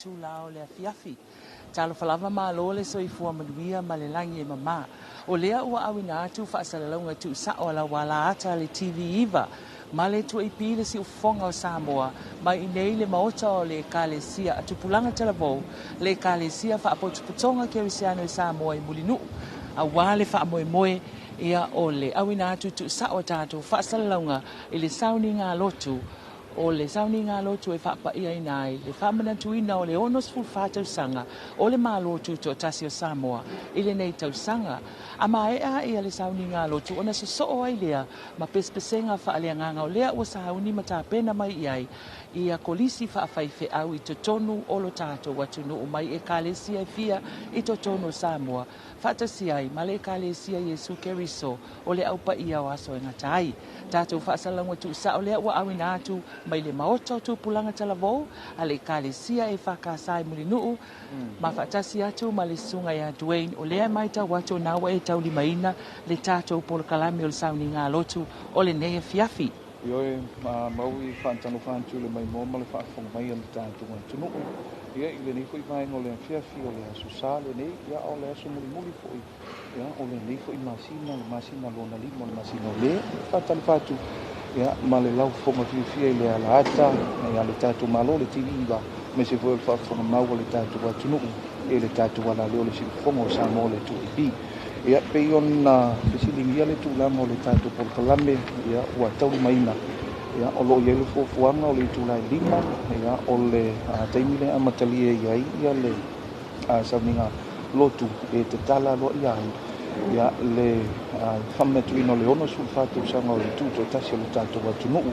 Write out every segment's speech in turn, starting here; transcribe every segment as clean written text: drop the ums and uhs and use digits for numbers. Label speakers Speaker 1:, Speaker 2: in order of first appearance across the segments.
Speaker 1: Tulao le fiafi. Talo falava malo le soifua manuia ma le langi e mama. O lea ua awina atu whaasalalonga tu sao ala wala ata le TV iwa. Ma le tu ipi le si ufonga o Samoa. Ma inei le maota o le kalesia atu pulanga talavou. Le kalesia whaapotuputonga kerisiano e Samoa i mulinu. A wale whaamoemoe ia o le awina atu tu sao tato whaasalalonga i le Sauniga Lotu. O le Sauniga Lotu e whaapaia inai, le FAAMANATUINA o le onos FAATAUSAGA, o le MALO TUTOATASI o Samoa, i le nei tausaga. A maea ia le Sauniga Lotu, ona soso ai lea, ma pespesenga whaaleanganga o lea ua sahauni matapena mai iai, ia kolisi Faafetai i totonu o lo tato watunu o mai e kalesia e fia i totonu o Samoa. Fatasi ai, ma le kalesia Yesu Keriso, o le aupa ia o aso e ngatai. Tato whaasalango tu sa o lea ua awina atu, mai le maota o tupulanga talavou, a le kalesia e whakasai mulinuu, ma whaatasi atu ma le sunga ia Dwayne, o lea mai tau watu nawa e tau limaina, le tato polo kalami o le Sauniga Lotu, o le nea fiafi.
Speaker 2: Ioe maui whaantano whaantu le mai mōma le whaafonga mai le tātu mai tunuku. Ia i le nifo i vaenga o le fiafi o le asusā le nei, ia o le asu muli fo i. Ia o le nifo i masina, le masina lona limo, le masina o le, whaantano whaatu. Ia ma le lau fonga fiafia i le alaata, ia le tātu malo le tiri iwa, me se fo le whaafonga mau o le tātu wa tunuku, e le tātu wala leo le silifonga o Samoa le tu ipi. Ia pe ona fesilingia le tulaga o le tatou polokalame ia ua taulimaina ia o loo iai le fuafuaga o le itulai lima ia o le taimi le amatalia iai ia le Sauniga Lotu e te tala loaʻi ai ia le faamanatuina o le ono sulfatausaga o le tutoatasi o le tatou atunuu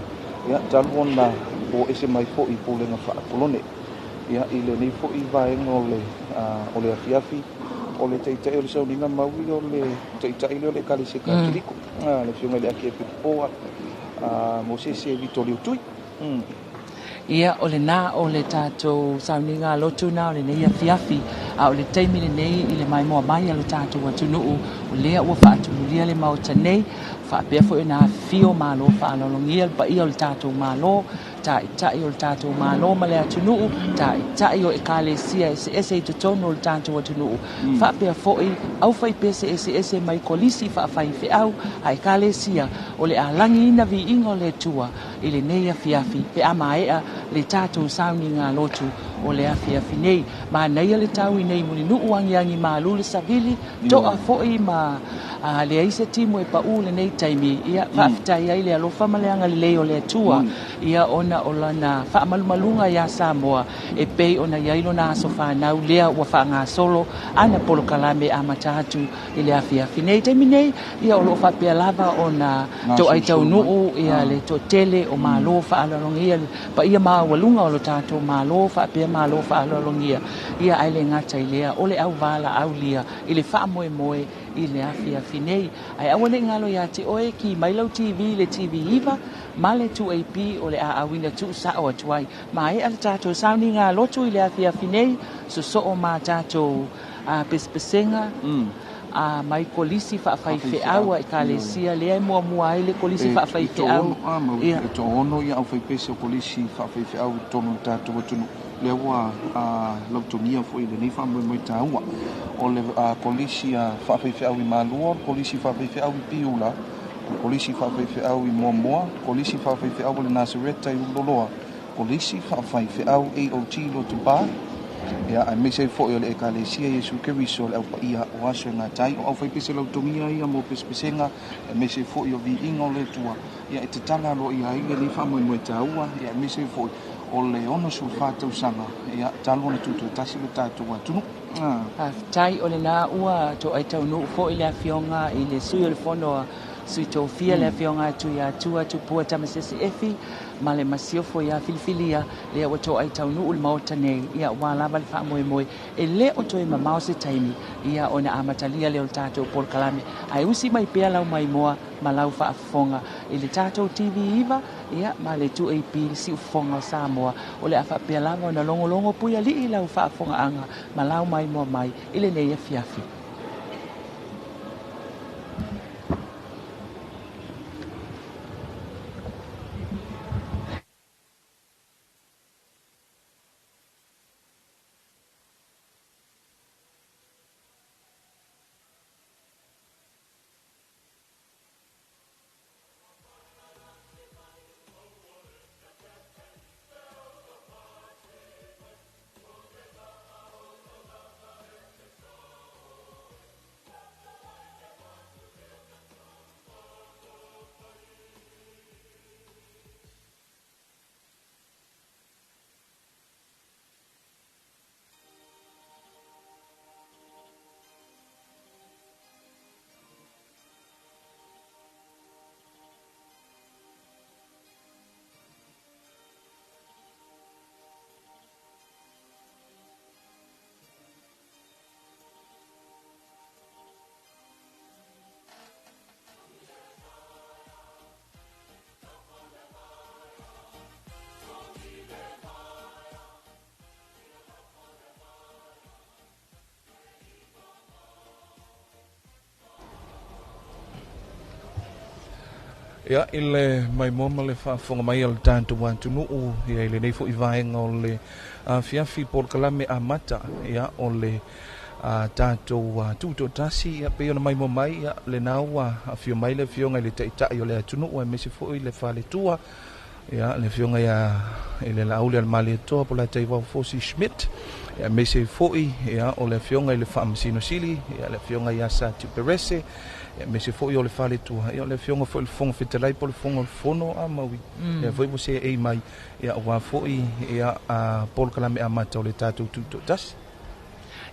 Speaker 2: ia talu ona o ese mai foʻi pulega faapolone ia i lenei foʻi vaega o le afiafi o le teitai o le Sauniga maui o le teitai o le kalese katoliku le fionga le aki e pepoa mo sese vito le utui
Speaker 1: Ia o le nā o le tātou Sauniga Lotu nā o le nei afiafi a o le taimi le nei i le mai moa mai a le tātou atunuu o lea ua whaatumuria le maota nei whaapea fo e nā fio malo whaalolongia le paia o le tātou malo tai o le tātou malo ma le atunuu tai o e kalesia ese i tutonu o le tātou atunuu whaapea fo i au whai pese ese mai kolisi whaafai au a e kalesia o le alangi ina vi ingo le tua i le nei afiafi pe amaea le tātou Sauniga Lotu o le afiafi nei ma nei le tau i nei mulinuu angiangi malu le savili toa fo'i ma le aise timu e pau le nei taimi ia Faafetai ai le alofa ma le anga le o le atua ia ona o lana faamalumalunga ia Samoa e pei ona iailo na aso whanau lea ua whaanga solo ana polo kalame a matatu i le afiafi nei taimi nei ia o loo whapea lava ona to ai tau nuu ia le to tele o malo whaalolongia pa ia maa walunga o lo tātou malo whapea malo whaalolongia ia ai le ngata i lea o le au vala au lia i le whaamoe moe i le afiafi nei ai awane ngalo ia te oe ki mailau TV le TV iwa ma le 2AP o le aawina tu sao atuai ma e ala tātou Sauniga Lotu i le afiafi nei so o ma tātou pespesenga mai kolisi faafeau ai kalesia lea mua ai le kolisi faafeau
Speaker 2: ia to ono ia au fai pese o kolisi faafeau tonu tātou atunu le ua lautonia foi le nei faamoemoe tāua o le kolisi faafeau i malua kolisi faafeau i piula kolisi faafeau i moamoa kolisi faafeau o le nasareta i uloloa kolisi faafeau AOT Lotuba ia ai me se foi o le ekalesia Yesu Keriso le aupa ia o aso ngatai o au fai pese lautomia ia mo pespesenga me se foi o viinga o le tua ia e te tala lo ia i le faamoemoe tāua ia me se foi o le ono sulfatausaga ia talo na tutoatasi le tatou atunu
Speaker 1: tai o le nā ua to ai taunuu fo'i le afioga i le sui o le fono sui tofia le afioga atu ia atua tupua tamasese efi ma le masiofo ia filifilia lea ua to ai taunuu le maota nei ia ua lava le faamoemoe e le o toe mamao se taimi ia ona amatalia le o le tatou polokalame ai usi mai pea lau mai moa ma lau faafofoga i le tatou TV iwa ia ma le 2AP le siufofoga o Samoa o le a faapea lava ona logologo pui alii lau faafogaaga ma lau mai moa mai i le nei afiafi
Speaker 2: Ia ile mai moma le whaafonga mai al tātu wātu nuu ia ile nei fo i vaenga o le fiafi por kalame a mata ia o le tātou TUTOATASI ia pe ona mai mo mai ia le nau a fio mai le fionga ile taitai o le atunu o e mese fo i le FAAPITOA ia le fionga ia ile la aule al maletoa po la taiwa fosi Schmidt ia mese fo ia o le fionga ile whaamasino sili ia le fionga ia sa tuperese me se foi o le fale tua e o le fionga foi le fonga fetalai po le fonga le fono a maui e foi mo se e mai e wa foi e a pol kalame a mata o le tatu TUTOATASI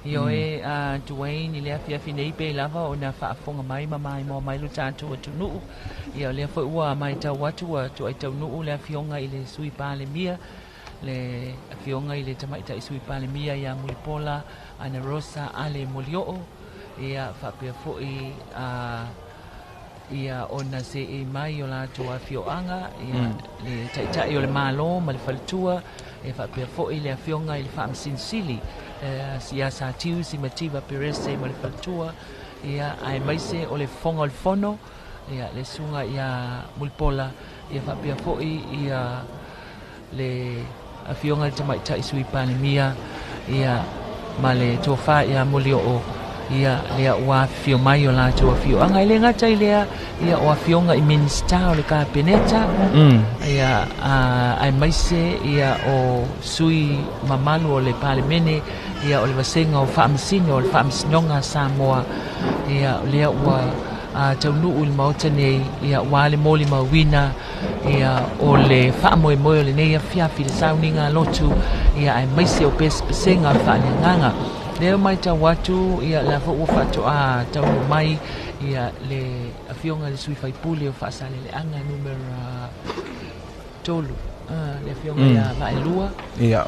Speaker 1: io e Dwayne le afia finei pe lava o na fa fonga mai mai mo mai lu tatu o tunu io le foi ua mai ta watu to ai tau nu le fionga ile sui pale mia le fionga ile tamai ta sui pale mia ya mulipola ana rosa ale molio ia whapea fo'i ia ona se e mai o la tua fioanga ia le taitai o le MALO ma le FAAPITOA e whapea fo'i le fionga i le whaamsinsili ia sa tiu si mativa perese ma le FAAPITOA ia ai maise o le fonga o le fono ia le sunga ia mulpola ia whapea fo'i ia le fionga le tamaitai sui palemia ia ma le tofa ia molio o ia lea ua fio mai o la tua fio anga ile ngata ilea ia ua fionga i minsta o le kapeneta ia ai maise ia o sui mamalu o le palemene ia o le vasenga o whaamasino o le whaamasinonga Samoa ia lea ua taunu ul mauta nei ia wale moli mawina ia o le whaamoemoe o le nei a fiafi le Sauniga Lotu ia ai maise o pesenga o whaanenganga leo mai ta watu ia la fo ua fatoa tau mai ia le afionga le sui faipule o faasale le anga numero tolu le afionga ia vaelua ia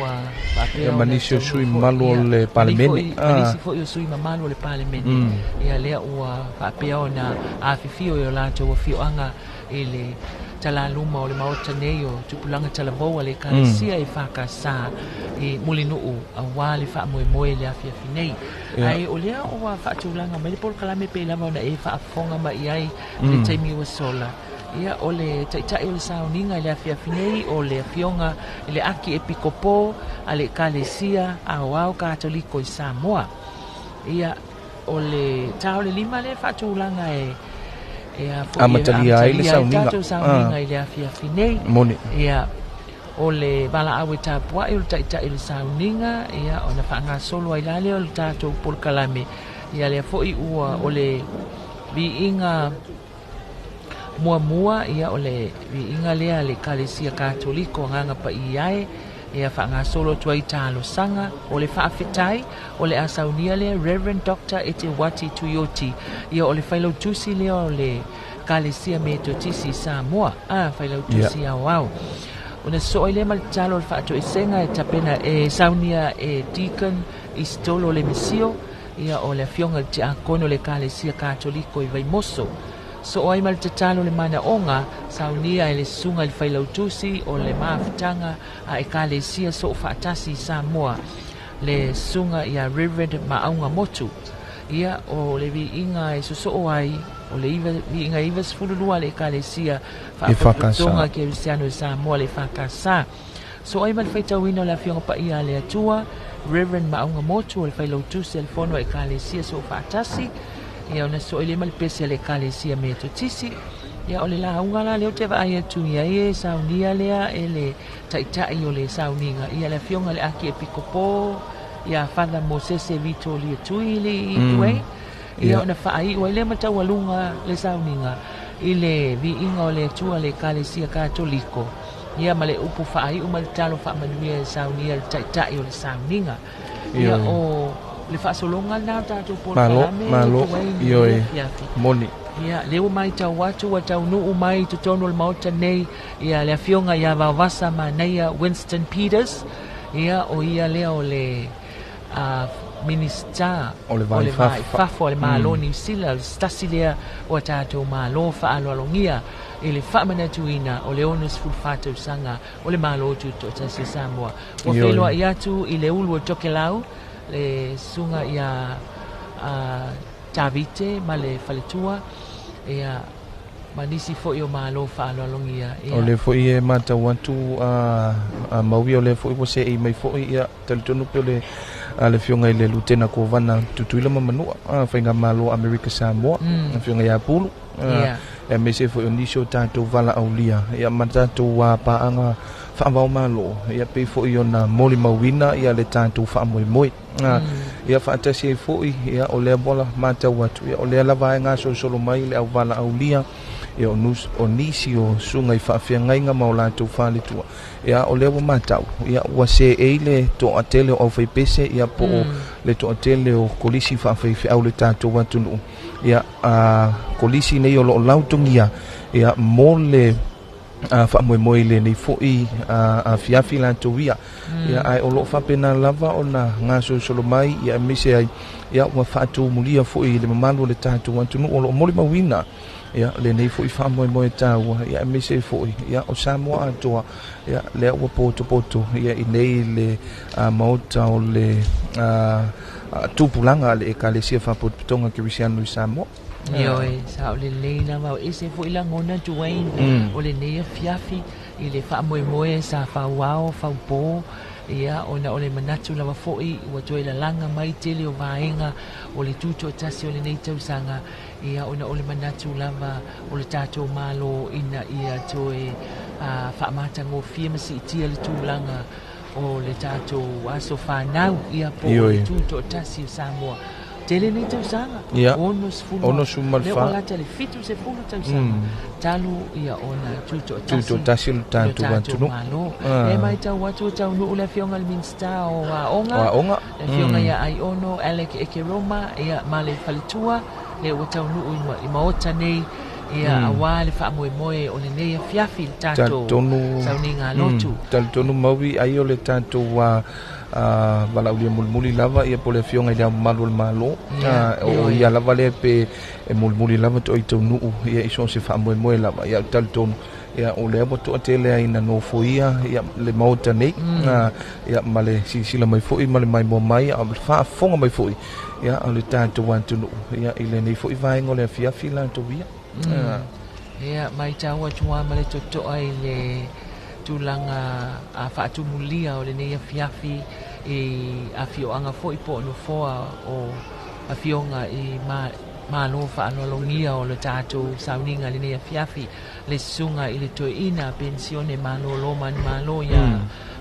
Speaker 1: ua papeo
Speaker 2: manisio sui malo le palemene
Speaker 1: manisi fo io sui mamalo le palemene ia lea ua papeo na afifio o la tau afioanga ele tala luma o le maota nei o tupulanga talaboa le kalesia e whakasa e mulinuu a wale whaamoemoe le afiafi nei. Ai o lea o wa whaatulanga mai le pol kalame pe lama ona e whaafonga mai ai le taimi ua sola. Ia o le taitai o le Sauniga le afiafi nei o le afionga le aki e pikopo a le kalesia a wao katoliko i Samoa. Ia o le tau le lima le whaatulanga
Speaker 2: amatalia ai le
Speaker 1: Sauniga i le afiafi nei ia o le bala awe tapua i o le taitai le Sauniga ia o na whaanga solo ai lale o le tātou polkalame ia le fo'i ua o le viinga mua ia o le viinga lea le kalesia katoliko nganga pa i ai ia whaanga solo tuai tālo sanga o le Faafetai o le asaunia le Reverend Dr. Etewati Tuyoti ia o le whailau tusi lea o le kalesia me totisi Samoa whailau tusi au au o na so ile mal talo le whaato e senga e tapena e saunia e deacon i stolo le misio ia o le fionga te akono le kalesia katoliko i vaimoso so ai mal talo le mana onga saunia e le sunga le whailau tusi o le maafutanga a e kalesia so whaatasi Samoa le sunga ia Reverend Maunga Motu ia o le viinga e so ai o le viinga iwa sfululua le kalesia whaapaputonga ke Risiano Samoa le whakasa so ai mal whaitawina le fionga pa ia le atua Reverend Maunga Motu o le whailau tusi le fono e kalesia so whaatasi ia ona so ile mal pese le kalesia me totisi ia o le launga la leo te vai atu ia e saunia lea e le taitai o le Sauniga ia le fionga le aki e pikopo ia Father Moses Vito li tui li tue ia ona fai o le mata walunga le Sauniga ile viinga o le tua le kalesia katoliko ia male upu fai o mal talo FAAMANATUINA Saunia le taitai o le Sauniga ia o le fasolonga na tatu por
Speaker 2: malo io e moni
Speaker 1: ia leo mai tau watu wa tau nuu mai tutono le mauta nei ia le afionga ia vavasa manaia Winston Peters ia o ia leo le minister
Speaker 2: o le vai
Speaker 1: fafo le MALO ni sila stasi lea o tatu MALO faalolongia ele FAAMANATUINA o le onus fulfato sanga o le MALO TUTOATASI Samoa o felua iatu i le ulu o tokelau le sunga ia tavite ma le faletua ia manisi fo yo malo fa lo longia
Speaker 2: o le fo i mata watu maui o le fo i po se i mai fo i talitonu pe le fionga i le lutena ko vana tutuila mamanua fainga malo America Samoa fionga ya pulu e me se fo i nisho tato vala aulia ia matato wa paanga whaamau malo ia pe fo i ona moli mawina ia le tato whaamoi moi ia whaatasi e fo i ia o lea bola mata watu ia o lea lava e ngā solo mai le au vala aulia ia o nisi o sunga i whaafia nga maulato whalitua ia o lea wa matau ia wa se eile to atele o whaipese ia po le to atele o kolisi whaafai au le tato watunu ia kolisi nei o lo lautungia ia mole whaamoe le nei foi a fiafi lato ia ia ai o lo whapena lava o na ngā solo mai ia mise ai ia wa whaatu mulia foi le mamalu le tato watunu o lo moli mawina ia le nei foi whaamoe tāua ia mise foi ia o Samoa atoa ia le ua poto ia i nei le maota o le tupulanga le ekalesia whapotonga kirisiano i Samoa
Speaker 1: Yo sa o le leina ma ese fo ila ngona tuain o le nei fiafi i le whaamoe sa whauao whaupo ia ona o le manatu lava foi ua toe la langa mai tele o vaenga o le tutoatasi o le nei tausanga ia ona o le manatu lava o le tatou malo ina ia toe whaamata ngofia masi itia le tūlanga o le tatou aso whanau ia po o le tutoatasi o Samoa tele nei tausanga ono sumal
Speaker 2: le
Speaker 1: ola tele fitu se fulu tausanga talu ia ona
Speaker 2: tutoatasi le tatou watunu
Speaker 1: malo e mai tau watu tau nu le fionga le minsta o waonga le fionga ia ai ono Alec Ekeroma ia male falitua le watau nu i maota nei ia awa le whaamoe o le nei fiafi le tatou Sauniga Lotu
Speaker 2: talitonu maui ai o le tatou wala ulia mulmuli lava ia po le fionga ia malo le malo o ia lava le pe mulmuli lava to i tau nuu ia iso se whaamoe lava ia talitonu ia o le abo to atele ai na no foia ia le maota nei ia male sila mai foi male mai mo mai a fa fonga mai foi ia o le tatou watunu ia ile nei foi vai ngole fiafi la to via
Speaker 1: ia mai tau atua male toto ai le tulanga a whaatumulia o le nei fiafi a fioanga foi po no foa o a fionga i malo whaanolongia o le tatou Sauniga le nei fiafi le sunga i le toeina pensione malo lomani malo ia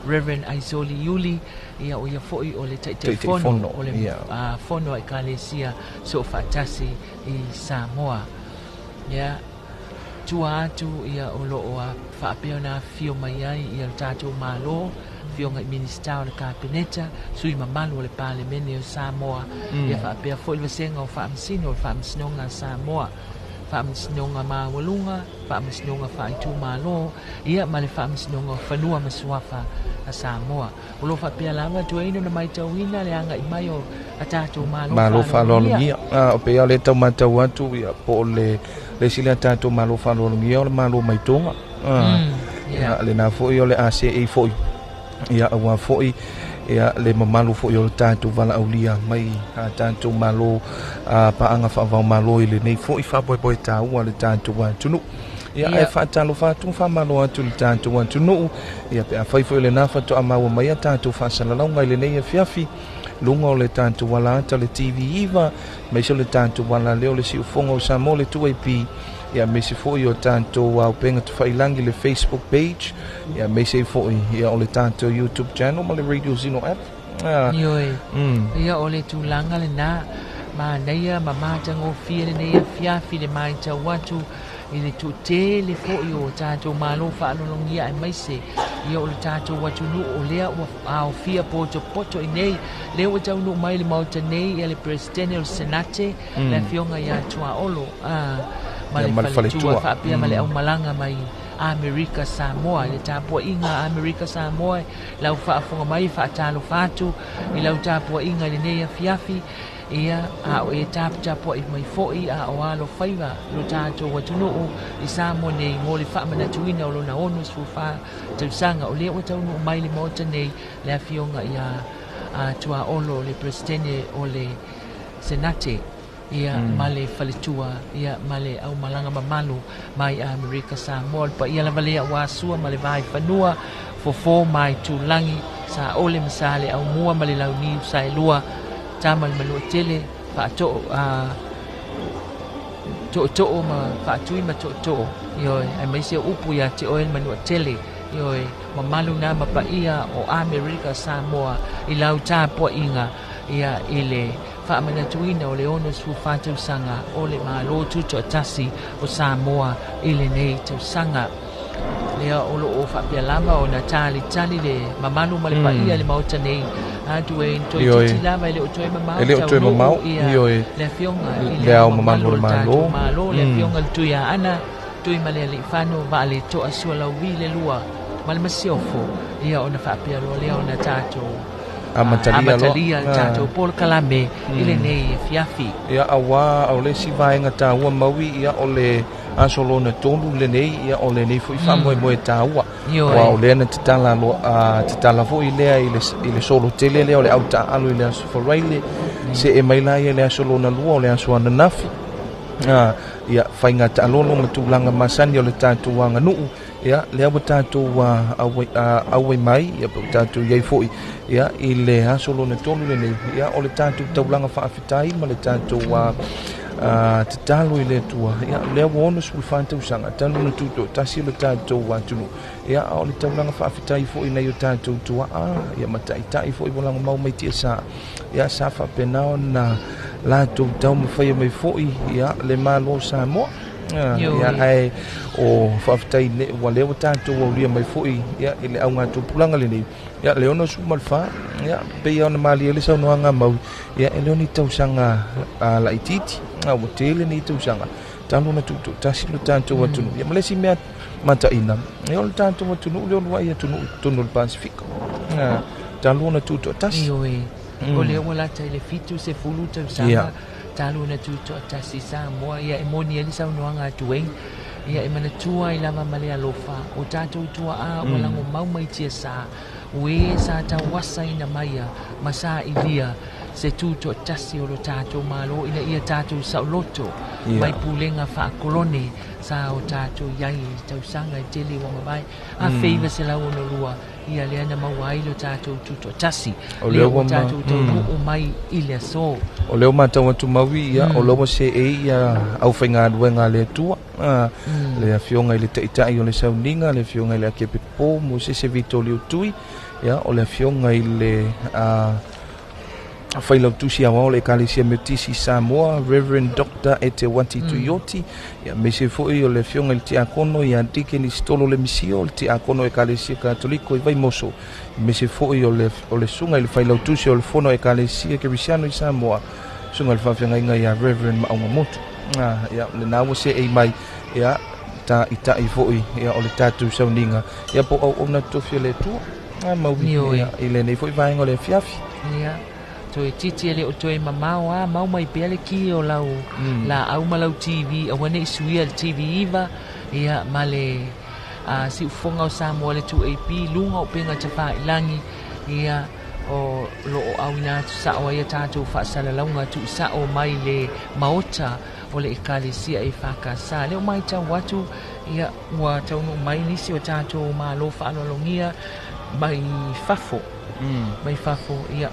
Speaker 1: Reverend Aizoli Yuli ia o ia foi o le taifono o le fono i kalesia so fatasi i Samoa ia tua atu ia o loo whaapeona fio mai ai ia le tatou malo fionga i minista o le kabineta sui mamalu o le parlemene o Samoa ia whaapea foi le vasenga o whaamsino o whaamsinonga Samoa whaamsinonga mawalunga whaamsinonga whaitu malo ia ma le whaamsinonga whanua masuafa a Samoa o lo whaapea lava tuaino na mai tauhina le anga i mai o a tatou malo
Speaker 2: whalolungia o pea le tau matau atu ia po le sila tatou malo whalolungia o le malo maitonga le na foi o le ACA foi ia awa foi ia le mamalu foi o le tatou vala aulia mai tatou malo paanga whaavau malo i le nei foi whaboe tāua le tatou watunu ia e whaatalo whātung whamalo atu le tatou watunu ia pe a whaifo i le nafa to a maua mai a tatou whaasalalau i le nei e fiafi lunga o le tatou wala ata le TV iwa mai so le tatou wala leo le si ufonga o Samoa le tuaipi ia mese foi o tatou au penga tu whailangi le Facebook page ia mese foi ia o le tatou YouTube channel ma le Radio Zino app
Speaker 1: ia o le tūlanga le nā ma neia ma mātango fia le neia fiafi le mai tau watu i le tūte le foi o tatou malo whaalolongia e maise ia o le tatou watu nu o lea au fia poto i nei lea o tau nu mai le mauta nei ia le presidente o senate le fionga ia tua olo ma le faletua whaapia ma le au malanga mai America Samoa le tapua inga America Samoa lau whaafonga mai whaatalo whātu i lau tapua inga le neia fiafi ia a o e tapua i mai foi a o alo whaiva lo tātou watunuu i Samoa nei ngō le FAAMANATUINA o lona onu sufa tausanga o lea o taunu mai le mota nei le afionga ia a tua olo le presidente o le senate ia male faletua ia male au malanga mamalu mai Amerika Samoa pa ia la vale wa sua male vai fanua fo mai tulangi sa ole masale au mua male launi sa lua tamal malu tele pa to ma pa tui ma to yo ai mai se upu ya te oil manu tele yo mamalu na pa ia o Amerika Samoa ilau ta po inga ia ile FAAMANATUINA o le ono su tausaga o le MALO TUTOATASI o Samoa ile nei tausaga lea o loo faapialava o na tali le mamalu ma le paia le maota nei atu e toi titi lava i le o toe mamau le afioga i le au mamalu le malo le afioga le tui a ana tui ma le alifano va le toa sua lauvi le lua ma le masiofo ia ona faapialoa lea ona tatou amatalia tatou polo kalame ile nei fiafi
Speaker 2: ia awa o le sivaenga taua maui ia o le asolona tonu le nei ia o le nei foi famoe taua wa o le na titala fo ile ile solo tele le o le auta alu ile soforaile se e mai la ile asolona lua o le asoana nafi ia fainga talono matulanga masani o le tatou anga nuu ia le awa tatou awe mai ia tatou iai foi ia ile asolona tonu le nei ia o le tatou taulanga faafetai ma le tatou tatalo ile tua ia le wono sul tausaga tanu na tutoatasi le tatou atunu ia o le taulanga faafetai foi nei o tatou tua ia mataitai foi volanga mau mai tia sa ia sa faapena na latou tau mawhaia mai foi ia le malo Samoa ia ai o faafetai ne wa le tatou o ria mai foi ia ile au ngatu pulanga le nei ia le ono su malfa ia pe ia na mali le saunoanga mau ia ele oni tausaga la ititi o tele ni tausaga tanu na tutoatasi le tatou atunu ia malesi mea mataina ia o le tatou atunu le ono ia tunu le Pasifiko tanu na tutoatasi
Speaker 1: o le wala tai le fitu se fulu tausaga talu na tutoatasi Samoa ia e moni ele saunoanga atueng ia e manatua i lava male alofa o tatou tua wala ngo mau mai tia sa we sa tawasa ina maia masa ilia se tutoatasi o lo tatou malo ina ia tatou sauloto mai pulenga koloni sa o tatou iai tausaga i tele wa mabai a feiva se lau ono lua ia le ana mawai lo tatou tutoatasi le o tatou tau mai ile so
Speaker 2: o leo matau atu maui ia o lomo se ia au whainga aduenga le tua le afionga i le taitai o le Sauniga le afionga i le akepepo mo se vitoli utui ia o le afionga i le whailau tusi awa o le kalisia metisi Samoa Reverend Dr. Etewati Tuyoti ia me se foi o le afionga i le tiakono ia dikeni stolo le misio o le tiakono e kalisia katoliko i vai moso me se foi o le sunga i le whailau tusi o le fono e kalisia kerisiano i Samoa sunga le whawhianga inga ia Reverend Maunga Motu ia le nawa se ei mai ia ta ita i foi ia o le tatou Sauniga ia po au ona tofi le tu maui ia ile nei foi vaenga o le fiafi
Speaker 1: ia toi titi ele o toi mamau mau mai pele ki o lau la au malau TV o wane isuia le TV iva ia male si ufonga o Samoa le 2AP lunga o penga tafa ilangi ia o lo au ina sa o ia tatou faasala launga tu sa o mai le maota o le ekalisia e fakasa le o mai tau watu ia ua taunu mai nisi o tatou malo faalolongia mai fafo ia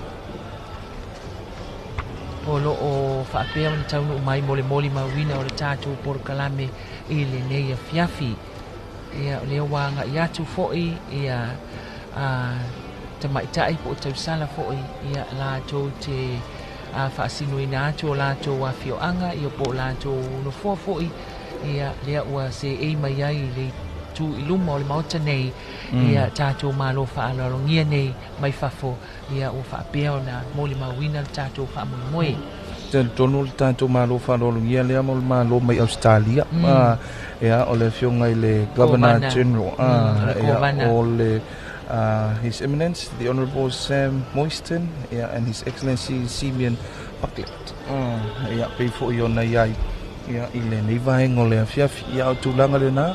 Speaker 1: o lo o faapea ona taunu mai mole mawina o le tatou porokalame i le nei fiafi ia le wanga ia tu foi ia tamaitai po tausala foi ia latou te faasinoina atu o latou afioaga ia po latou nofoa foi ia lea ua se ei mai ai le tu iluma o le maota nei ia tatou malo faalologia nei mai fafo ia ua faapea ona mole mawina le tatou faamoemoe
Speaker 2: tonu le tatou malo faalologia lea mo le malo mai Australia ia o le fionga i le Governor General ia o le His Eminence the Honourable Sam Moiston and His Excellency Simeon Bucklet ia pei fo i ona iai ia i le nei vaenga o le afiafi ia o tulaga lena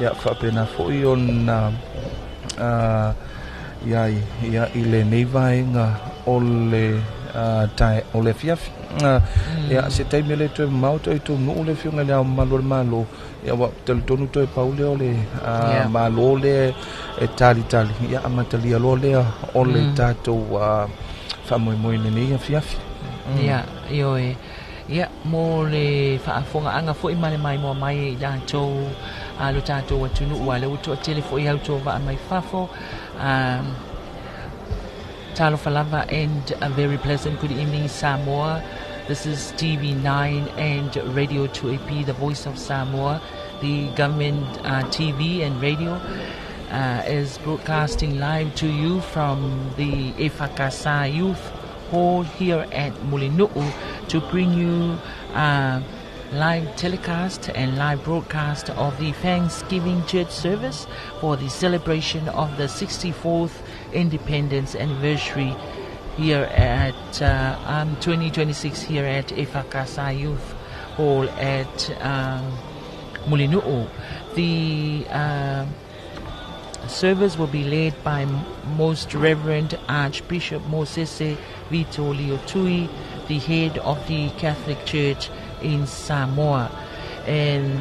Speaker 2: ia faapena fo i ona ia i le nei vaenga o le tai o le fiafi ia se tai mele to mau to no le fionga le malo ia wa tel tonu to paule o le malo le e tali ia amatali lo le o le tato fa moi nei fiafi
Speaker 1: ia io ia mo le faafonga anga fo i male mai mo mai da to lo tato wa tunu wa le uto telefo ia uto va mai fafo Talo Falava and a very pleasant good evening, Samoa. This is TV9 and Radio 2AP, the voice of Samoa. The government TV and radio is broadcasting live to you from the FAAPITOA Youth Hall here at Mulinu'u to bring you live telecast and live broadcast of the Thanksgiving Church service for the celebration of the 64th Independence Anniversary here at 2026 here at FAAPITOA Youth Hall at Mulinu'u. The service will be led by Most Reverend Archbishop Mosese Vito Leotui, the head of the Catholic Church in Samoa. And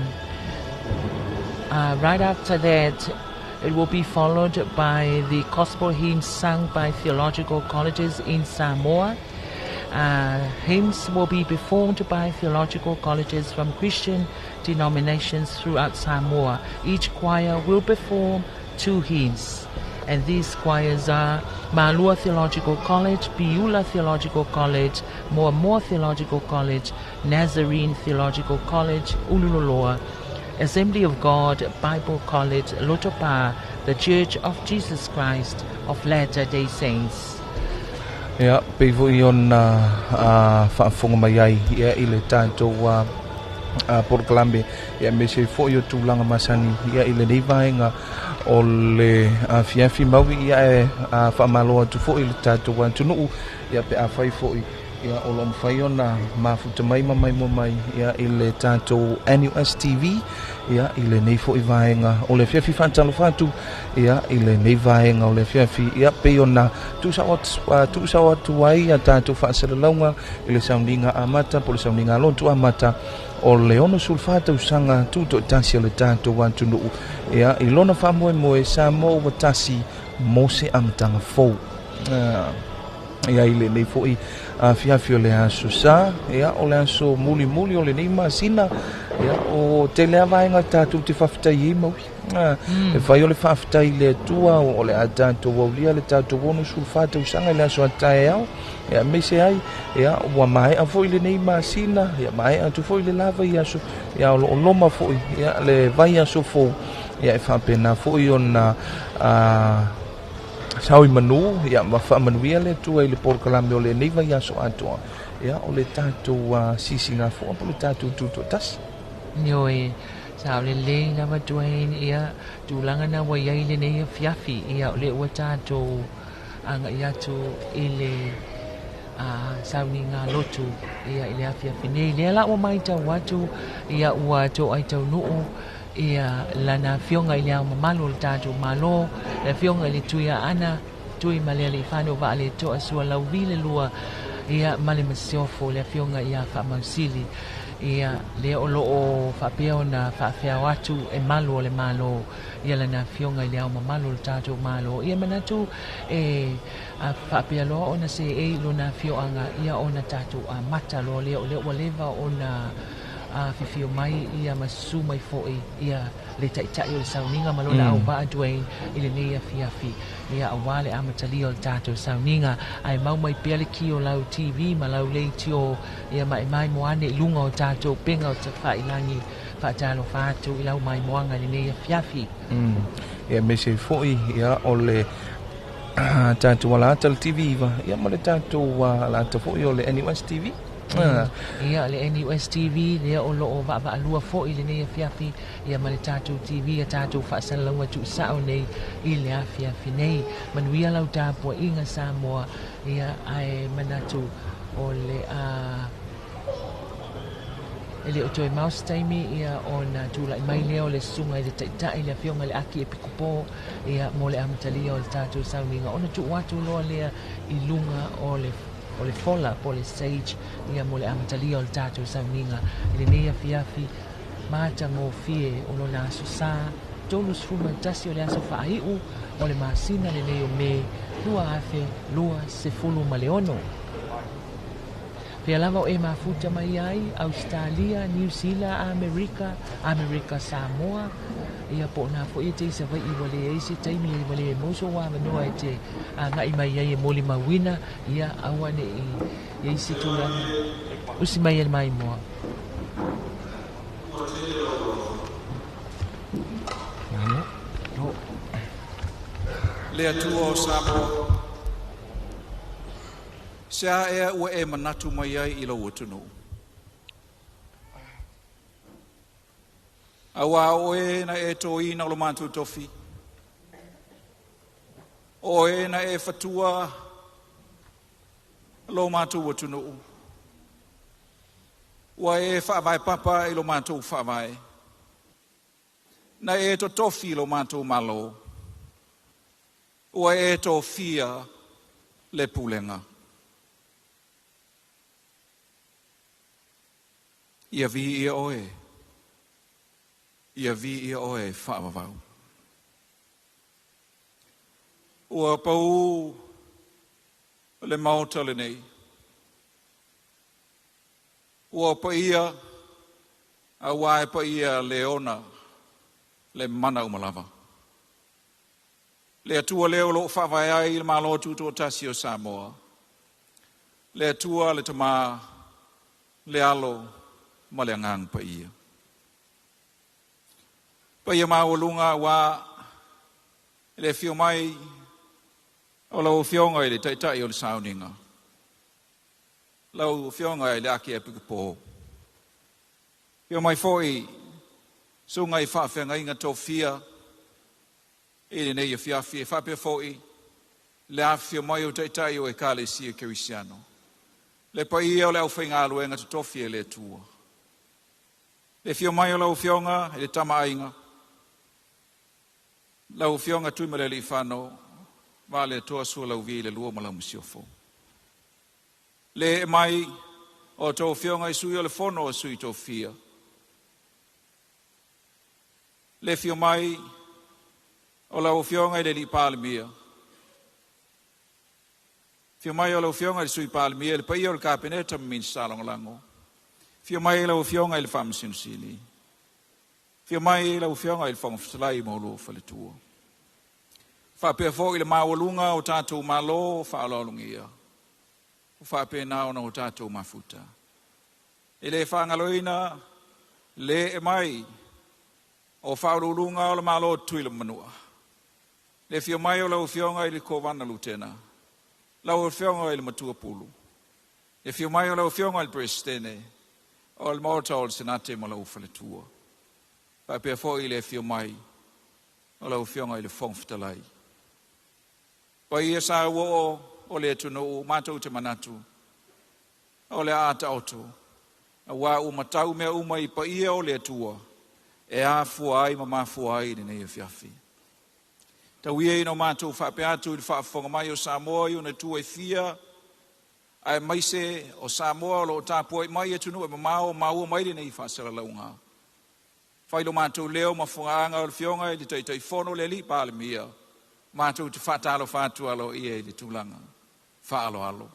Speaker 1: right after that, it will be followed by the gospel hymns sung by theological colleges in Samoa. Hymns will be performed by theological colleges from Christian denominations throughout Samoa. Each choir will perform 2 hymns, and these choirs are MALO Theological College, Piula Theological College, Moa Theological College, Nazarene Theological College, Ululoloa, Assembly of God Bible College, Lotopa, the Church of Jesus Christ of Latter-day Saints.
Speaker 2: Ia pevo ion faafonga mai ai ia ile tanto Portlambe ia mese fo yo tulanga masani ia ile nei vaenga o le fiafi maui ia faamalo tu fo ile tanto wan tunu ia pe afai fo ia o lo mfai ona mafuta mai mai ia ile tanto NUS TV ia ile nei fo i vaenga o le fiafi fantalo fatu ia ile nei vaenga o le fiafi ia pe ona tu sa wai ia tanto fa selalonga ile Sauniga amata po le Sauniga Lotu amata o le ono sulfata usanga TUTOATASI le tanto wan tunu ia ilona fa moe Samoa watasi mose amtanga fo ia ile nei fo i fiafi o le aso sa ia o le aso muli o le nei masina ia o te lea vaenga tātou te Faafetai i maui e whai o le Faafetai le tua o le atanto waulia le tātou wono sulfata usanga le aso atae au ia mese ai ia ua mai a foi le nei masina ia mai atu foi le lava i aso ia o loma foi ia le vai aso fo ia e whapena foi ona Saui manu ia FAAMANATUINA le tua i le porkalame o le nei vai aso atoa ia o le tātou sisinga fo po le tātou TUTOATASI
Speaker 1: Nioe sa le na matuain ia tulanga na wa ia ile nei fiafi ia o le ua tātou anga ia tu ile Sauniga Lotu ia ile fiafi nei le la o mai tau watu ia ua to ai tau nuu ia lana fionga ile malo le tātou malo le fionga le tuia ana tui male le fano va le to asua lau vile lua ia male masiofo le fionga ia faamausili ia le o loo faapea na faafea watu e malo le malo ia lana fionga ile malo le tātou malo ia manatu faapea loa ona se lona fioanga ia ona tātou mata lo le o leva ona fifio mai ia masu mai foi ia le taitai o le Sauniga malona au ba duai ile nei fiafi ia awale amatali o tātou Sauniga ai mau mai pele ki o lau TV ma lau le tio ia mai moane lunga o tātou penga o te whailangi whaatalo whātu i lau mai moanga le nei fiafi
Speaker 2: ia mese foi ia o le tātou wala atal TV iwa ia ma le tātou wala atal foi o le NUS TV
Speaker 1: ia le NUS TV le o lo va alua fo i le nei fiafi ia ma le tātou TV ia tātou whaasalalonga tu sao nei i le fiafi nei manuia lau tāpua inga Samoa ia ai manatu o le ele o toi mouse taimi ia ona tula mai leo le sunga i le taitai le fionga le aki e pikupo ia mo le amatalia o le tātou Sauniga ona tu watu loa lea i lunga o le o le fola po le sage ia mo le amatalia o le tātou Sauniga i le nei afiafi mātango fie o lona aso sā tolu sfuma tasi o le aso whaaiu o le masina le nei o me lua afe lua se fulu ma le ono. Pea lava o e mafuta mai ai, Australia, New Zealand, Amerika, Samoa, ia po na fo te isa vai i wale e se taimi i wale e moso wa manoa e te ngai mai ai e moli mawina, ia awane i isi tūranga, usi mai e mai moa.
Speaker 2: Le atua o Samoa. Sea ea ua e manatu mai ai I lau atunu. Awa o e na e to ina o lo mātou tofi. O e na e fatua lo mātou atunu. Ua e whaavai papa I lo mātou whaavai. Na e to tofi lo mātou malo. Ua e to fia le pulenga. Ia vi ia oe. Ia vi ia oe whaavavau. Ua pau le mauta le nei. Ua pa ia a wae pa ia le ona le mana umalava. Le atua leo lo whaavai ai le MALO TUTOATASI o Samoa. Le atua le tama le alo ma le ngang pa ia. Pa ia maulunga wa le fio mai o lau fionga I le taitai o le Sauniga. Lau fionga I le aki e pikupo. Fio mai foi sunga I whaafenga inga tō fia I le nei a fiafi e whapea foi le a fio mai o taitai o e kale si e kerisiano. Le pa ia o le au whainga aluenga to tofi e le tua. Le fio mai o lau fionga e le tama ainga. Lau fionga tuimale li whano, ma le toa sua lau vi le lua ma lau msiofo. Le mai o tō fionga I sui o le fono o sui tō fia. Le fio mai o lau fionga I le li pālimia. Fio mai o lau fionga I le sui pālimia, le pai o le kāpeneta min salongalango. Fio mai lau fionga I le whamasinsili. Fio mai lau fionga I le whangaftalai mo lo whaletua. Whapea fo I le mawalunga o tātou malo whaalolungia. Whapea nao na o tātou mafuta. E le whangaloina le e mai o whaalolunga o le malo tuila manua. Le fio mai o lau fionga I le kovana lutena. Lau fionga I le matua pulu. Le fio mai o lau fionga I le prestene. O le morta o le senate ma lau whaletua. Whapea fo I le fio mai o lau fionga I le whongftalai. Pa ia sa o le tunu o mātou te manatu. O le ata oto. A wā umatau mea umai pa ia o le tua. E a fuai ma mafuai ni nei fiafi. Tau ia ino mātou whapea atu I le whaafonga mai o Samoa I una tua I fia. Ai maise o Samoa lo tāpua I mai e tunu e maua mai nei whaasara launga. Whailo mātou leo ma whungaanga o le fionga I le taitai whono le li pālimia. Mātou te whatalo whātua alo ia I le tūlanga. Whaalo alo.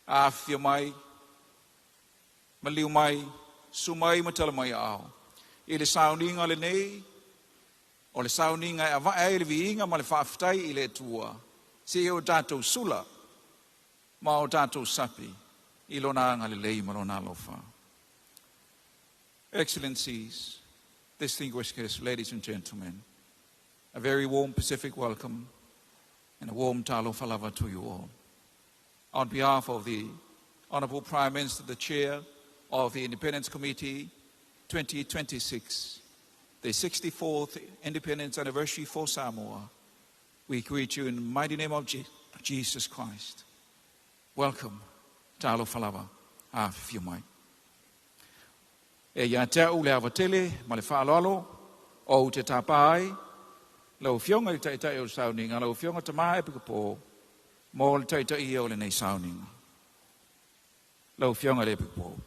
Speaker 2: A fia mai, maliu mai, sumai matala mai ao. I le Sauniga le nei, o le Sauniga e awa e le viinga ma le Faafetai I le tua. Se o tātou sula, ma o tātou sapi, I lona anga le lei ma lona alofa. Excellencies, distinguished guests, ladies and gentlemen, a very warm Pacific welcome and a warm talo falava to you all. On behalf of the Honourable Prime Minister, the Chair of the Independence Committee 2026, the 64th Independence Anniversary for Samoa, we greet you in the mighty name of Jesus Christ. Welcome, talo falava, fiu mai. E ia te au le awatele, ma le whaaloalo, o te tapai, lau fionga I taitai o Sauniga, lau fionga tamae pika po, mo le taitai o le nei Sauniga.
Speaker 3: lau fionga le pipo.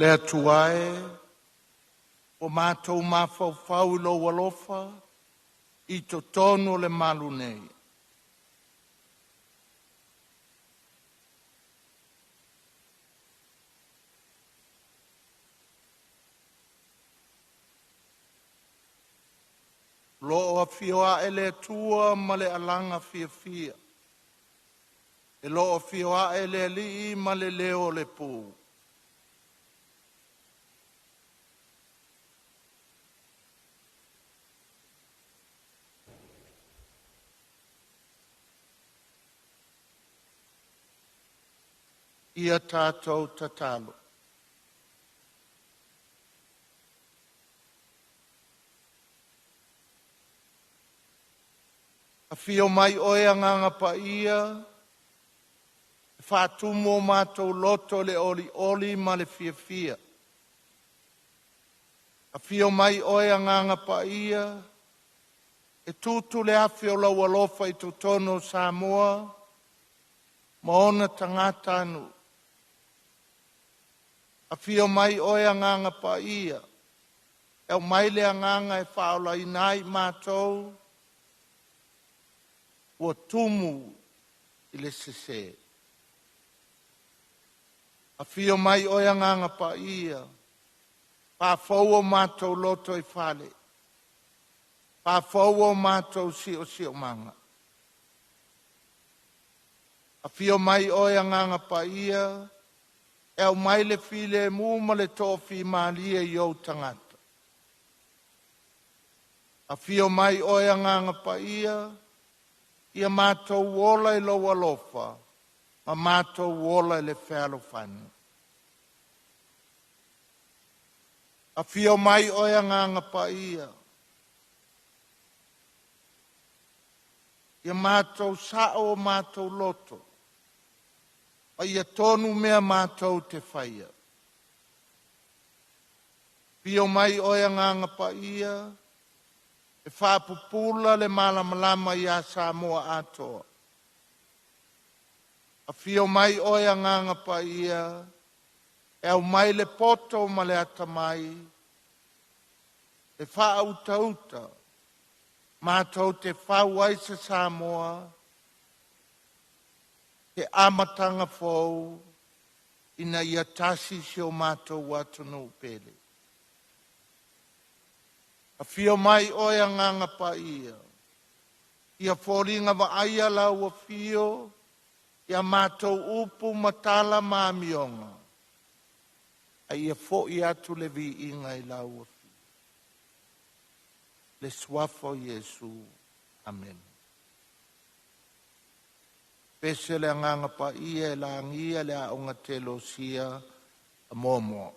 Speaker 4: Le atuae, o mātou mawhauwhau lo walofa, I to tono le malu nei. Lo a fioa e le atua ma le alanga fia fia. E lo a fioa e le alii ma le leo le pū. Ia tātou tatalo. A fio mai oe anganga pa ia, whātumo mātou loto le oli oli ma le fia fia. A fio mai oe anganga pa ia, e tutu le awhio lau alofa I tutono Samoa, ma ona tangata anu. A fio mai oe anganga pa ia, e o mai le anganga e whaola inai mātou, ua tumu I le sese. A fio mai oe anganga pa ia, whawhau mātou loto I whale, whawhau mātou si o manga. A fio mai oe anganga pa ia, e au mai le file mu ma le tofi malia I au tangata. A fio mai oe anganga pa ia mātou wola I lo walofa, ma mātou wola I le whealofani. A fio mai oe anganga pa ia mātou sao o mātou loto, a ia tonu mea mātou te whaia. Fio mai oe anganga pa ia, e whāpupula le malamalama I a Samoa atoa. A fio mai oe anganga pa ia, e au mai le poto ma le atamai, e whaauta mātou te whauai sa Samoa, te amatanga fōu, ina ia tasi si o mātou watunu pele. A fio mai oe anganga pa ia whoringa wa aia lau a fio, ia mātou upu matala māmionga, a ia fo I atu le vi inga I lau a fio. Le swafo Yesu. Amen. Pese le anganga pa ia la angia le aonga telo sia a momo.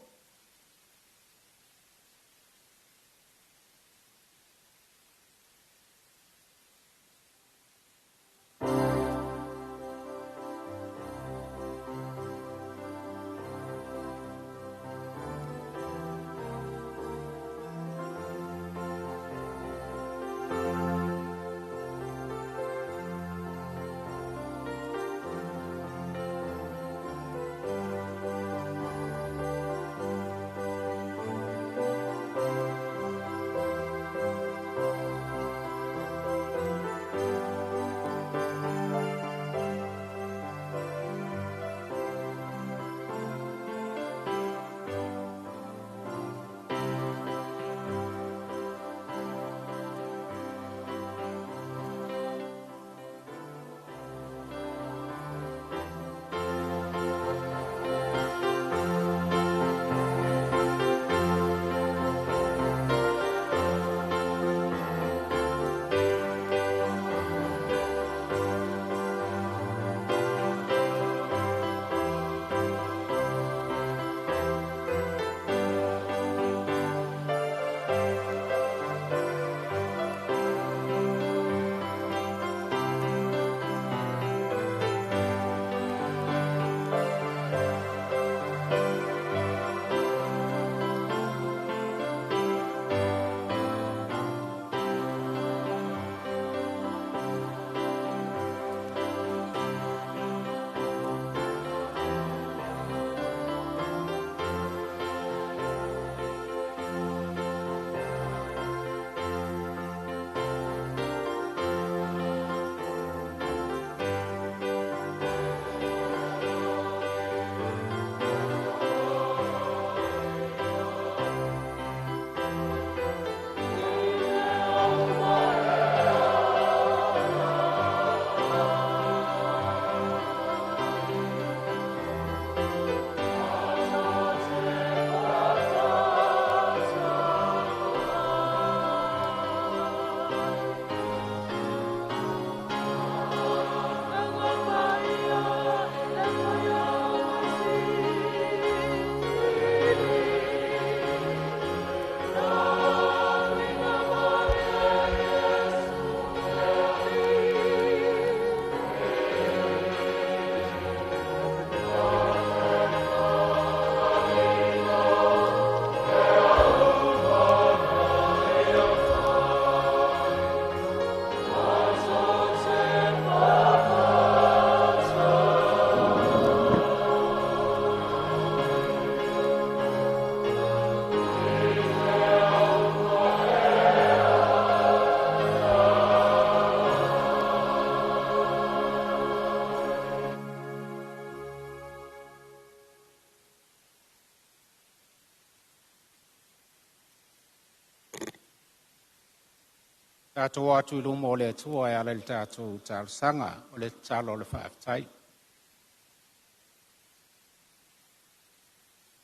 Speaker 3: Tātou atu I lumo o le atua e ala le tātou tausaga o le talo o le Faafetai.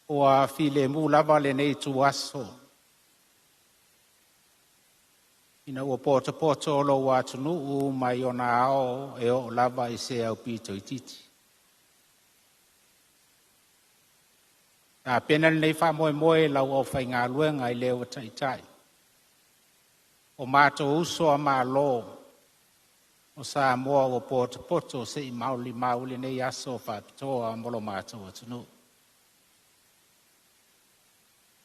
Speaker 3: Ua filemu lava lenei tuaso. Ina ua poto o lo atunuu mai ona ao e o lava I se au pito I titi. A pena lenei whamoe lau au whainga luenga I leo taitai. O mātou uso a MALO o Samoa o poto se I mauli nei aso FAAPITOA molo mātou atunu.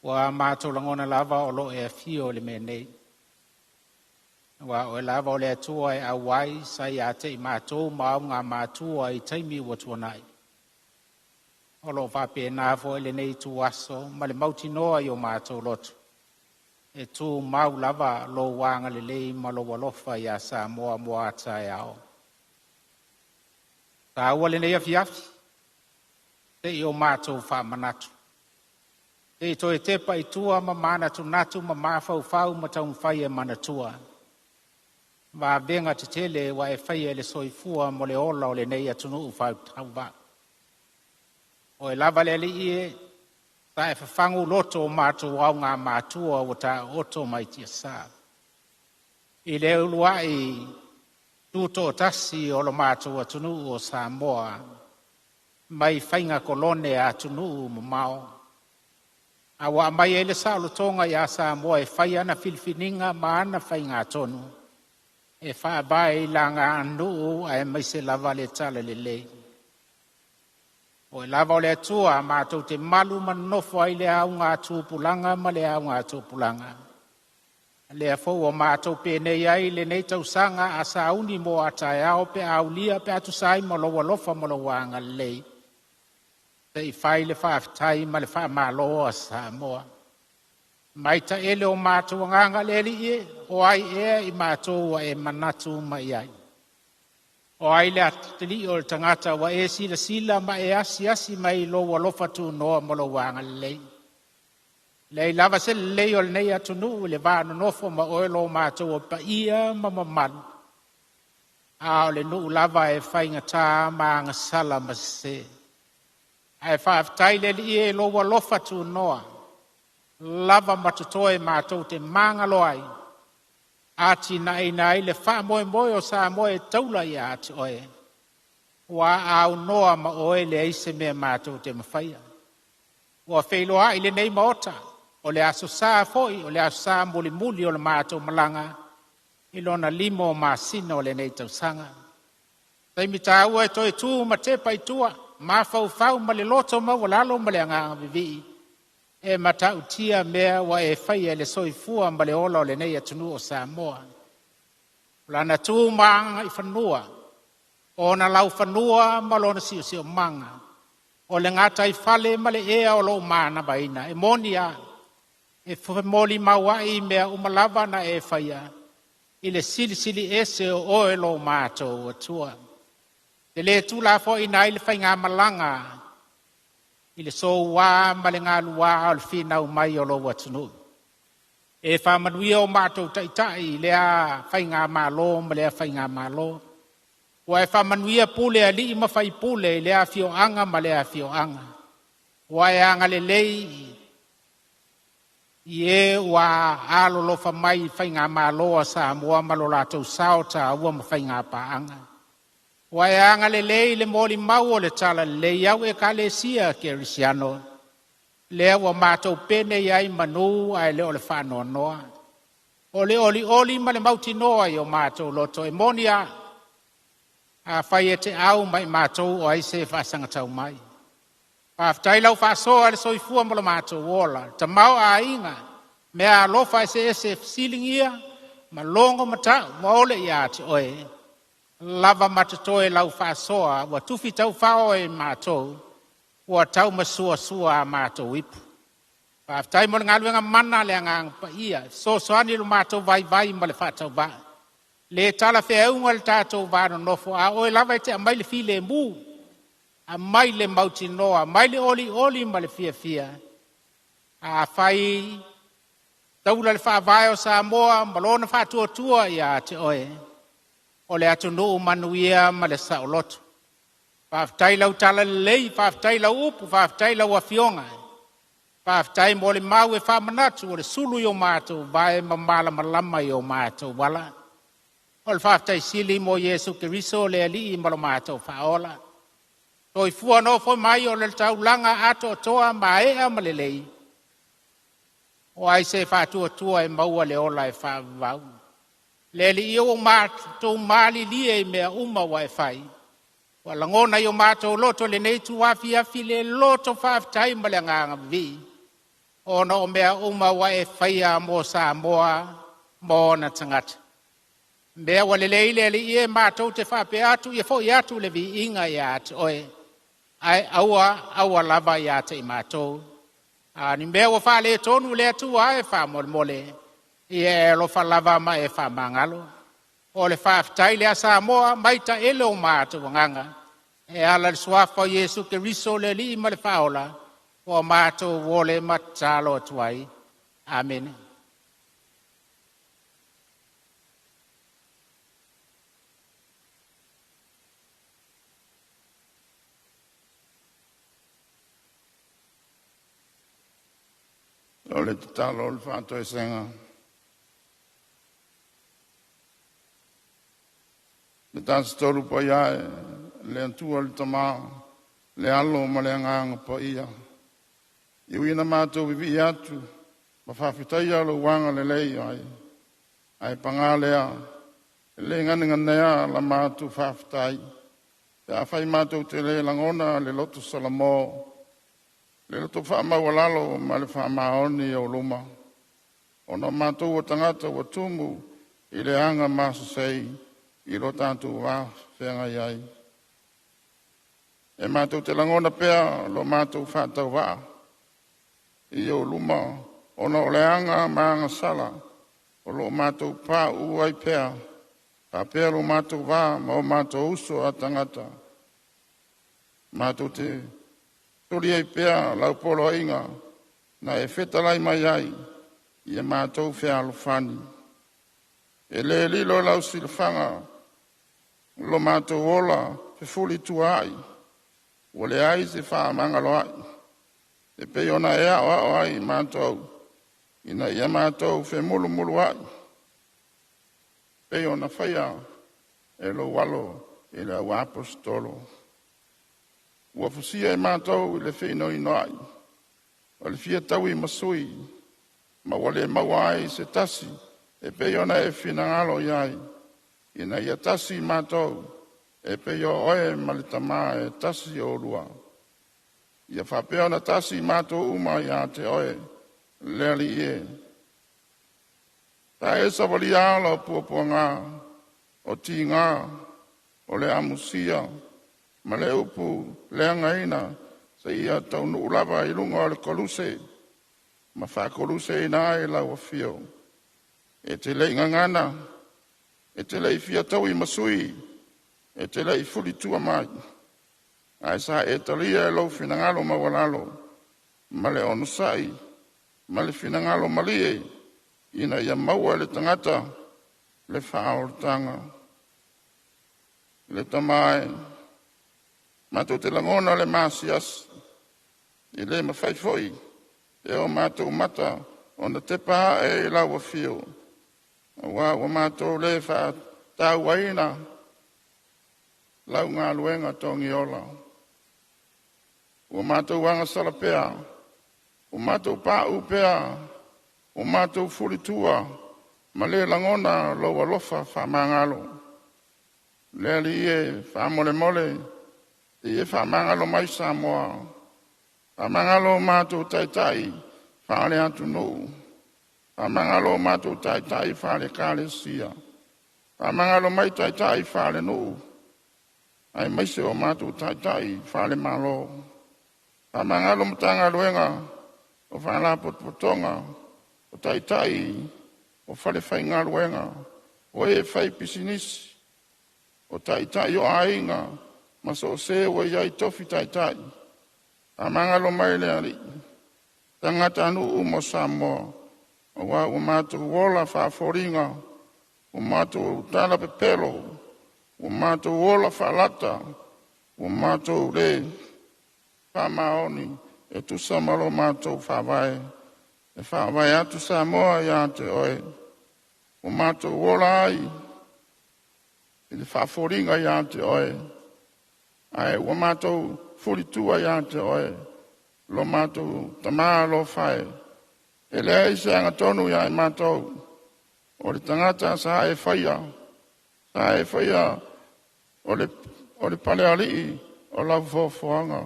Speaker 3: Wa mātou langona lava o lo e fio le menei. Wa o lava o le atua e awai sai a te I mātou maunga mātua I taimi ua tuanai. O lo whapena fo ele nei tu aso ma le mauti noa I o mātou lotu. E tu mau lava lo wanga le lei ma lo walofa I a Samoa moa atai ao. Ta ua le nei afiafi. Te I o mātou whamanatu. Te I toe tepa I tua ma manatu natu ma mawhau ma taun whai e manatua. Wa venga te tele wa e whai e le soifua mo le ola o le nei atunu whau tauwa. O e lava le li e, ta e whawhangu loto o mātou au ngā mātua o ta oto mai tia sā. I le ulua I TUTOATASI o lo mātou atunu o Samoa, mai whainga kolone atunu mo mao. Awa mai e le sa lo tonga I a Samoa e whai ana filfininga ma ana whainga tonu. E whaabai la ngā anu a e mai se lava le tala le lei. O e lava o le atua mātou te malu manofo ai le au ngā tūpulanga ma le au ngā tūpulanga. Le a fau o mātou pēnei ai le nei tausanga a sauni mo atai ao pe aulia pe atusai mo lo walofa mo lo wanga lei. Te I whai le Faafetai ma le MALO a Samoa. Mai ta ele o mātou nganga le li e, o ai e I mātou e manatu mai ai. O ai le atili o le tangata wa e sila ma e asi mai lo walofa tu noa mo lo wanga lei. Lei lava se lei o le nei atunu le vāna nofo ma oe lo mātou o pa ia ma mamalu. A o le nuu lava e whainga tā ma ngasala ma se. Ai Faafetai le li e lo walofa tu noa. Lava matutoe mātou te mangalo ai. Ati na ina le whaamoe o Samoa e taula I ati oe. Wa au noa ma oe le eise mea mātou te mawhaia. Wa whailoa I le nei maota. O le aso sā foi, o le aso sā muli o le mātou malanga. I lona limo o māsina o le nei tausanga. Taimi tā ua e toi tū ma te paitua. Ma fau ma le loto ma walalo ma le anga vivi. E matau tia mea wa e whai e le soifua ma le ola o le nei atunu o Samoa. Lana tū maanga I whanua. O na lau whanua ma lona siu manga. O le ngata I whale ma le ea o lo maana baina. E monia. E whamoli mawai mea umalava na e whaia. I le sili ese o oe lo mātou atua. Te le tūla fo I nai le whainga malanga. I le so wā ma le ngā lua o le whinau mai o lo watunu. E whamanuia o mātou taitai le a whainga MALO ma le a whainga MALO. Wa e whamanuia pule a li ma whai pule le a whioanga ma le a whioanga. Wa e anga le lei I e wa alo lo whamai whainga MALO a Samoa ma lo lātou saota ua ma whainga paanga. Wa e anga le lei le moli mau o le tala le iau e ka le sia ke risiano. Le wa mātou pene iai manu ai le o le whanoa noa. O le oli ma le mauti noa I o mātou loto e monia. A whai e te au mai mātou o ai se whaasanga tau mai. Faafetai lau whaasoa le soifua mo le mātou ola. Ta mau a inga. Mea alofa e se silingia. Ma longo matau ma ole I ati oe. Lava matatoe lau whaasoa, wa tufi tau whao e mātou, wa tau masua a mātou ipu. Faafetai mo ngā luenga mana le ngang pa ia, so soani lu mātou vai ma le whaatau va. Le tala whiaunga le tātou vāno nofo, a oe lava e te a mai le file mū, a mai le mauti noa, mai le oli ma le fia. A whai taula le whaavai o Samoa, malona whaatuatua ia te oe. O le atu nuu manuia ma le Sauniga Lotu. Faafetai lau tala lei, faafetai lau upu, faafetai lau afionga. Faafetai mo le mau e whaamanatu o le sulu i o mātou, vai mamala malama i o mātou wala. O le faafetai sili mo Yesu Keriso le ali ma lo mātou whaola. Toi fua no foi mai o le taulanga ato toa maea ma le lei. O ai se whaatuatua e maua le ola e whaavau. Le li i o mātou mali lie mea uma wa e whai. Wa langona i o mātou loto le nei tu wafi afi le loto faafetai ma le nganga vi. Ona o mea uma wa e whaia mo Samoa mo na tangata. Mea wa le leile li i e mātou te whape atu i fo i atu le vi inga i atu oe. Ai aua lava i atu i mātou. Ni mea wa whale tonu le atu a e whamole mole. I e lo whalava ma e whamangalo. O le faafetai le a Samoa maita ele o mātou nganga. E ala le suafa Yesu Keriso le li ma le whaola. O mātou wole matalo tuai. Amen.
Speaker 4: O le talo le whātua e senga. Le tāsi toru pa iae, le antua le tamā, le alo ma le anganga pa ia. I uina mātou vivi i atu, ma whawhitai alo wanga le lei ai. Ai pangalea, le nganea la mātou whawhitai. Te awhai mātou te le langona le loto salamo, le loto whaamawalalo ma le whaamaoni o luma. Ona mātou o tangata o tumu, i le anga māsasei, i lo tātou wā whenga iai. E mātou te langona pēr, lo mātou whātau wā. I o luma, ona o le anga maanga sala, o lo mātou pā uai pēr, ka pēr lo mātou wā, ma o mātou uso a tangata. Mātou te turi ai pēr, lau polo inga, na e whetalai mai ai, i e mātou whea alofani. E le lilo lau silfanga, lo mātou ola, pe fuli tua ai, o le ai se whaamangalo ai. E pe ona e ao ai mātou, ina ia mātou fe mulu mulu ai. Pe ona whaia, e lo walo, e le au apostolo. Ua fusia e mātou i le whino ino ai, o le fia tau i masui, ma wale maua ai se tasi, e pe ona e finangalo iai, ina ia tasi mātou, e pe o oe malitama e tasi o lua. Ia whapea na tasi mātou uma ia te oe, leli e. Ta e savali ala pua ngā, o ti ngā, o le amusia, ma le upu, le angaina, sa ia tau nu lava i lunga o le koluse, ma wha koluse ina ai lau a fio. E te lei ngangana, e te lei fia tau i masui, e te lei fuli tua mai. Ai sa e talia e lau finangalo mawalalo, ma le onusai, ma le finangalo malie, ina ia maua le tangata, le whaortanga. Le tamae, mātou te langona le māsias, i le mawhaifoi, e o mātou mata, ona te pā e lau a fio. Wa mātou le wha tau waina, lau ngā luenga tongi ola. O mātou wanga salapea, o mātou pāu pea, o mātou furitua, ma le langona loa lofa whamangalo. Le li e whamole mole, i e whamangalo mai Samoa. Whamangalo mātou taitai, whale atu nou. Whamangalo mātou taitai, whale kāle sia. Whamangalo mai taitai, whale nou. Ai maise o mātou taitai, whale malo. Whamangalo matanga luenga, o whala potpotonga, o taitai, o whale whainga luenga, o e whai pisinisi, o taitai o ainga, maso o se o iai tofi taitai. Whamangalo mai le ari, tangata anu umo Samoa,
Speaker 5: Wa o mātou wola whaaforinga, o mātou tala pepelo, o mātou wola whaalata, o mātou re whaamaoni, e tu samalo mātou whaawai, e whaawai atu Samoa ia te oe, o mātou wola ai, e le whaaforinga ia te oe, ai o mātou furitua ia te oe, lo mātou tamā lo whae, e lea i se anga tonu ia e mātou, o le tangata sa e whaia, o le pale alii, o lau fōwhoanga.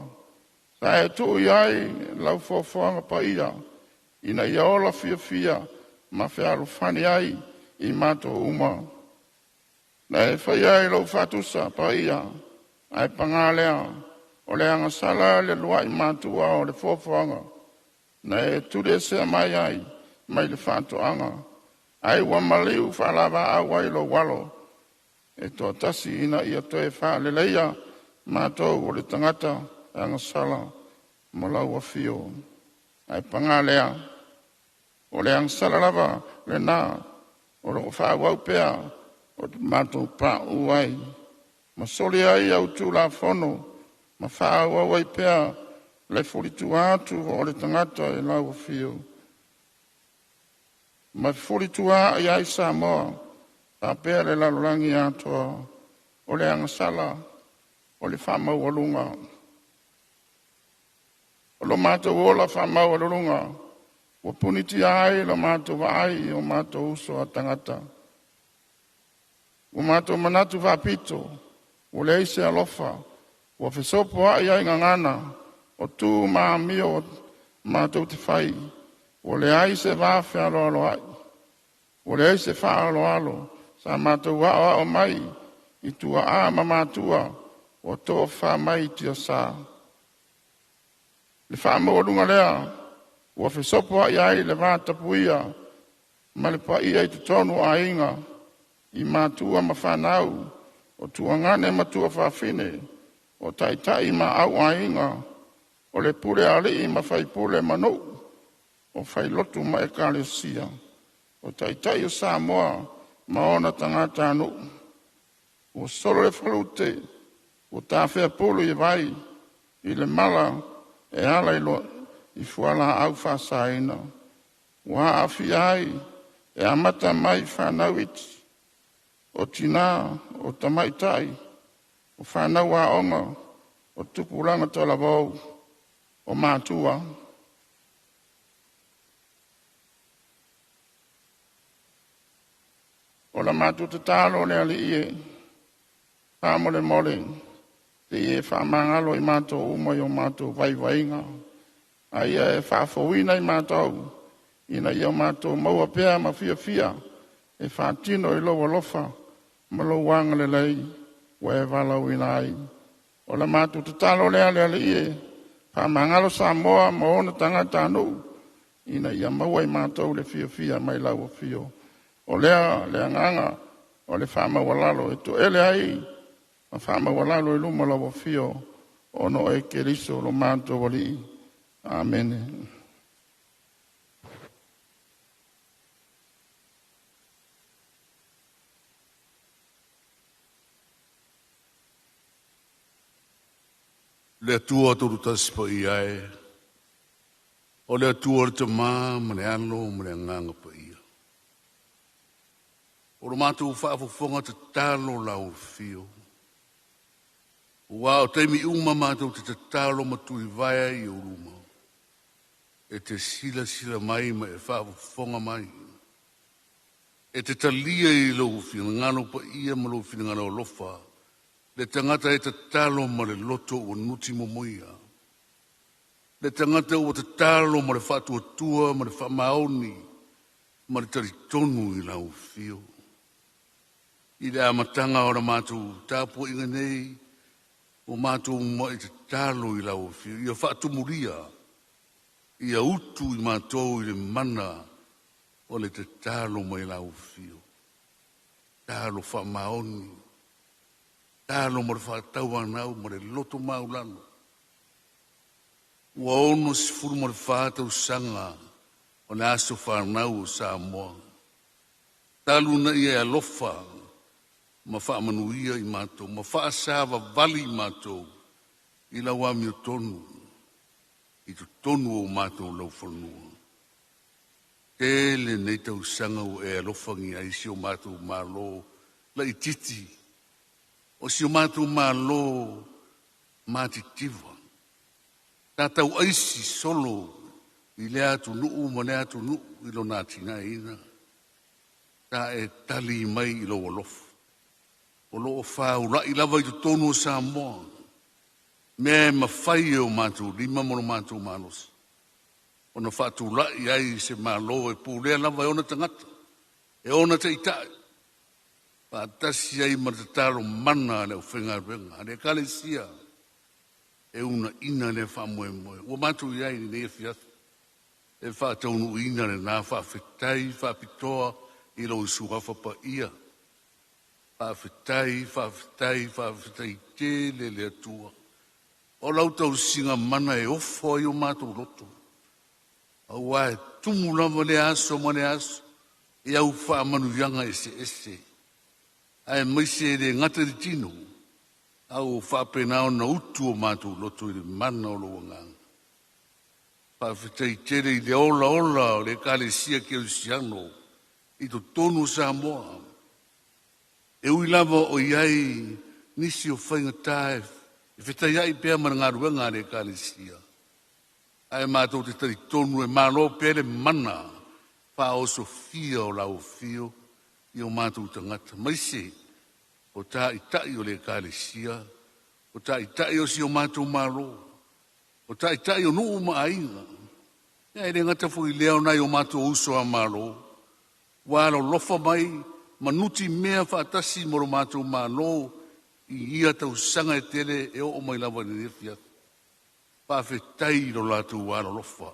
Speaker 5: Sa e tu iai, lau fōwhoanga pa ia, ina ia ola fia, ma whiaru whani ai, i mātou uma. Na e whaia i lau whatusa pa ia, ai pangalea, o le anga sala le lua i mātua o le fōwhoanga. Na e ture se mai ai, mai le whātoanga. Ai wa maliu whalava awai lo walo. E tō tasi ina ia toe wha le leia, mātou o le tangata anga sala, mo lau a fio. Ai pangalea, o le anga sala lava le nā, o lo wha wau pea, o mātou pā uai. Ma soli ai au tū la whono, ma wha wau pea, le furitu atu o le tangata e lau a fio. Ma furitu a ai Samoa, ta pea le lalolangi atoa, o le anga sala, o le whamau alunga. O lo mātou ola whamau alunga, o puniti ai lo mātou ai o mātou uso a tangata. O mātou manatu FAAPITO, o le eise alofa, o fesopo ai ngangana, o tū maamio mātou te whai, o le aise wāwhi alo ai, o le aise wha alo, sa mātou wā o mai, i tua āma mātua, o tō wha mai tia sā. Le wha maurunga lea, o fesopo ai le vātapuia, ma le pa ia i te tonu a inga, i mātua ma whanau, o tuangane matua whawhine, o taitai ma au a inga, o le pule ali ma fai pule manu, o fai lotu ma e kalesia, o taitai o Samoa ma ona tangata anu, o solo le whalute, o tāwhea pulu i vai, i le mala e ala i fuala au whasaina, o haafi ai, e amata mai whanau iti, o tina, o tamaitai, o whanau a onga, o tupulanga tola vau, o mātua. O la mātua te tālo le ali ie, pāmole mole, te ie whamangalo i mātua umai o mātua vaivainga. A ia e whafowina i mātua, ina ia mātua maua pēa ma fia, e whātino i loa lofa, ma lo wanga le lei, wa e walau ina ai. O la mātua te tālo le ali ie, Pāmangalo Samoa ma ona tangata anu, ina ia maua i mātou le fia mai lau o fio. O lea nganga, o le whamawalalo, e to ele ai, ma whamawalalo i luma lau o fio, ono e keriso lo mātou wali. Amen.
Speaker 6: Le atua TUTOATASI pa ia e. O le atua le tamā, ma le alo, ma le nganga pa ia. O lo mātou whaafofonga te talo lau fio. Ua o teimi uma mātou te talo matui vaya i o ruma. E te sila mai ma e whaafofonga mai. E te talia i lau fio, ngano pa ia ma lau fio ngano lofa. Le tangata e te talo ma le loto o nuti momoia. Le tangata o te talo ma le whatuatua, ma le whamaoni, ma le taritonu i lau fio. I le amatanga o la mātou tāpua inga nei, o mātou ma i te talo i lau fio. Ia whaatumuria, ia utu i mātou i le mana o le te talo ma i lau fio. Talo whamaoni, talo mo le whaatau anau, mo le loto maulano. Ua ono si furu mo le whaatau sanga, o le aso whanau o Samoa. Talu na ia alofa, ma whaamanuia i mātou, ma whaasawa vali i mātou, i lau ami o tonu, i tu tonu o mātou lau whanua. Tele nei tau sanga o e alofangi a isi o mātou malo, la i titi, o si o mātou malo, mātitiva. Tātau aisi solo, i le atu nuu, ma le atu nuu, i lo nātina ina. Ta e tali mai i lo alofa. O lo o whau rai lava i tu tonu o Samoa. Me mawhai o mātou, lima mono mātou mānosi. O na whātu rai ai se malo e pūlea lava e ona tangata. E ona te itai. Pātasi ai matataro mana le o whenga renga. Ane kale sia. E una ina le whamoe moe. Ua mātou iai ni ne e fiatu. E whātaunu ina le nā Faafetai, FAAPITOA, i lo isuafa pa ia. Faafetai, te le atua. O lau tau singa mana e ofo i o mātou loto. Au ai, tumu lava le aso ma le aso. E au whaamanuianga ese. Ai maise le ngata di tino. Au whaapenao na utu o mātou loto i le mana o lo ngang. Faafetai tere i le ola o le kale sia ke o siano. I to tonu Samoa. E ui lava o iai nisi o whainga tae. E whetai ai pēr marangaruanga le kale sia. Ai mātou te tari tonu e malo pēre mana. Wha o sofia o lau fio. I o mātou tangata. Maise, o tā i tai o le kale sia. O tā i tai o si o mātou malo. O tā i tai o nuu maainga. Ia e ngata fo i leo nai o mātou uso a malo. Walo lofa mai, manuti mea whaatasi moro mātou malo. I ia tau sanga e tele e o mai lava ni nefia. Faafetai lo lātou walo lofa.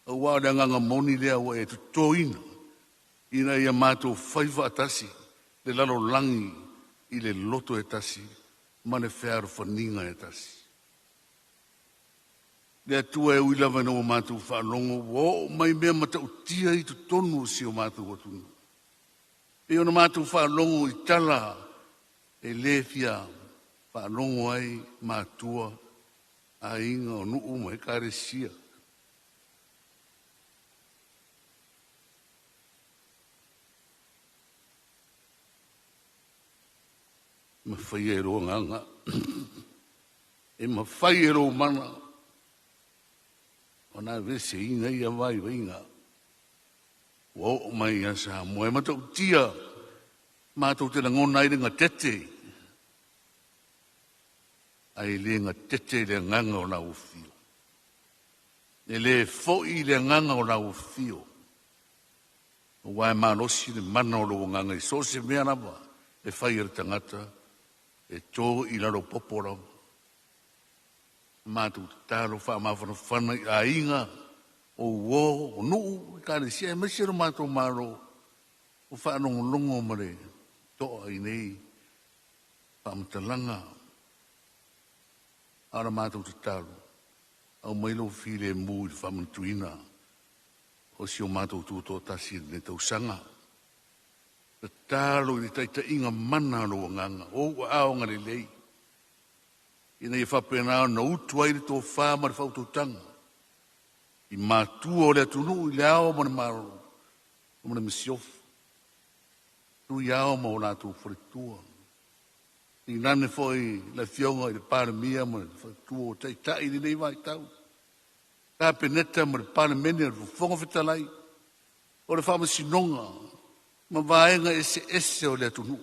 Speaker 6: Au wāre nganga moni lea wa e tutoina. Ina ia mātou whaiva atasi. Le lalo langi i le loto e tasi. Mane whēaro whaninga e tasi. Le atua e uilava no mātou whaalongo. O mai mea mata utia i tutonu si o mātou watunu. E ona mātou whaalongo i tala. E lefia whaalongo ai mātua. A inga o nuu mai kare sia. Ma whai e roa nganga. E ma whai e roa mana. O nā vese inga ia vai inga. O mai ia sa moe matau tia. Mātou te langona i ringa tete. Ai le nga tete le nganga o nau fio. E le foi le nganga o nau fio. O wai malosi le mana o lo nganga i so se mea nava. E whai e tangata. E tō i laro popora. Mātou te tāro wha mawhana whana i a inga. O wō, o nuu, i kāre sia e masiro mātou māro. O whanongo longo mare. Toa i nei. Whamatalanga. Ara mātou te tāro. Au mailo while mū i FAAMANATUINA. O si o mātou TUTOATASI ne TAUSAGA. Te tāro i taita inga mana lo nganga. O aonga le lei. Ina i whapenao na utu aire tō whāma re whaututanga. I mātua o le atunu i le ao mana maro. O mana misiofu. Tu i ao ma o nātou wharitua. I nane foi la fionga i le pāremia ma le wharitua o taitai ni nei vai tau. Ka peneta ma le pāremenia le whonga whetalai. O le whama sinonga. Ma vaenga ese o le atunu.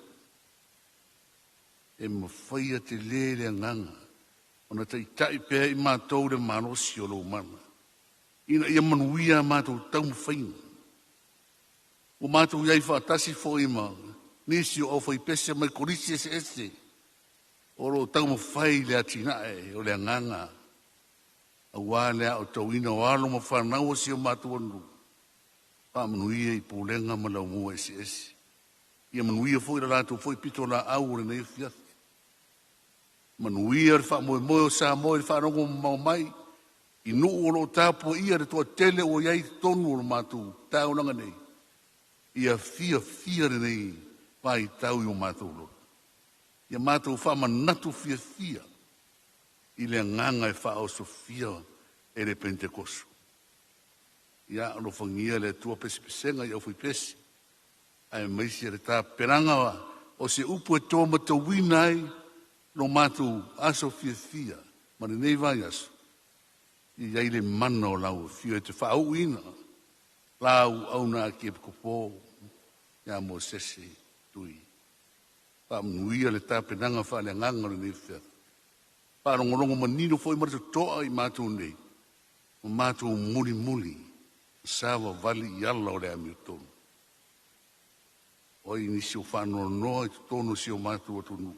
Speaker 6: E ma whaia te le nganga. Ona taitai pēr i mātou le manosi o lo mana. Ina ia manuia mātou tau mwhainga. O mātou iai whaatasi fo ima. Nisi o whai pese mai korisi ese. O lo tau mwhai le atinae o le nganga. A wā lea o tau ina o alo ma whanau o si o mātou anu. Pāmanuia i pōlenga ma lau mua ese. Ia manuia fo i la lātou fo i pito la au re nei fiathi. Manuia le wha moe o Samoa le whanongo mau mai. I nuu o lo tāpua ia re toa tele o iai tonu o lo mātou taunanga nei. Ia fia re nei pai tau i o mātou lo. Ia mātou whaamanatu fia. I le nganga e wha o sofia e le Pentekosu. Ia alo whangia le tua pesipesenga i au fui pesi. Ai maisi re tā peranga wa o se upu e tō matawina ai no mātou aso fia. Mane nei vai aso. I iai le mana o lau fia e te whaau ina. Lau au na ki e kopo. Ia mo sese tui. Whaamnuia le tā penanga wha le nganga le nei fia. Wharongorongo manino fo i marata toa i mātou nei. O mātou muli. Sawa vali i ala o le amiotonu. O i nisi o whanua noa i tono si o mātou atunu.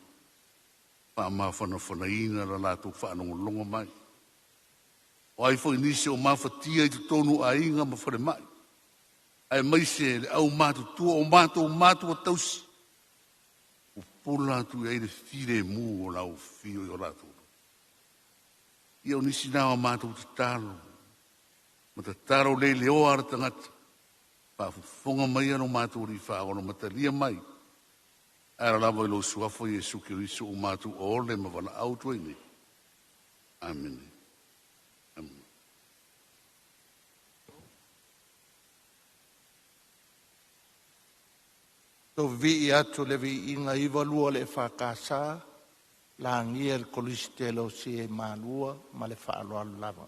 Speaker 6: Whaamawhana la lātou whanongolongo mai. O ai fo i nisi o mawhatia i tono a inga ma whare mai. Ai mai se le au mātou tua o mātou a tausi. O pola tu e le fire mu o lau fio i o lātou. Ia o nisi nāwa mātou te tālo. Ma te tāro le leo ara tangata. Whaafufonga mai ano mātou ri whaono matalia mai. Ara lava i lo suafo Jesu Kiriso o mātou o ole ma wana autua ini. Amen.
Speaker 4: To vi atu le vi inga iwa lua le whakasa. La ngia el kolistelo si e malua ma le whaaloa lava.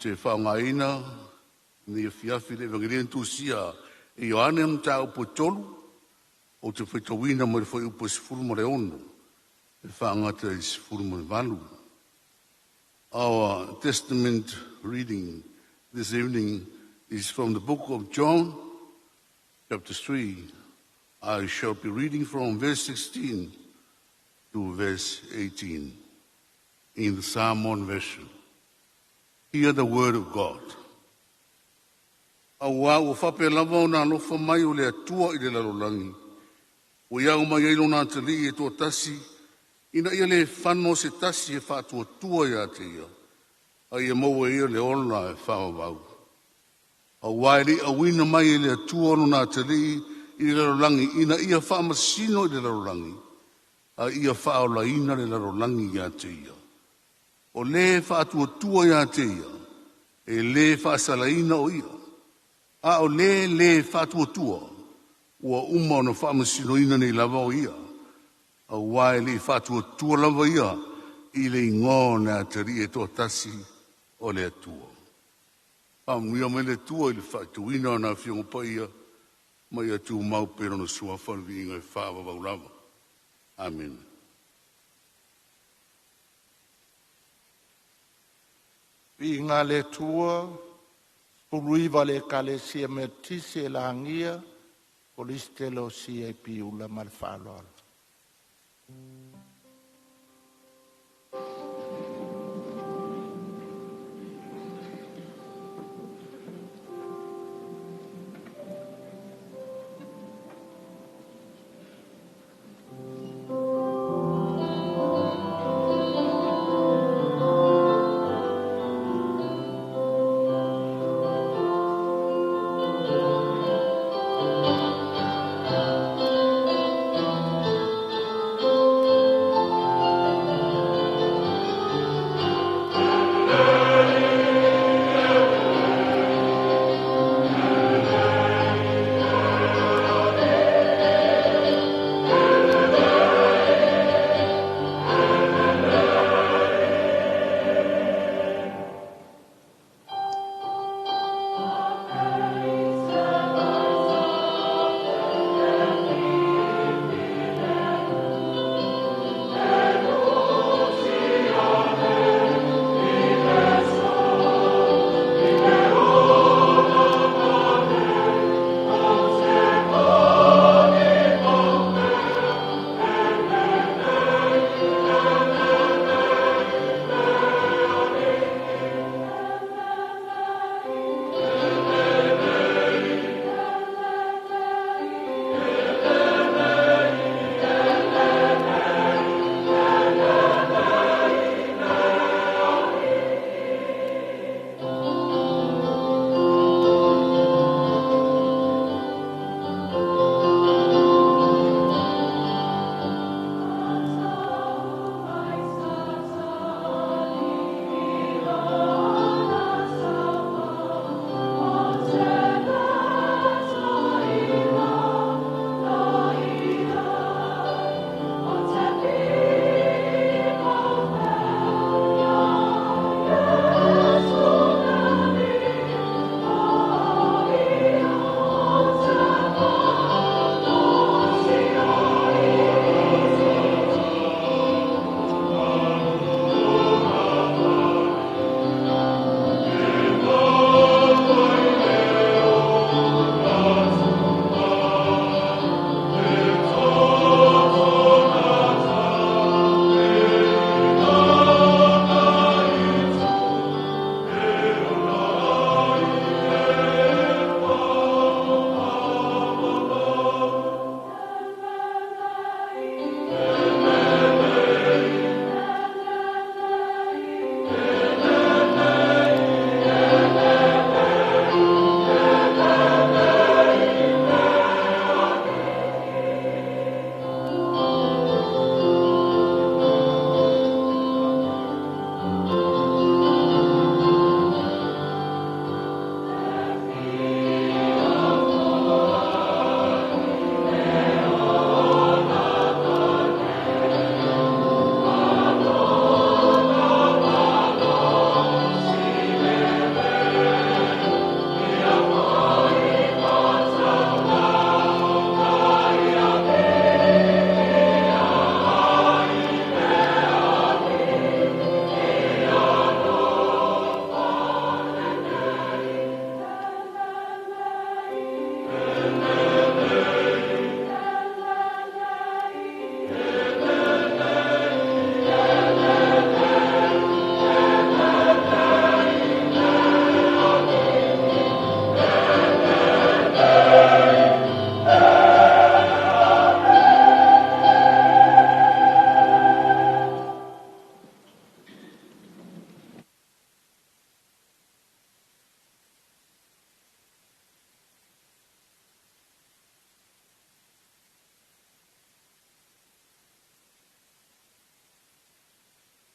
Speaker 6: te whaongaina, ni fiafi le evangelia tusia e Ioane am ta upo tolu, o te whaitawina mo le whai upo sifuru mo le ono, e whaangata i sifuru mo le valu. Our testament reading this evening is from the book of John, chapter 3. I shall be reading from verse 16 to verse 18 in the Samoan version. Hear the word of God. Awa o whape lava o nā lofa mai o le atua i le lalolangi. O iau mai eilo nā te li e tō tasi, ina ia le whano se tasi e whātua tua ia te ia. A ia maua ia le ona e whamawau. A wairi a wina mai e le atua no nā te li i le larolangi, ina ia whamasino i le larolangi. A ia whaola ina le larolangi ia te ia. O le whātua tua ia te ia, e le whaasala ina o ia. A o le whātua tua, ua uma o na whaamasino ina nei lava o ia. A wae li whātua tua lava ia, i le ingo na te ri e tō tasi o le atua. Pāmuia me le tua i le whaatuina o nā whiongo pa ia, mai atu mau pero na sua whalvi inga e whāwa wau lava. Amen.
Speaker 4: I ngā le tua, puluiva le kale sia me tise la angia, polistelo sia i piula mal whaloala.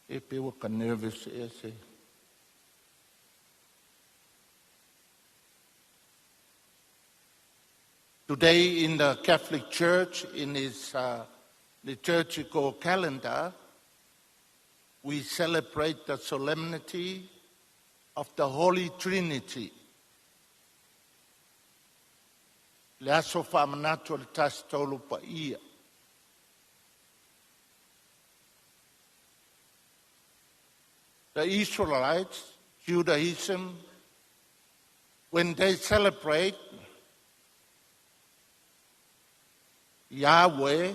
Speaker 4: E pewa ka nervous e se. Today in the Catholic Church, in its liturgical calendar, we celebrate the solemnity of the Holy Trinity. Le aso FAAMANATUINA tolu pa ia. The Israelites, Judaism, when they celebrate Yahweh,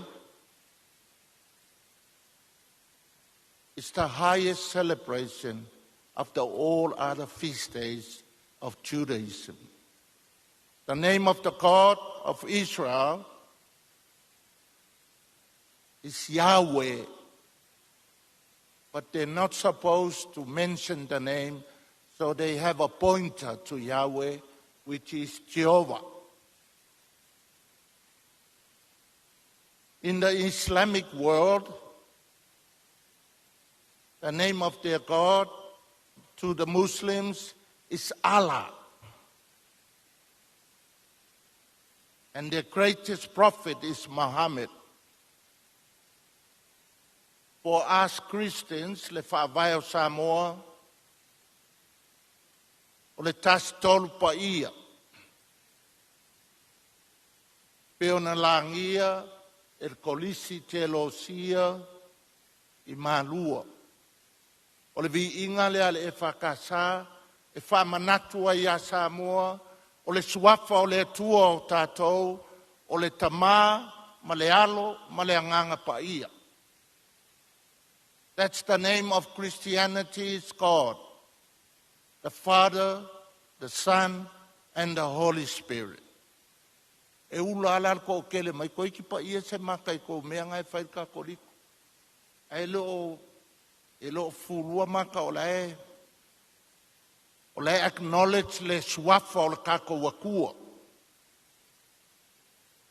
Speaker 4: is the highest celebration of the all other feast days of Judaism. The name of the God of Israel is Yahweh, but they're not supposed to mention the name, so they have a pointer to Yahweh, which is Jehovah. In the Islamic world, the name of their God to the Muslims is Allah. And their greatest prophet is Muhammad. For us Christians, le whaavai Samoa, o le tasi tolu pa ia. Peona langia, kolisi te losia, I malua. O le vi inga lea le whakasa, whaamanatua ia Samoa, o le suafa o le tua o tātou, o le tamā, ma le alo, ma le anganga pa ia. That's the name of Christianity, is God, the Father, the Son, and the Holy Spirit. E ula ala ko kele mai ko iki pa ia se makai ko mea ngai whai ka koriko. E lo furua maka o lae. O lae acknowledge le suafa o le kako wakua.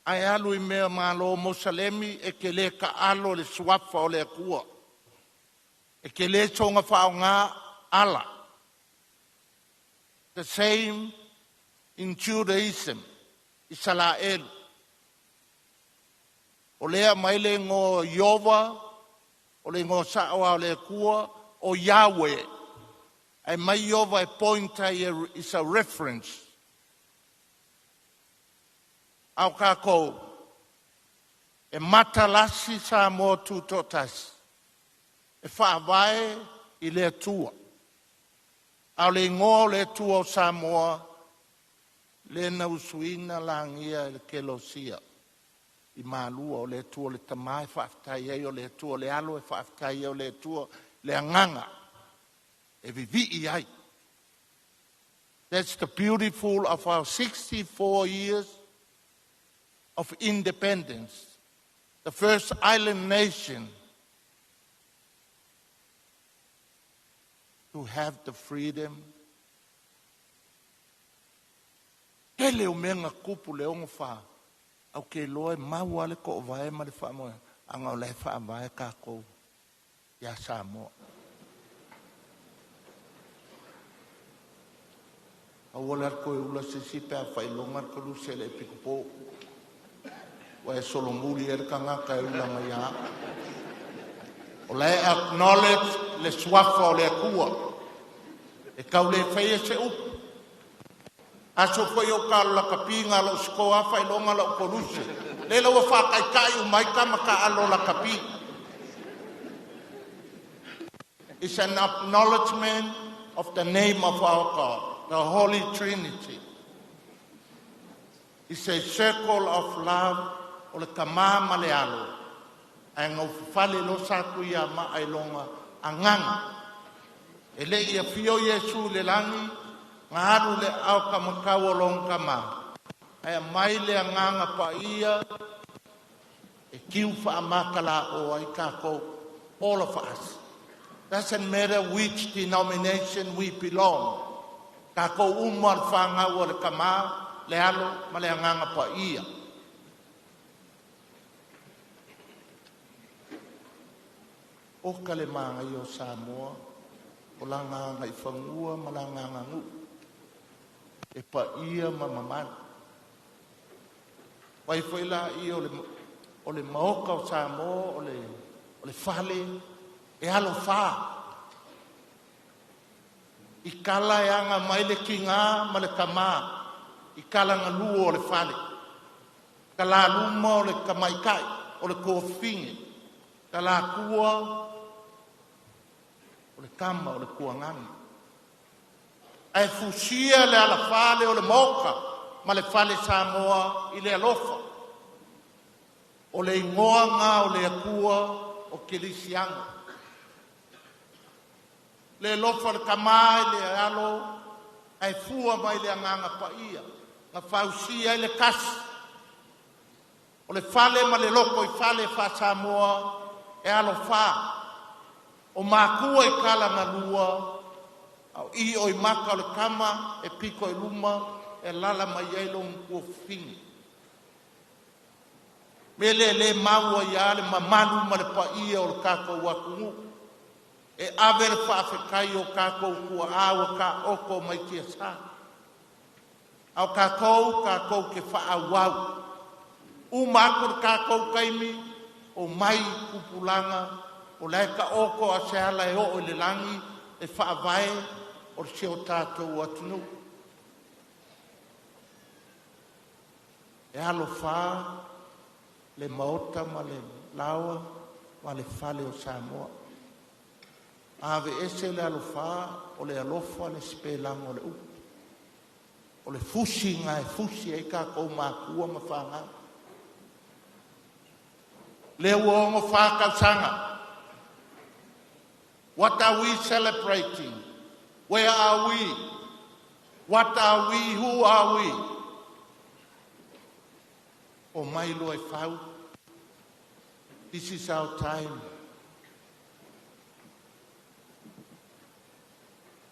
Speaker 4: Ai alu I mea malo Mosalemi e ke le ka alo le suafa o le akua. E ke le tonga whao ngā ala. The same in Judaism. Israel. O lea mai le ngō Yova, o le ngō Sa'awa o le kua, o Yahweh. Ai mai Yova e pointa is a reference. Au kako, e matalasi sa mo TUTOATASI. E whaavai I le tua. Au le ngō le tua o Samoa, le na usuina langia le kelosia. I malua o le tua le tamai Faafetai o le tua le alo e Faafetai o le tua le anganga. E vivi ai. That's the beautiful of our 64 years of independence. The first island nation to have the freedom. Ke leo menga kupu leo ngwha, au ke loe maua le ko vae ma le wha moe, anga o le wha vae kako, ya Samoa. Au wala koe ula se sipe a whailonga kalu se le pikupo, wa e solomuri e rikanga ka e ula mai a. O le acknowledge le swafa o le kua, e kau le whaia se upu. Aso ko yo kala kapinga lo sko afa ilonga lo koruse le lo fa kai mai kama ka alo la kapi. It's an acknowledgement of the name of our God, the Holy Trinity. It's a circle of love o le kama malealo ai ngo fale lo saku ia ma ilonga anganga ele ia fio Yesu le langi ngaru le au kamakau long kama. Ai mai le nganga pa ia e kiu fa makala o ai kako, all of us. Doesn't matter which denomination we belong. Kako umar fanga o le kama le alo ma le nganga pa ia. o ka le māngai o Samoa, o langa ngai whangua, ma langa ngangu, e pa ia ma mamana. Wai whaila ia o le maoka o Samoa, o le whale, e alo wha. I kala e anga mai le kinga ma le kama, i kala nga lua o le whale. Kala luma o le kamaikai, o le kofingi, kala kua, o le kama, o le kuangani. Ai fusia le ala whale o le moka, ma le whale Samoa i le alofa. O le ingoanga, o le akua, o kelisianga. Le lofa le kamai, le alo, ai fua mai le anganga pa ia, nga fausia i le kasi. O le fale ma le loko i fale fa Samoa, e alo fa. O makua i kala na lua, au i o i maka o le kama, e piko i luma, e lala mai eilong kua fingi. Me le maua i ale ma manu ma le pa ia o le kako wakungu. E ave le Faafetai o kako kua awa ka oko mai tia sa. Au kako ke faa wau. Umako le kako kaimi o mai kupulanga o laika oko a se ala e o le langi e faa vai o se o tātou atunu. E alo faa le maota ma le lawa ma le fale o Samoa. Ave ese le alofa o le alofa le spelang o le upu. O le fusi ngai fusi e ka kou makua ma whanga. Le uongo whakausanga. What are we celebrating? Where are we? What are we? Who are we? O mai lo e whau. This is our time.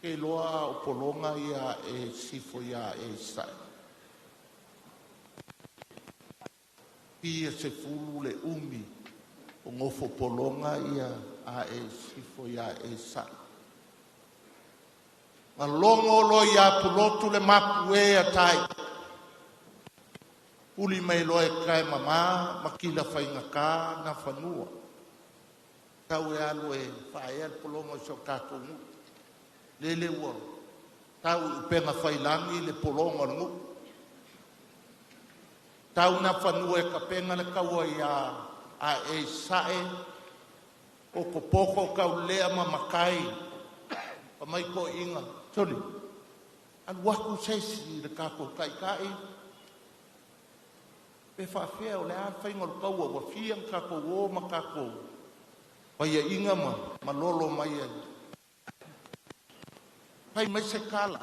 Speaker 4: Ke loa o polonga ia e sifo ia e sai. Pia se fulu le umi o ngofo polonga ia a e sifo ia e sai. Ma longo lo ia pulotu le mapu e a tai. Uli mai lo e kai mama, makila whainga ka na whanua. Tau e alu e whae al polonga so kakongu. Lele ua, tau upenga whailangi le polonga ngu. Tau na whanua e ka penga le kaua i a e sae, o ko poko kau lea ma makai, pa mai ko inga, toni, an waku sesi le kako kai kai, pe whawhea o le a whainga le kaua, wa fiang kako o ma kako, pa ia inga ma lolo mai e, pai mai se kala.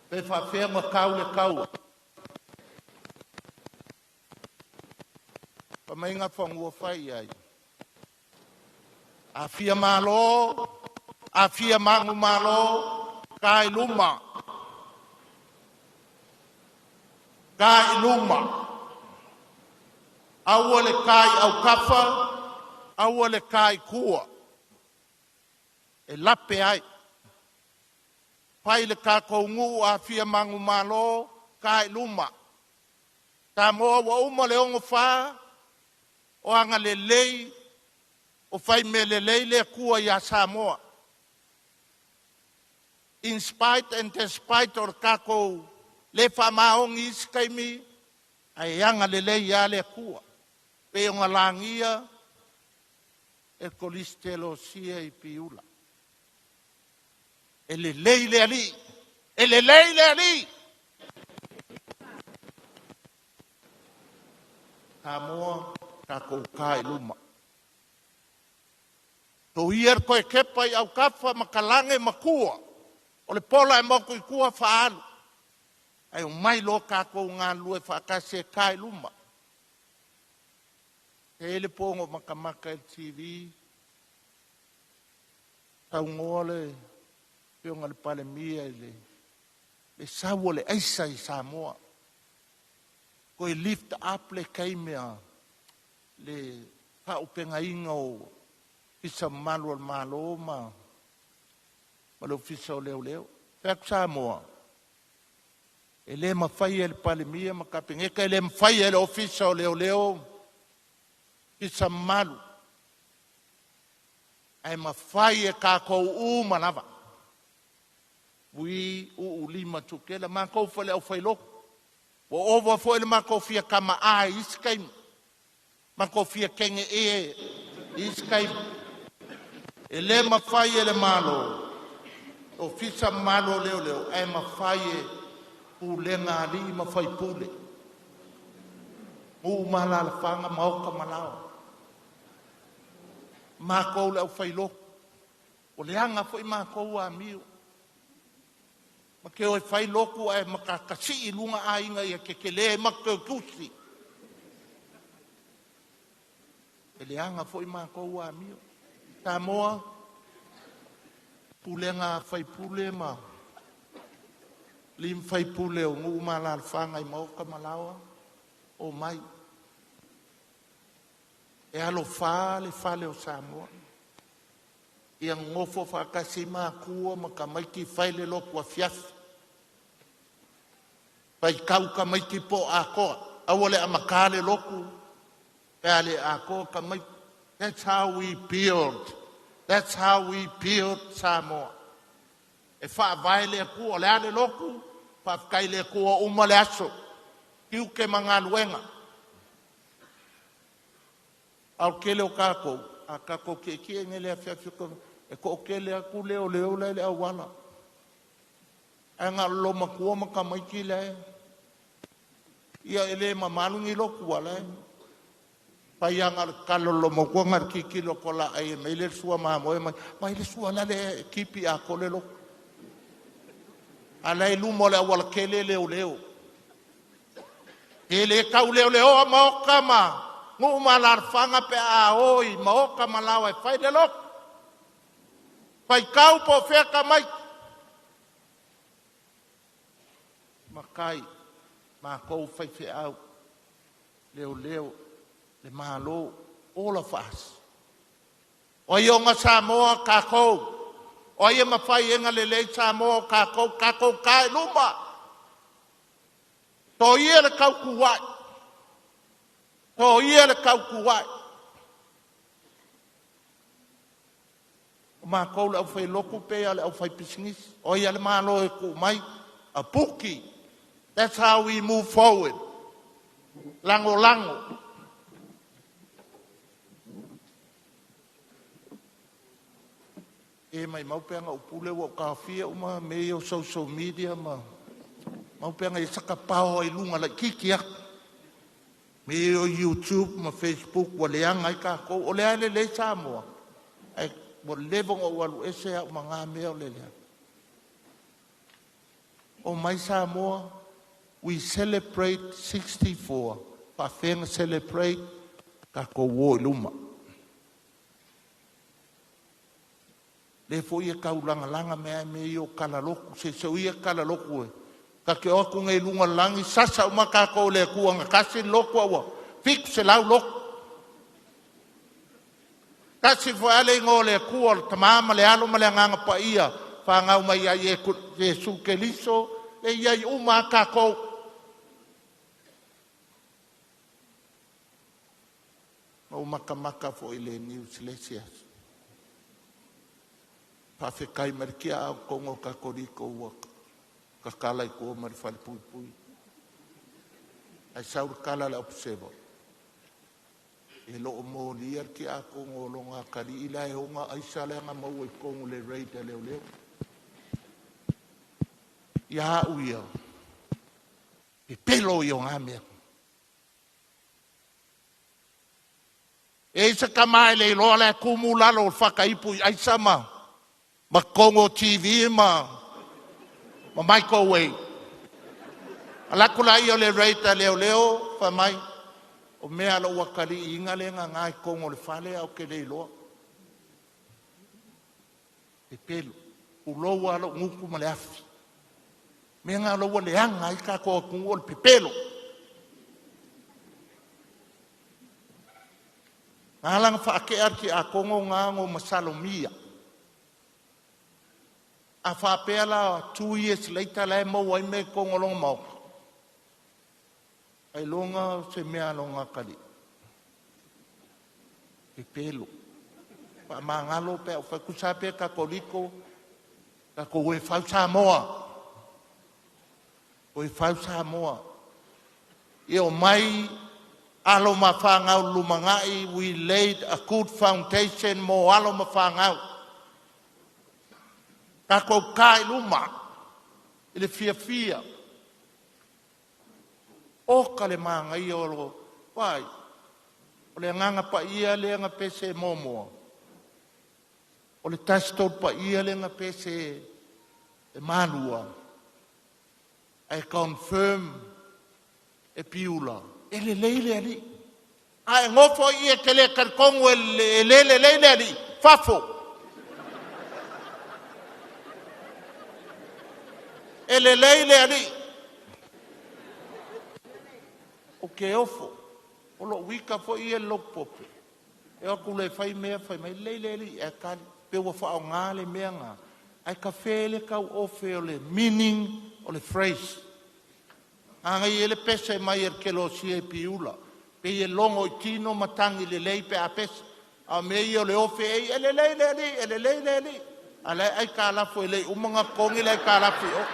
Speaker 4: Pe whawhea ma kau le kaua. Pa mai ngā whangua whai ai. A fia malo, a fia mangu malo, kai luma. Kai luma. Aua le kai au kafa, aua le kai kua. E lape ai. Pai le kakoungu a fia mangu malo, kai luma. Ta moa wa uma le ongo wha, o anga le lei, o fai me le lei le kua ia Samoa. In spite and despite or kako le wha maongi iskaimi, ai anga le lei ia le kua. Pe onga langia, e kolistelo sia i piula. Ele leile ali. Ele leile ali. Samoa kako kai luma. To ier koe kepa i au kafa makalange makua. O le pola e moko i kua whaalu. Ai o mai lo kako ngā lue whakase kai luma. Te ele pongo makamaka el TV. Tau ngole. Pionga le pale mia le sawa le aisa i Samoa. Ko e lift up le kaimea le whaupenga inga o fisa malo malo malo fisa o leo. Fek Samoa. Ele mafai ele palemia makapengeka ele mafai ele ofisa o leo. Fisa malo. Ai mafai e kako manava. Ui lima tukela mako fale au failo. Wo over fo ele mako fia kama iskai. Mako fia kenge iskai. Ele mafai ele malo. Ofisa malo leo. Ai mafai pulenga ali mafai pule. Malala fanga mauka malao. Mako le au failo. O leanga foi mako wa miu. Makeo e fai loku ai makakasi I lunga ainga ia kekele makeo kusi. E leanga foi mako wa miu. Samoa pulenga fai pule ma. Lim fai pule o ngu malala fanga I mauka malawa. O mai. E alo fale o Samoa. Ia ngofo whakasi kua makamaiki whaile loku a fiafi. Pai kau kamaiki po a koa. Awale a makale loku. Peale a koa kamaiki. That's how we build. That's how we build Samoa. E whaavaile a kua leale loku. Whafkaile a kua umale aso. Kiu ke mga luenga. Au kele o kako. A kako ke ngele a fiafi kama. E ko kele aku leo le awala. Anga lo makua makamaiki le. Ia ele mamalungi lo kuala. Pai anga kalo lo makua ngar kiki lo kola ai mele sua mamoe mai le sua la le kipi a kole lo. Ala ilu mo le awala kele leo. Ele kau leo maoka ma. Ngu malar fanga pe a oi maoka malawa fai le lo. Pai kau po feka mai. Makai. Makou fai fe au. Leo. Le malo. All of us. Oia nga Samoa kakou. Oia mawhai enga lelei Samoa kakou. Kakou kai luma. To ia le kau kuwai. To ia le kau kuwai. Ma ko le au fai loku pe ale au fai pisingis. O ia le malo e ku mai. A puki. That's how we move forward. Lango. E mai maupeanga upule wa kawhia uma me o social media ma. Maupeanga I sakapao I lunga la kikia. Me o YouTube ma Facebook wa leanga I kako. O lea le Samoa. Mo levong o walu ese a mga mea o lelea. O mai Samoa, we celebrate 64. Pawhenga celebrate kako wo luma. Le fo ia kaulanga mea me o kalaloku. Se ia kalaloku e. Ka ke oku ngai lunga langi sasa umakako le kuanga kasi loku awa. Fik se lau loku. Kasi fo ale ngole kuol tamama le alo male nganga pa ia fa ngau mai ai e Jesu Keliso e ia uma kako o maka fo ile news lesias Faafetai merkia kongo kakoriko wa kakala ko mar fal pui ai saur kala la observo e lo mo lier ki a kongo longa kali ila e onga ai sale nga mo e kongo le rate leo ya uia e pelo yo ngame e sa kamai le lo la kumula lo fakaipu ai sama ma kongo TV ma microwave ala kula yo le rate leo fa mai o mea lo wakali inga le ngai kongo le fale au ke le lo e pelo o lo walo nguku male afi me nga lo le anga I ka ko kungo le pelo Ngalang whaakea ki a kongo ngango masalomia. A whapea la 2 years later lai mo wai me kongo longa mau. Ai longa se mea longa kali. Ke pelo. Pa mangalo pe o whakusape ka koliko. Ka koe whau Samoa. Koe whau Samoa. I o mai alo mawhangau lumangai, we laid a good foundation mo alo mawhangau. Ka kou kai luma, i le fia. O ka le mangai o lo, wai, o le nganga pa ia le nga pese momoa. O le tastou pa ia le nga pese e manua. I confirm e piula. Ele leile ali. Ai ngofo ia ke le karkongo ele leile ali. Fafo. Ele leile ali. O ke ofo. O lo wika fo ia lo pope. E o kule fai mea fai mai leile ali. E kali. Pe wa fa o ngale mea ngā. Ai ka fele kau ofe o le meaning o le phrase. Angai ele pesa mai ke lo sia piula. Pe e longo i tino matangi le lei pe a pesa. A mei o le ofe e ele leile ali. Ala ai ka lafo ele umanga kongi le ka lafo o.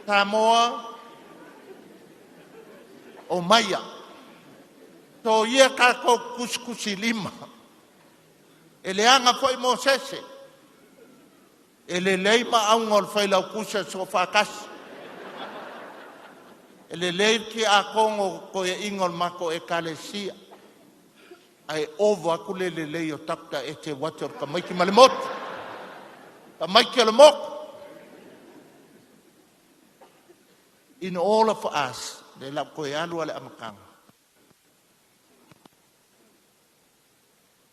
Speaker 4: Samoa o Maya. To ia ka ko kuskusi lima. Ele anga foi Mosese. Ele lei ma au ngol fai lau kusa so whakas. Ele lei ki a kongo ko e ingol mako e kalesia. Ai ovo aku le lei o takta e te water ka maiki malemot. Ka maiki alemok. In all of us, le lau ko e alu ale amakanga.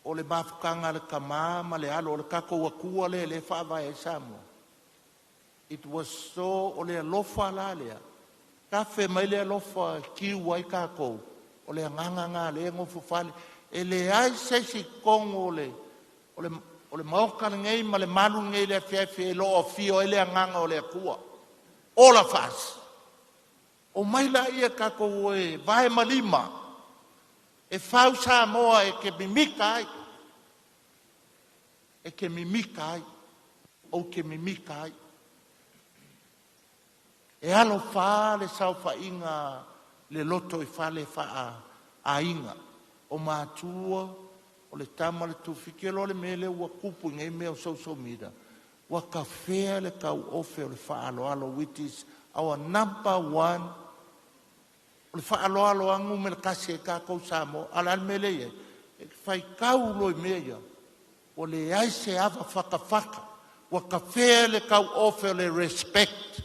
Speaker 4: O le mafukanga le kamama le alo o le kako wakua le whaava e Samoa. It was so o le alofa la lea. Kafe mai le alofa kiwa i kako. O le nganganga le ngofu fale. E le ai sesi kongo o le maoka ngei ma le malu ngei le fiafi e lo o fio e le nganga o le kua. All of us. O mai la ia kako e vae malima. E whau Samoa e ke mimika ai. E ke mimika ai. O ke mimika ai. E alo wha le sau wha inga le loto e wha le wha a inga. O mātua, o le tama le tufiki, lo le mele ua kupu ngai mea o social media. Wa ka whea le kau ofe o le wha alo which is our number one. O le whaaloalo angu me le kasi e kākou Samoa, ala mele e, e whai kau loi mea, o le aise awa whakawhaka, wa ka whea le kau ofe le respect.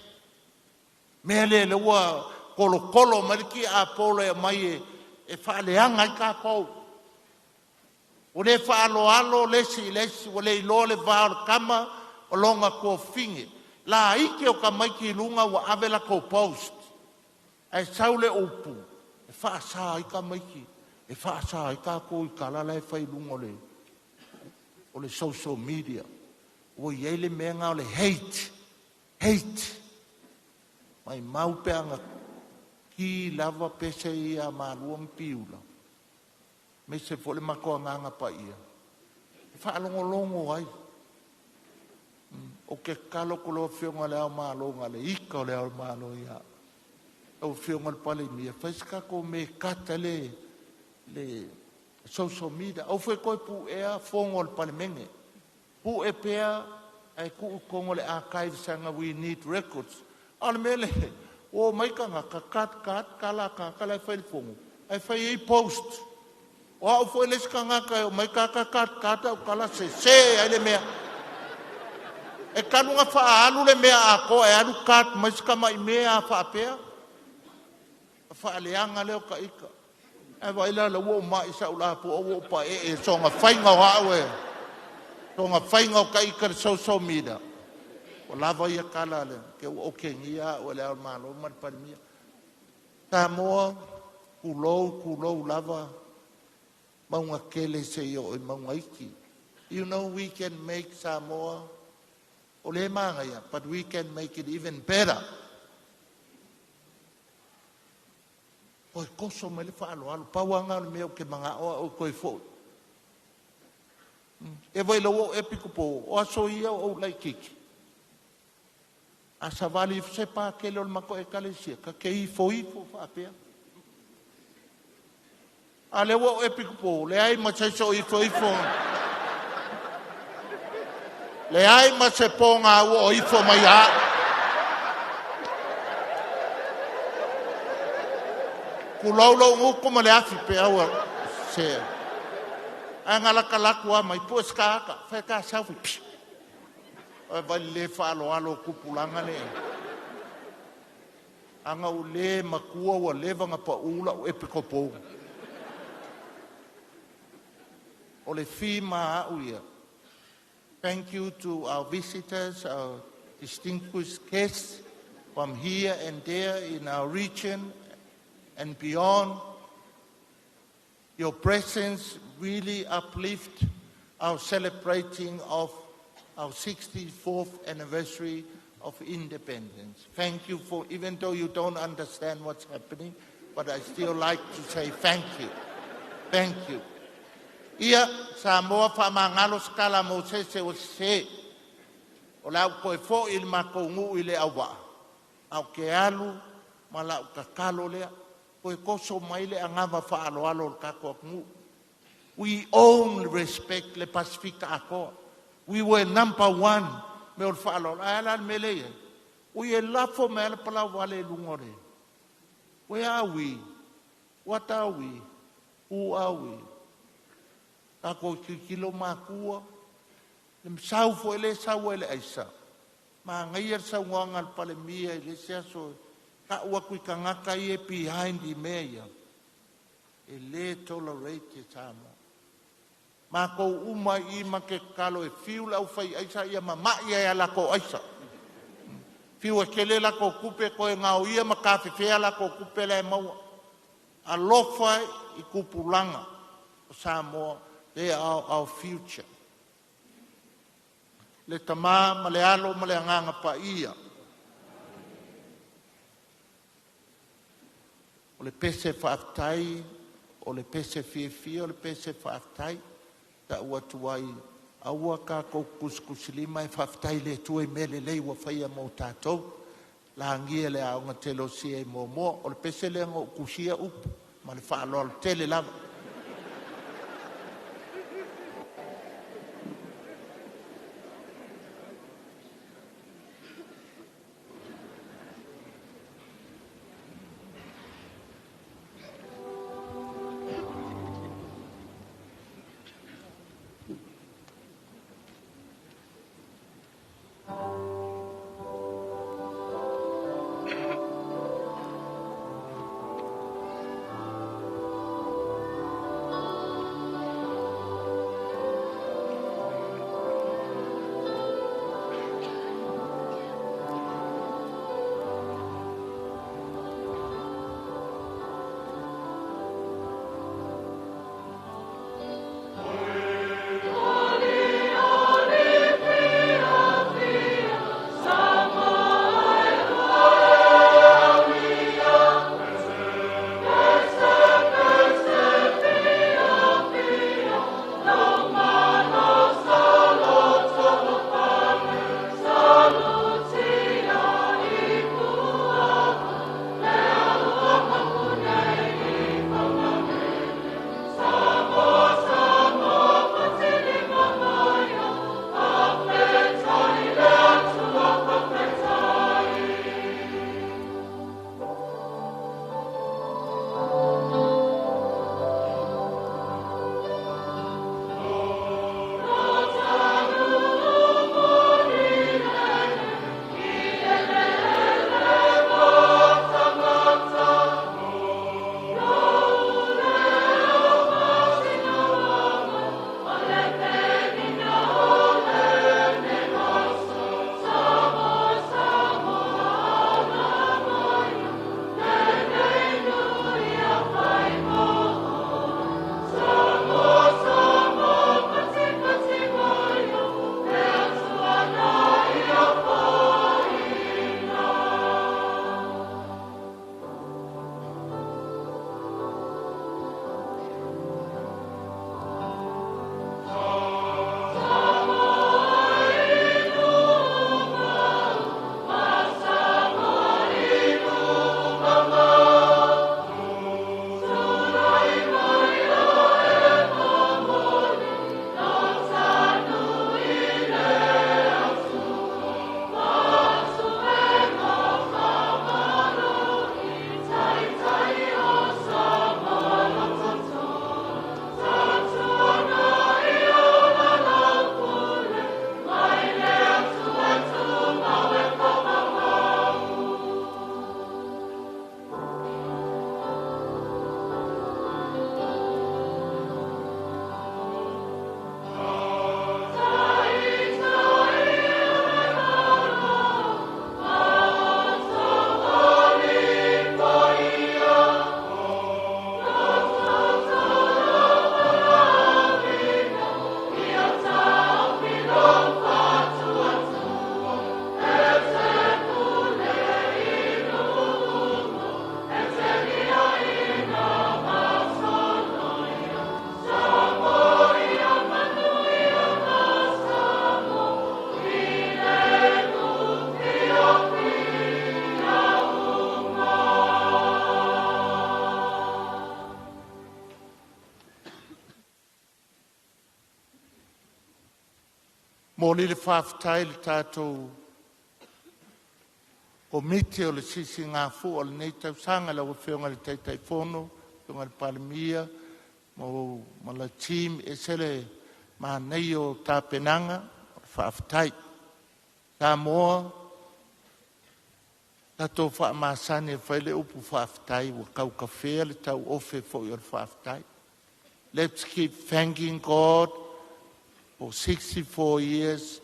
Speaker 4: Mea le ua kolo mariki a polo e mai e whaaleanga i kākou. O le whaaloalo lesi, o le ilo le vāo kama, o longa kua finge. La ike o ka maiki lunga wa avela ko post. Ai saule upu, e whaasa i ka maiki, e whaasa i ka ko i ka lala e whai lungo o le social media. O i eile menga o le hate. Mai maupe anga ki lava pese i a malua mpiula. Me se fole mako nganga pa ia. E whaalongolongo ai. O ke kalo kulo whionga leo malo ngale, ika o leo malo ia. O whionga pale mia, whaiska ko me kata le social media. O whai koe pu ea, whongo le pale menge. Pu e pea, ai ku kongo le archive sanga, we need records. Ale mele, o maikanga, ka kat, kala e whai le whongo. Ai whai e post. O au whai leska ngaka, o maikaka kat, o kala se, ai le mea. E kanunga whaalu le mea a ko, e alu kat, maiska mai mea a whaapea. Whaaleanga leo ka ika. E waila la uo mai sa ula po o pa e songa whainga o awe. Songa whainga o ka ika le social media. O lava ia kala le. Ke o kengia o le al malo marparimia. Samoa kulou lava, maunga kele se o e maunga iki. You know, we can make Samoa, o le manga ia, but we can make it even better. O koso me le whaalo, pauanga me o ke mga o koe fo. E vai lo o epiku po, o aso ia o lai kiki. A savali se pa ke lo mako e kalesia, ka ke ifo whaapea. A le o epiku po, le ai ma se so ifo. Le ai ma se ponga o ifo mai a. Kulaulo nguko ma le afi pe awa se. Angala kalakua mai po skaka, fa ka safi. O vai le alo kupulanga le. Anga u le makua wa levanga pa ula o epiko po. O le fima uia. Thank you to our visitors, our distinguished guests from here and there in our region and beyond. Your presence really uplift our celebrating of our 64th anniversary of independence. Thank you for, even though you don't understand what's happening, but I still like to say thank you. Thank you. Ia Samoa whamangalo skala mo se o se. O lau koe fo il makongu i le awa. Au ke alu, ma lau kakalo lea. Koe koso mai le angava whaaloalo kako ngu. We own respect le Pacifica ako. We were number 1 me o whaaloalo. Alan me leia. We e lafo me ala pala wale lungore. Where are we? What are we? Who are we? Kako kilo makua, le msau fo ele sau ele aisa. Ma ngaia sa ngongal pale mia ele sia so ka ua kui kangaka ie behind the mayor. Ele tolerate tamo. Ma ko uma I ma ke kalo e fiu lau fai aisa ia mama ia la ko aisa. Fiu e kele la ko kupe ko e ngau ia ma ka fefea la ko kupe le maua. Alofa I kupulanga o Samoa. They are our future. Le tama malealo maleanganga pa ia. O le pese Faafetai, o le pese fiefia, o le pese Faafetai. Ta ua tuai, aua ka kou kuskusilima e Faafetai le tue mele lei wa whaia mo tātou. La angia le aonga telo sia I momo, o le pese le ngo kusia upu, ma le whaaloal tele lava. Mo li le Faafetai le tātou komite o le sisi ngā fu o le nei tausaga lau whionga le taitaifono, whionga le palemia, mo la team e sele ma nei o tāpenanga, o le Faafetai. Samoa, tātou whaamasani e whaile upu Faafetai, wa kau kawhea le tau ofe fo i o le Faafetai. Let's keep thanking God for 64 years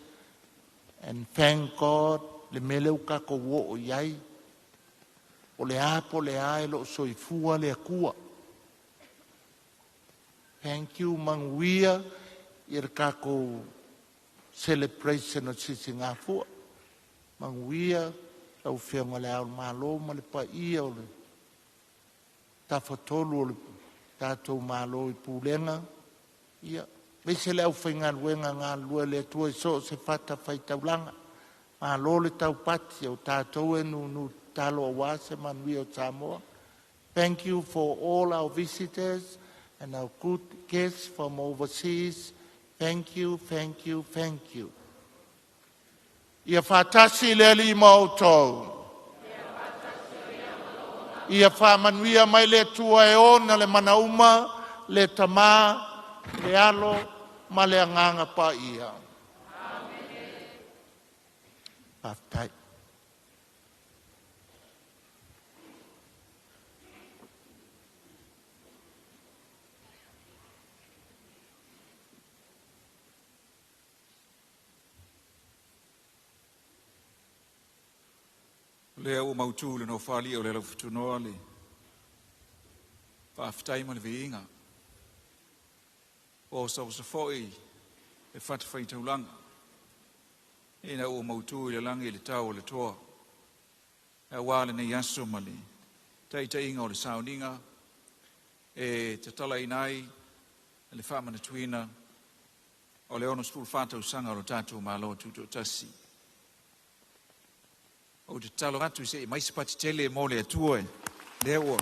Speaker 4: and thank God le mele uka ko wo o iai. O le apo le ae lo soifua le akua. Thank you manguia i re kako celebration o sisi ngā fua. Manguia au whionga le au malo ma le pa ia o le tawhatolu o le tātou malo i pūlenga. Ia. Vese le au whainga luenga ngā lua le tua i so se whata whaitaulanga. Malo le tau pati o tātou e nu talo awase manui o Samoa. Thank you for all our visitors and our good guests from overseas. Thank you, thank you, thank you. Ia whatasi le li mautou. Ia whamanuia mai le tua e ona le manauma, le tamā, le alo, ma le anganga pa ia. Faafetai.
Speaker 7: Lea o mautu le no whali o le lau whutunoa le Faafetai ma le veinga. O sa fōi e whatawhai taulanga. E na o mautu le langi le tau o le toa. E wāle nei aso ma le taitainga o le Sauniga. E te tala inai le FAAMANATUINA o le ono skul whātausanga o le tātou MALO TUTOATASI. O te talo atu se mai sepati tele mo le atua e lea ua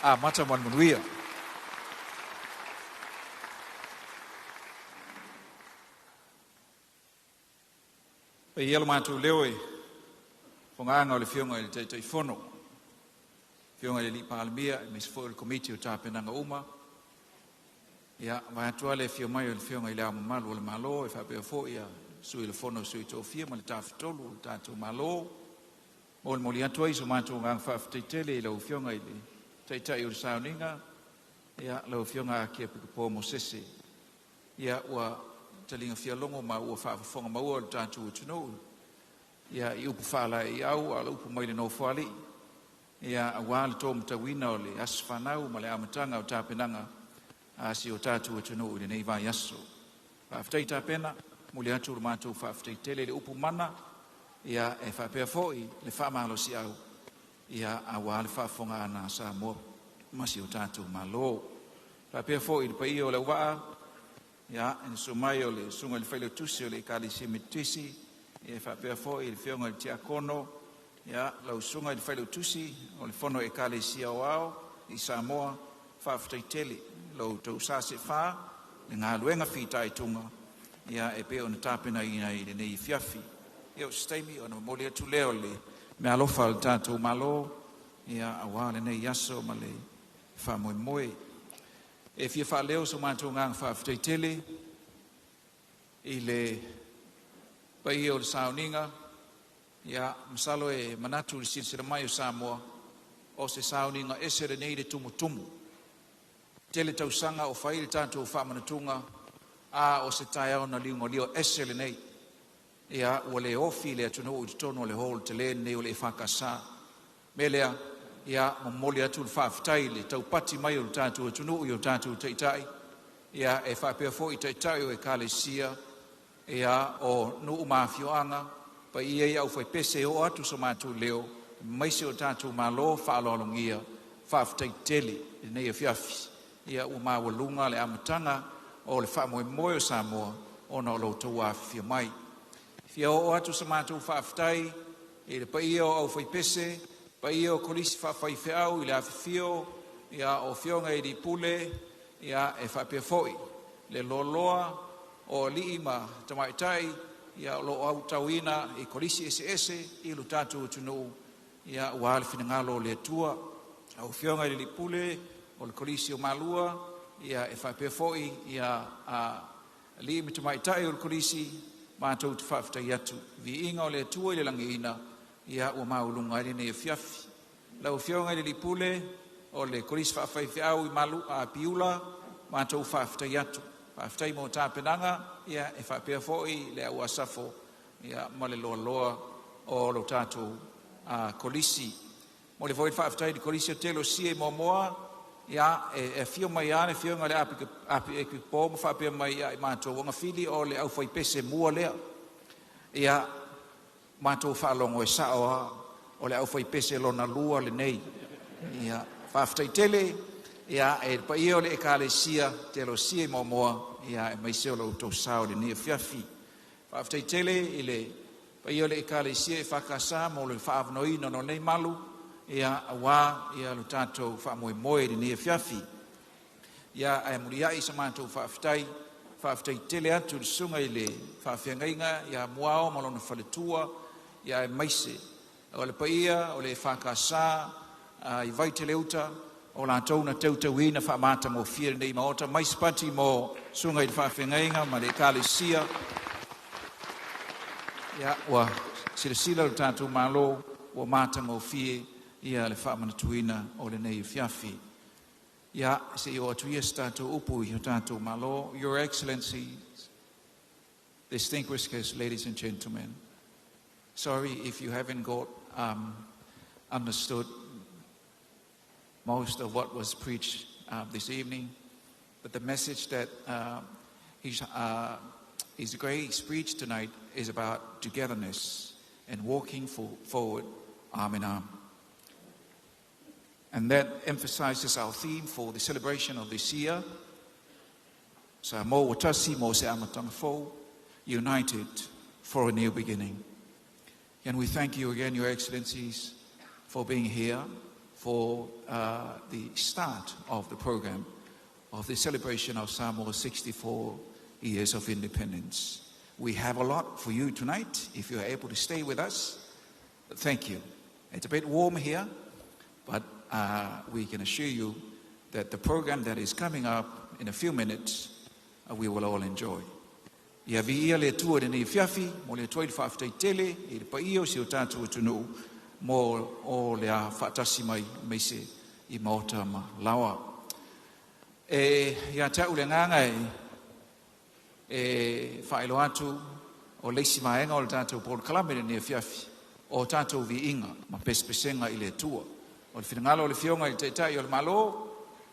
Speaker 7: a mata manuia. Pe ielo mātou leo e whonganga o le whionga i le taitaifono. Whionga i le li palemia e me se fo le komiti o tāpenanga uma. Ia, vai atua le whio mai o le whionga i le amamalu o le malo e whapea fo ia sui le fono sui tōwhia ma le tāwhitolu o le tātou malo. Mo le moli atua iso mātou ngang Faafetai tele i lau whionga i le taitai o le Sauniga. Ia, lau whionga a kia pikupo mo sese. Ia, ua talinga fia longo ma ua whaafafonga maua le tātou o tunu. Ia, i upu whaala i au, ala upu mai le no whali. Ia, a wā le tō mtawina o le aswhanau ma le amatanga o tāpenanga a si o tātou o tunu i le nei vai aso. Faafetai tāpena. Muli atu le mātou Faafetai tele le upu mana, ia e whapea fōi le whaamalo si au, ia a wā le whaafonga ana Samoa, masi o tātou MALO. Whapea fōi le pai o le waa, ia e sumai o le sunga le whaile tusi o le ikalisi mitisi, ia e whapea fōi le whionga le tiakono, ia lau sunga le whaile tusi o le whono ikalisi au au, i Samoa, Faafetai tele, lau tausase wha, le ngā luenga whitai tunga, ia e pe ona tāpena ina i le nei fiafi. Ia o staimi ona moli atu leo le me alofa le tātou malo, ia awa le nei aso ma le whamoe moe. E fia wha leo so mātou ngang Faafetai tele, i le pai o le Sauniga, ia masalo e manatu le sinsira mai o Samoa, o se Sauniga ese le nei le tumutumu. Tele tausanga o whai le tātou whaamanatunga, a o se tai au na liungo lio esele nei. Ia ua le ofi le atunu o tono le hol te le nei o le whakasa. Melea, ia mamoli atu le Faafetai le taupati mai o le tātou atunu i o tātou taitai. Ia e whapea fo i taitai o e kalesia. Ia o nuu mafioanga. Pa ia ia au whai pese o atu so mātou leo. Maise o tātou MALO whaalolongia. Faafetai tele nei o fiafi. Ia ua mawalunga le amatanga o le whaamoe moe o Samoa, o na o loutou a fia mai. Fia o atu sa mātou Faafetai, e le paia o au whaipese, paia o kolisi whawhaife au, i le awhifio, ia o whionga i di pule, ia e whapea foi. Le loloa o li ma tamaitai ia lo au tauina I kolisi ese I lo tatu tunu ia wal finangalo le tua au fionga I lipule o le kolisi o malua ia FAAPITOA ia li mitamaitai o le kolisi mātou te whaafetai atu vi inga o le tua I le langiina ia o maulunga I nei fiafi lau fionga I lipule o le kolisi whaafetai I malu a piula mātou whaafetai atu whaafetai mo tāpenanga ia FAAPITOA le au asafo ia male loa loa o lo tātou kolisi mo le foi whaafetai di kolisi o telo sie mo moa ia fio mai ane fio ngale api ekipo mo whaapea mai ia mātou wanga fili o le au whai pese mua lea ia mātou whaalongo saoa o le au whai pese lona lua le nei ia whaafetai tele ia pa ia o le ekalesia telo sie mo moa ia mai se o lo tausao le nia fiafi whaafetai tele I le pa ia o le ekalesia whakasa mo le whaavanoina no nei malu ia awa ia lo tātou whaamoemoe le nia fiafi ia ai muria I sa mātou whaafetai tele atu le sunga I le whaafengainga ia muao malona whaletua ia maise o le pa ia o le whakasa I vai te leuta o la tona tautauina whaamata mo fia nei maota mai spati mo sunga I le whaafengainga ma le ekalesia ia wa sila lo tātou malo o mata mo fia ia le FAAMANATUINA o le nei fiafi ia se o atuia tātou upu I tātou malo. Your Excellencies, distinguished guests, ladies and gentlemen, sorry if you haven't got understood most of what was preached this evening, but the message that His Grace preached tonight is about togetherness and walking forward arm in arm. And that emphasizes our theme for the celebration of this year, Samoa Tasi mo se amatangafo, united for a new beginning. And we thank you again, Your Excellencies, for being here for the start of the program of the celebration of Samoa's 64 years of independence. We have a lot for you tonight, if you are able to stay with us. Thank you. It's a bit warm here, but we can assure you that the program that is coming up in a few minutes, we will all enjoy. Ia vi ia le tua ni fiafi, mo le toi whaafetai tele, I le paio si o tātou tunu, mo o le a whaatasi mai se I maota ma lawa. Ia tau le ngangai, whaelo atu, o leisi maenga o le tātou polo kalamere ni fiafi, o tātou vi inga, ma pespesenga I le tua. O le whingalo o le fionga I te tai o le malo,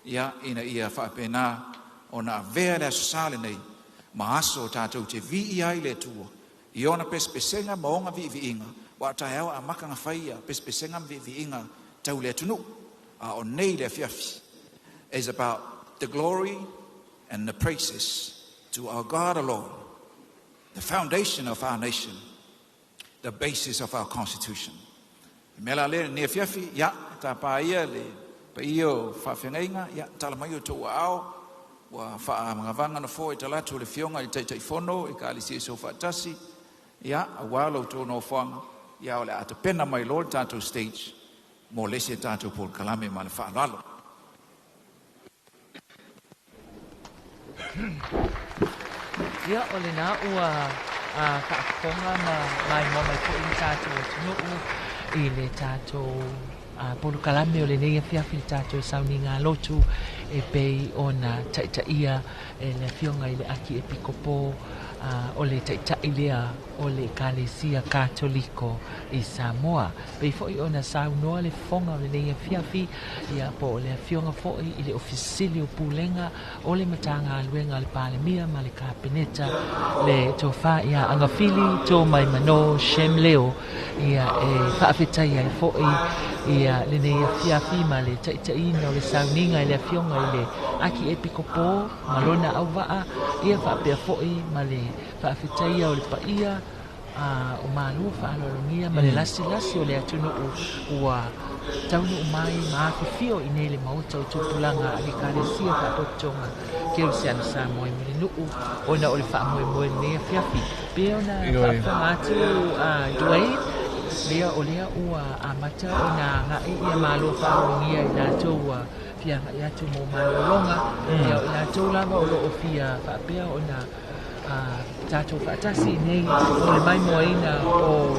Speaker 7: ia ina ia whaapena o na vea le asosale nei, ma aso o tātou te vi ai le tua. I ona pespesenga maonga vi inga, wa tai au a makanga whaia, pespesenga vi inga tau le tunu, a o nei le fiafi, is about the glory and the praises to our God alone, the foundation of our nation, the basis of our constitution. Mela le ne fiafi, ya, ta pa ia le, pa io whawhengainga, ya, tala mai o tō ao, wa whaamangavanga na fō e talatu le fionga I teitai whono, ka alisi so whaatasi, ya, a walo tō no whanga, ya, ole ata pena mai lord tātou stage, mo lese tātou pōl kalame ma le whaaralo.
Speaker 1: Ia ole na ua whaakonga mai mo mai ko I tātou tunu I le tātou polo kalame o le nei fiafi le tātou Sauniga Lotu e pei ona taitaia e le fionga I le aki e pikopo o le taitai lea o le kalesia katoliko I Samoa. Pei foi ona saunoa le fonga o le nei fiafi ia po le fionga foi I le ofisili o pulenga o le matanga aluenga le palemia ma le kapeneta le tofa ia angafili to mai mano shemleo ia e Faafetai ai foi ia le nei fiafi ma le taitai no le Sauniga I le fionga I le aki e pikopo malona au waa ia faapea foi ma le Faafetai o le paia o MALO whaalolongia ma le lasi o le atunu ua taunu mai maafifio i nei le mauta o tupulanga a le kalesia whaapotonga ke o se ana Samoa i muli nuu ona o le whaamoemoe nei fiafi pe ona whaafonga atu Dwayne lea o lea ua amata ona ngai ia malo whaolongia i nātou fia ngai atu mo malolonga lea o nātou lava o loo fia whaapea ona tātou whaatasi nei o le mai moaina o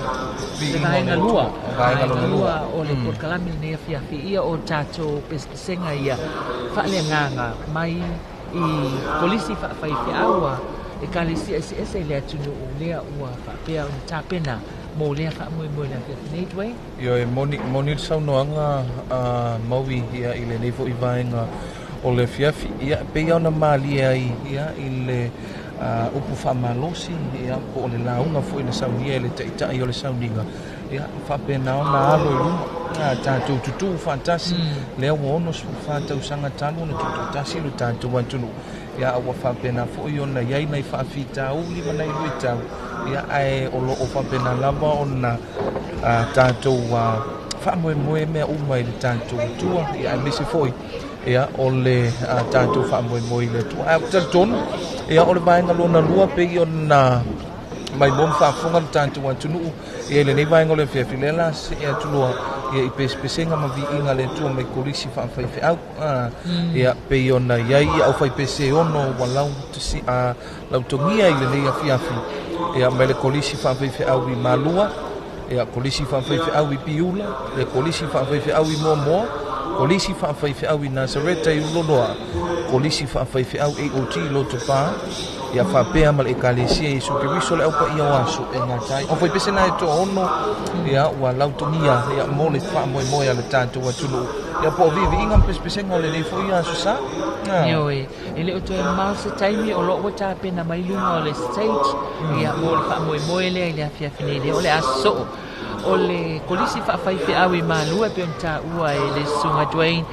Speaker 1: le vaenga lua o le porkalami nei fiafi ia o tātou pespesenga ia whaaleanganga mai i polisi whaafaifi aua e kalisi ese lea tunu o lea ua whaapea o tāpena mo lea whaamoemoe na fiafi nei Dwayne?
Speaker 8: Io e moni saunoanga maui ia i le neifo i vaenga o le fiafi ia pe ona mali ai ia i le upu whamalosi ia po le launga fo i le saunia i le taitai o le sauniga ia whapena ona alo i ruma tātou tutu whantasi lea wono su whātausanga tanu na tutoatasi lo tātou antunu ia awa whapena fo i ona iai nei whaafita uli mana i lui tau ia ai o lo o whapena lava ona tātou whaamoemoe mea umai le tātou tua ia mese foi ia o le tātou whaamoemoe le tua ai tonu ia o le vaenga lona lua pe i ona mai bom whaafonga le tātou atunu ia le nei vaenga le whiawhilela se ia tulua ia i pespesenga ma vi inga le tua mai kolisi whaafaife au ia pe i ona iai ia au whaipese ono walau tisi lautongia i le nei a fiafi ia mai le kolisi whaafaife au i malua ia kolisi whaafaife au i piula ia kolisi whaafaife au i momoa kolisi whaafaife au i Nazareta i ulonoa kolisi whaafaife au e oti loto pā ia whapea mal e kalesia i sukiriso le aupa ia wasu e ngatai o whai pese na e toa ono ia ua lautongia ia mo le whaamoemoe le tātou atunu ia po vivi inga pespesenga o le nei fo ia susa
Speaker 1: Ioe, ele o toe mau se taimi o loo tāpena mai lunga o le stage ia mo le whaamoemoe lea i le awhiawhine lea o le aso o le kolisi whaafaife au i malua pe on tā ua e le sunga Dwayne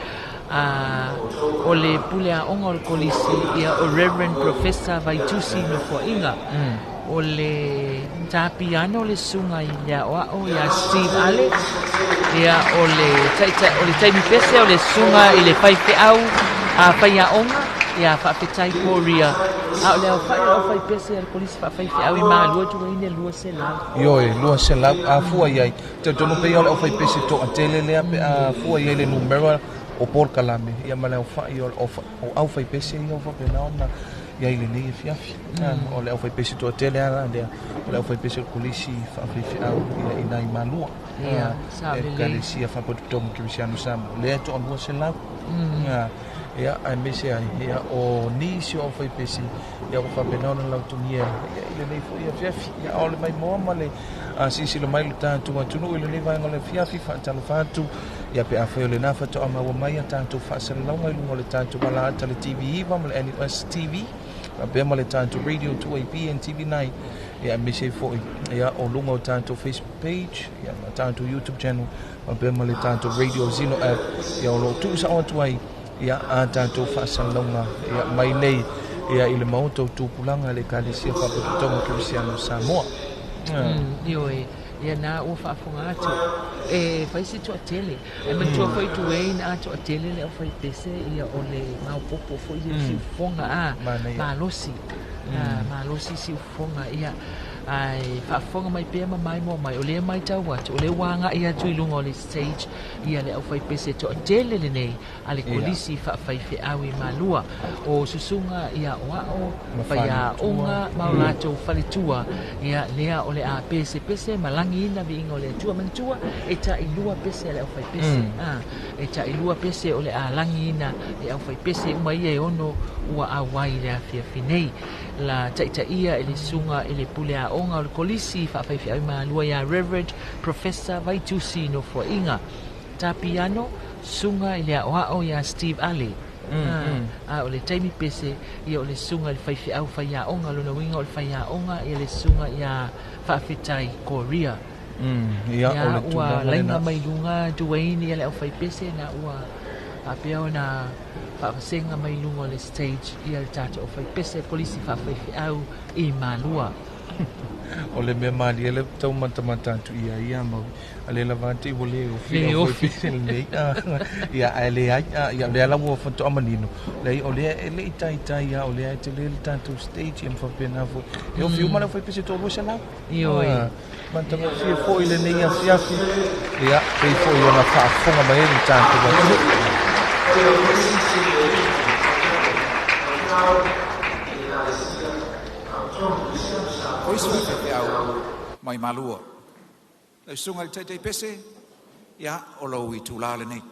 Speaker 1: o le pule a onga o le kolisi ia o Reverend Professor Vaitusi no Foinga o le tāpiano le sunga i lea o ia Steve Ale ia o le taimi pese o le sunga i le whaife au whaia onga ia Faafetai Korea o le au whai pese al kolisi whaafaife au i maa lua Dwayne lua se lau
Speaker 8: Ioe, lua se lau a fua iai te tono pe au whai pese to a tele lea pe a fua iai le numero o porkalame ia ma le au whai o au whai pese i au whapena ona ia i le nei e fiafi o le au whai pese to a tele ana o le au whai pese o kolisi whaafaife au ia i nai malua e kalesia whapotutomu kirisiano samu lea to a lua se lau ia ai mese ai ia o nisi o fai pesi ia o whapena ona lautungia ia nei fo ia fiafi ia o le mai moa ma le sisi lo mai lo tātou atunu ile nei vaenga le fiafi whaatalo whātu ia pe a whai o le nafa to ama wa mai a tātou whaasara launga ilunga le tātou wala ata le TV iwa ma le NUS TV a pe ma le tātou Radio 2AP and TV9 ia mese fo ia o lunga o tātou Facebook page ia ma tātou YouTube channel a pe ma le tātou Radio Zino app ia o lo tu sa o tuai ia a tātou whaasalonga ia mai nei ia i le mautou tūpulanga le kalesia whapotutonga kirisiano Samoa.
Speaker 1: Ioe, ia nā ua whaafonga atu e whaisi tu a tele e matua whai tu ein atu a tele le o whai pese ia o le maupopo fo ia si ufonga malosi malosi si ufonga ia ai whaafonga mai pēr mai mo mai o le mai tau atu o le wanga ia tu ilunga o le stage ia le au whai pese to a tele le nei a le kolisi whaafaife au i malua o susunga ia oao whaia onga maulato whalitua ia lea o le a pese pese malangi ina vi inga o le atua mantua e ta ilua pese le au whai pese e ta ilua pese o le a langi ina le au whai pese uma ia e ono ua awai le a whiawhinei la taita ia ele sunga ele pule a onga o le kolisi whaafaife au i malua ia Reverend Professor Vaitusi no Foinga tapiano sunga ile o ia Steve Ale o le taimi pese ia o le sunga le whaife au whaia onga lona winga o le whaia onga ia le sunga ia Faafetai Korea
Speaker 8: ia o le
Speaker 1: ua lainga mai lunga Dwayne ia le au whai pese na ua apea na whaasenga mai lunga o le stage ia le tata o whai pese polisi whaafaife au i malua
Speaker 8: O le mea mali ele tau matamata atu ia mau. Ale la vante o le o fisi nei. Ia ele ia le ala mo foto amanino. Le o le ele ita ia o le te le tanto stage em fa pena fo. E o fiu mala foi pese to bo sala.
Speaker 1: Io
Speaker 8: Manta mo fie fo ile nei ia fiafi. Ia pe fo ia na fa fonga mai ele tanto ba.
Speaker 7: O iso e te au mai malua. E sunga i te pese, ia o lau i tūlale nei.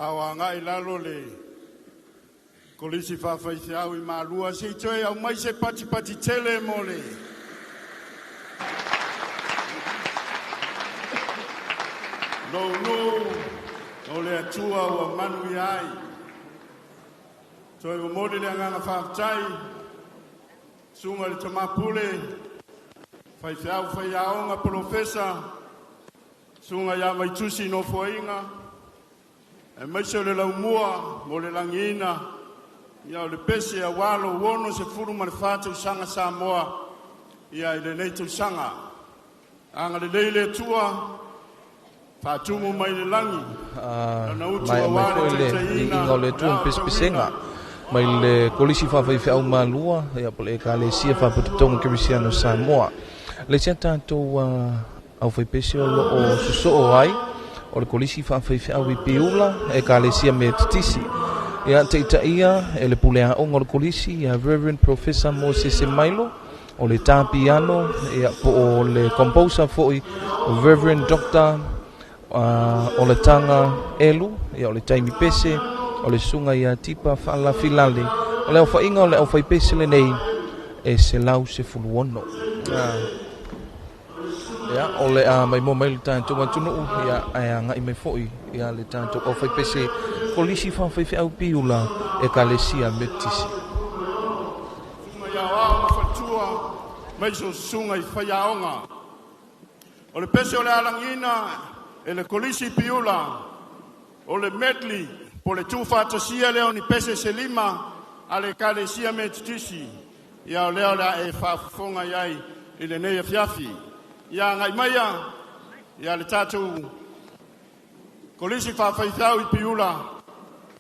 Speaker 5: Awanga ilalo le kolisi Faafetai i malua se toe au mai se pati tele mole. No le atua wa manu ai. Toe o mole le anga Faafetai sunga le tamapule Faafetai aonga profesa sunga ya mai tusi no foinga. E maise le laumua mo le langina ia o le pese a walo wono se furu ma le fātausanga Samoa ia i le nei tausaga anga le leile tua fātumu mai le langi ana utu a wale teiteina
Speaker 8: inga le tua pesipesenga mai le kolisi Faafetai au malua ia po le ekalesia Faapitoa Kerisiano Samoa le sia tātou au faipese o lo suso ai o le kolisi Faafetai i piula e kalesia me titisi ia teitaia e le pulea o le kolisi ia Reverend Professor Moses Mailo o le tapiano ia po o le composer foi Reverend Dr. O le tanga elu ia o le taimi pese o le sunga ia tipa fala filale o le au fainga o le au faipese le nei e se lau se fuluono ia o le mai mo mai tanto tunu ia anga i me foi ia le tanto o fai pese kolisi Faafetai au piula e kalesia metisi
Speaker 5: sunga ia wa fatua mai so sunga i faiaonga o le pese o le alangina e le kolisi piula o le medley po le tufatasia le oni pese selima ale kalesia metisi ia o le e fafonga iai i le nei fiafi ia ngai maia ia le tātou kolisi Faafetai i piula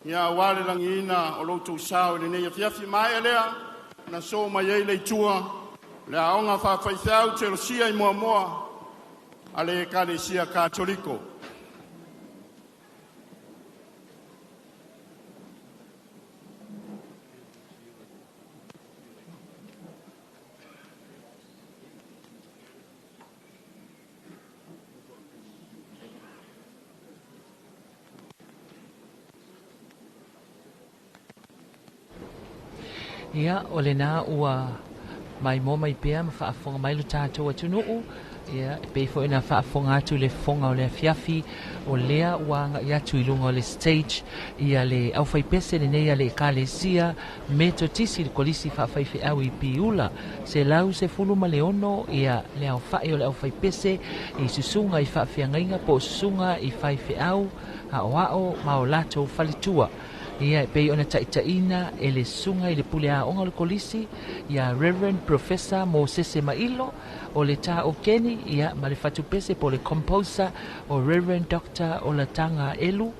Speaker 5: ia wale langina o loutou sao le nei fiafi mai lea na so mai ai le tua le aonga Faafetai te losia i moa ale kalesia katoliko
Speaker 1: Ia o le nā ua mai mo mai pea ma whaafonga mai lo tātou atunuu. Ia pei fo ina whaafonga atu le fonga o le fiafi o lea wanga i atu i lunga o le stage. Ia le au fai pese le nei le kalesia me totisi le kolisi Faafetai au i piula. Se lau se fulu ma le ono ia le au fai o le au fai pese i susunga i whaafiangainga po susunga i Faafetai au hao ma o lato falitua. Ia pei ona taitaina e le sunga i le pulea onga le kolisi ia Reverend Professor Moses Mailo o le tā o Keni ia ma le fatu pese po le composer o Reverend Dr. o la tanga elu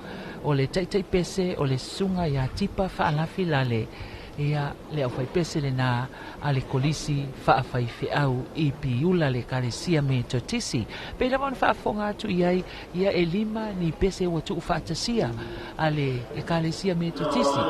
Speaker 1: o le taitai pese o le sunga ia tipa faalafi lale ia le au fai pese le nā a le kolisi Faafetai au i piula le kalesia me totisi. Pei la wana whaafonga atu iai ia e lima ni pese ua tuu whaatasia a le kalesia me totisi.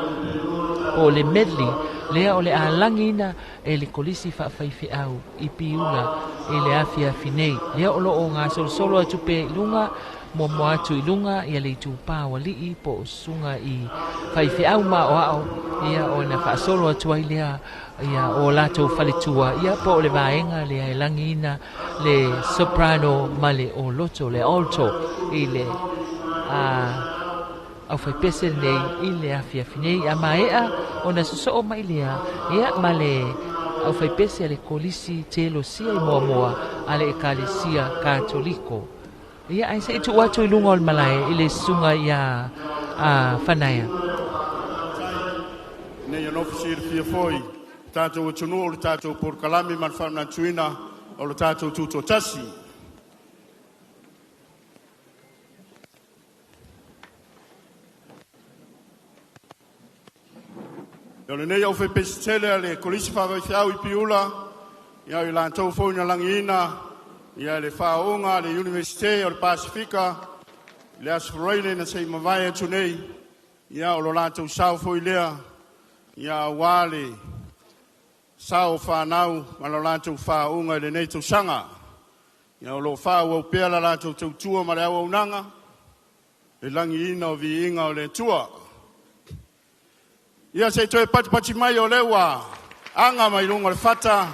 Speaker 1: O le medley lea o le alangina e le kolisi Faafetai au i piula e le afia finei. Lea o lo o ngā solo atu pe lunga mo atu i lunga ia le tupā wa lii po sunga i Faafetai au ma o ao ia o na whaasolo atu ai lea ia o lato falitua ia po le vaenga lea e langina le soprano ma le o loto le alto i le au fai pese nei i le afia finei a maea o na suso o mai lea ia ma le au fai pese le kolisi telo sia i moa a le ekalesia katoliko. Ia ai se itu watu i lunga o malai i le sunga ia whanaia.
Speaker 5: nei an ofisir fia foi tātou tunu o le tātou por kalami man whamanatuina o le tātou tutoatasi. O le nei au whepesitele le kolisi whawaiwhiau I piula, ia I lātou whauna langiina, ia le whaonga, le Universite o le Pasifika, le asfuraile na sei mawai atu nei, ia o lo lātou sao fwoi lea, ia wale, sao whanau, ma lo lātou whaonga le nei tausanga, ia o lo whao au pēla lātou tautua ma le au aunanga, le langiina o vi inga o le tua. Ia se toe pati mai o lewa, anga mai lunga le fata,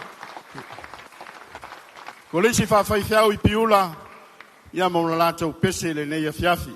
Speaker 5: kolisi whawhaiwhiau I piula, ia mauna lātou pese le nei a fiafi.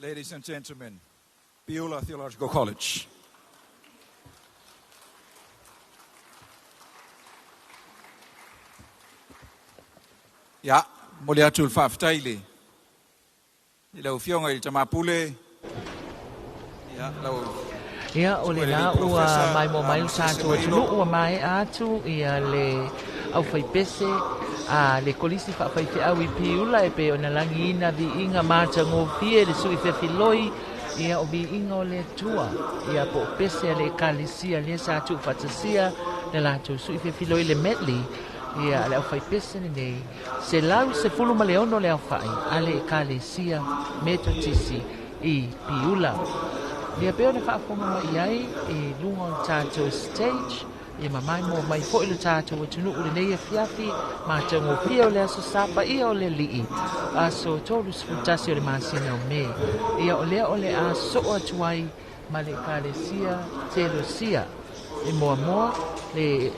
Speaker 7: Ladies and gentlemen, Beulah Theological College. Ya, mole atu Faafetai le. Ila ufionga il tamapule. Ya, lau.
Speaker 1: Ia o le la ua mai mo mai tātou atunu ua mai atu ia le au whaipese a le kolisi whaafaife au I piula e pe o na langi ina vi inga māta ngōwhie le sui whewhiloi ia o vi inga o le tua ia po pese a le kalisia le sātu whatasia le lātou sui whewhiloi le medley ia le au whaipese nei se lau se fulu ma leono le au whai a le kalisia metotisi I piula. Ia peo ne whaafonga mai ai e lunga o tātou stage ia mamai mo mai fo ile tātou tunu ule nei fiafi ma te ngo pia o le aso sapa ia o le lii aso tolu sfutasi o le masina o me ia o le aso o atuai ma le kalesia telosia e moa le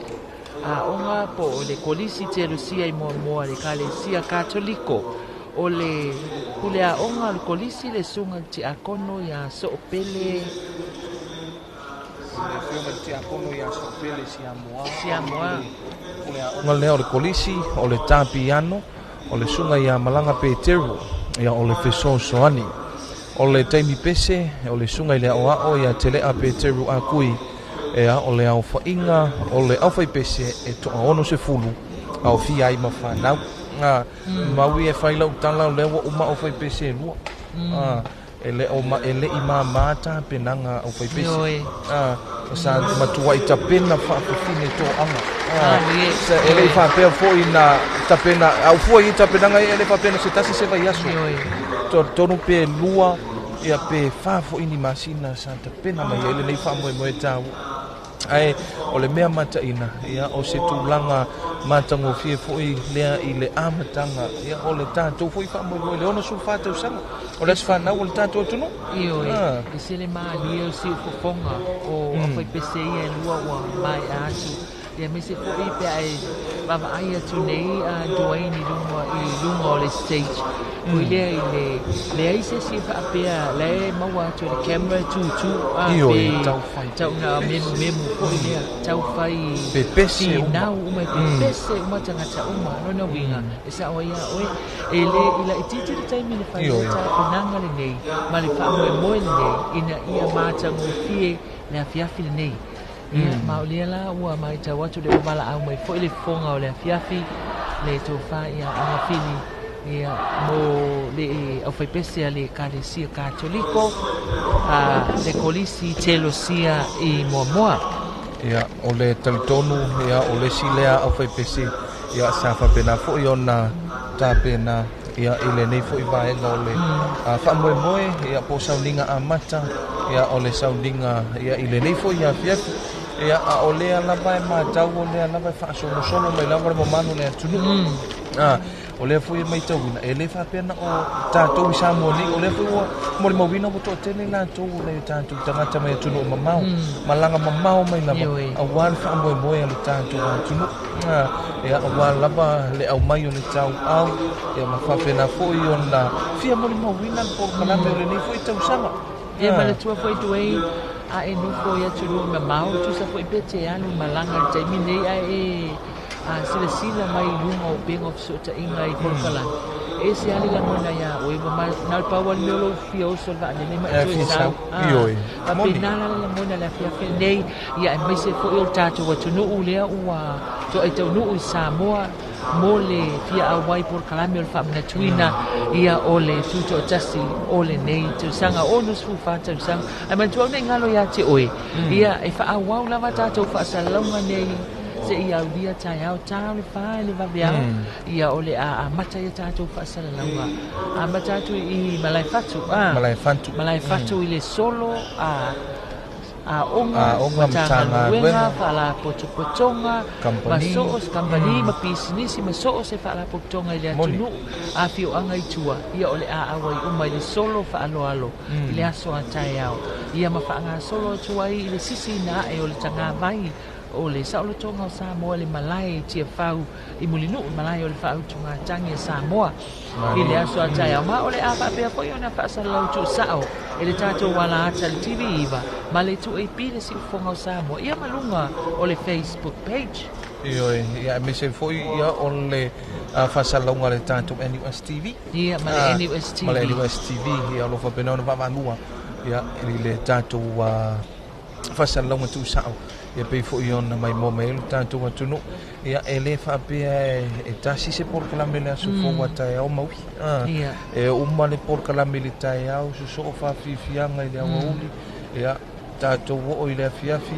Speaker 1: onga po o le kolisi telosia i moa le kalesia katoliko o le kulea onga le kolisi le sunga ti akono ya so pele Samoa.
Speaker 8: Nga lea o le kolisi, o le tapiano, o le sunga ia malanga Peteru, ia o le fesosoani. O le taimi pese, o le sunga ia o ao ia telea Peteru a kui, ia o le au whainga, o le au whai pese e toa ono se fulu, au fia i mawhanau. Maui e whailau tala o lewa uma au whai pese lua. Ele i mamata penanga au whai pese. Sa matua i tapena whaafifine tō anga. Ele i whaapea fōi na tapena, au fōi i tapenanga ele whaapena se tasi se vai aso. Tonu pe lua, ia pe whaafo ini masina sa tapena mai ele nei whaamoe moe tāu. Ai, o le mea mataina, ia o se tūlanga matango fie fōi lea i le amatanga, ia o le tātou fōi whaamoe moe le ono su whātau sanga. O le whanau o le tātou tunu?
Speaker 1: Iyo e se le maa lia o si ufofonga o whai pese ia e lua ua mai atu. Ia me se fōi pe ai mama ai atu nei a Dwayne i lunga o le stage. Ui lea i le aise si whaapea le maua atu le camera tutu.
Speaker 8: Iyo e tau whai.
Speaker 1: Tau na memu fōi lea tau whai.
Speaker 8: Pe pese uma.
Speaker 1: Nau uma pe pese uma tangata uma. Rona winga. E sa oa ia oe. E le ila i titi le taimi le whai. Nanga le nei, ma le whaamoe le nei, ina ia mātango fie le afiafi le nei. Ia maulia la ua mai tau atu le umala au mai fo i le fonga o le afiafi, le tofa ia angafili, ia mo le au whaipese a le kalesia katoliko, le kolisi telosia i moa.
Speaker 8: Ia o le talitonu, ia o le silea au whaipese, ia sa whapena fo i ona tāpena, ia ile nei fo i vaenga o le whamoe moe, ia po Sauniga amata, ia o le Sauniga, ia ile nei fo i afiafi, ia a o lea lava e mātau, o lea lava e whaasono mai lava le mamano lea tunu. O lea fo i mai tauina, e le whapena o tātou i Samoa ni, o lea fo i mo le mawina o to tene lātou o le tātou tangata mai tunu o mamau, malanga mamau mai lava, a wāle whamoe moe a le tātou a tunu. Ia a wā lava le au mai o le tau au, ia ma whapena fo i ona fia mo le mawina po kalame o le nei fo i tausanga.
Speaker 1: Ia ma le tua fo i tuei, a e nufo ia tunu me mau, tu sa fo i pete anu malanga taimi nei a e sila mai lunga o benga o fisota inga i porkala. E se ali la mona ia o iwa mai nal pawa ni olo fia o sol va ne mai tu sa.
Speaker 8: Ioi.
Speaker 1: A pinala la mona la fia nei ia e mai se fo il tato wa tunu ulea ua to ai tau nu i Samoa mo le fia awai porkala me o FAAMANATUINA ia o le TUTOATASI o le nei tu sanga onu su fa tu sanga. Ai man tu nei ngalo ia te oi. Ia e fa awau lava tato fa salonga nei se ia dia tai au tau le fai le vavia ia ole a mata ia tatu fasala laua a mata tu i malai fatu i le solo a onga tanga wenga fala potonga masoos company ma business masoos e fala potonga ile tunu a fio anga itua ia ole a awai umai le solo fa alo ile aso tai au ia ma fa anga solo tuai ile sisi na e ole tanga vai o le saulo tonga o Samoa le malai tia fau i mulinu malai o le fau tunga tangi Samoa i le aso atai au ma o le apa pia po iona whaasa lau tu sao e le tato wala ata le TV iwa ma le tu e pile si ufonga o Samoa ia malunga o le Facebook page
Speaker 8: ia me se foi ia o le whaasa launga le tato NUS TV
Speaker 1: ia ma le NUS TV
Speaker 8: ma le NUS TV ia lo whapena ona wawanua ia le tato whaasa launga tu sao ia pe fo iona mai mo mai tātou atunu ia ele whapea e tasi se porkalame le aso fōua tai au maui e uma le porkalame le tai au so so whawhiwhianga i le awa uli ia tātou o i le afiafi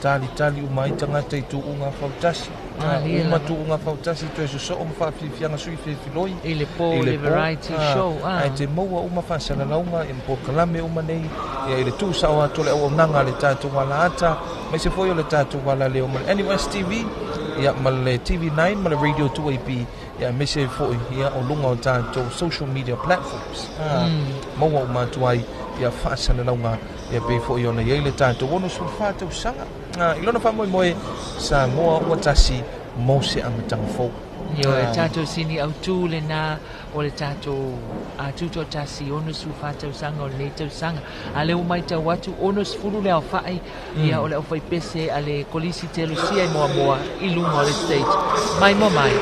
Speaker 8: tali umai tangata i tu unga whautasi uma tu unga whautasi tu e so so whawhiwhianga sui whiwhiloi
Speaker 1: i le po le variety show
Speaker 8: ai te maua uma whasana launga i porkalame uma nei ia i le tu sawa tole au nanga le tātou wala ata mai se foi o le tātou wala leo ma le NUS TV ia ma le TV9 ma le Radio 2AP ia me se foi ia o lunga o tātou social media platforms maua o matuai ia whaasana launga ia pe foi ona ia le tātou ono su whātou sanga ilona wha moe Samoa ua tasi mo se amatanga fou.
Speaker 1: Yo e tātou sini au tū le nā o le tātou a TUTOATASI ono su whātou sanga o le tau sanga a leo mai tau watu ono sfuru le au whae ia o le au whai pese a le kolisi te lusia i moa i lunga o le stage mai mo mai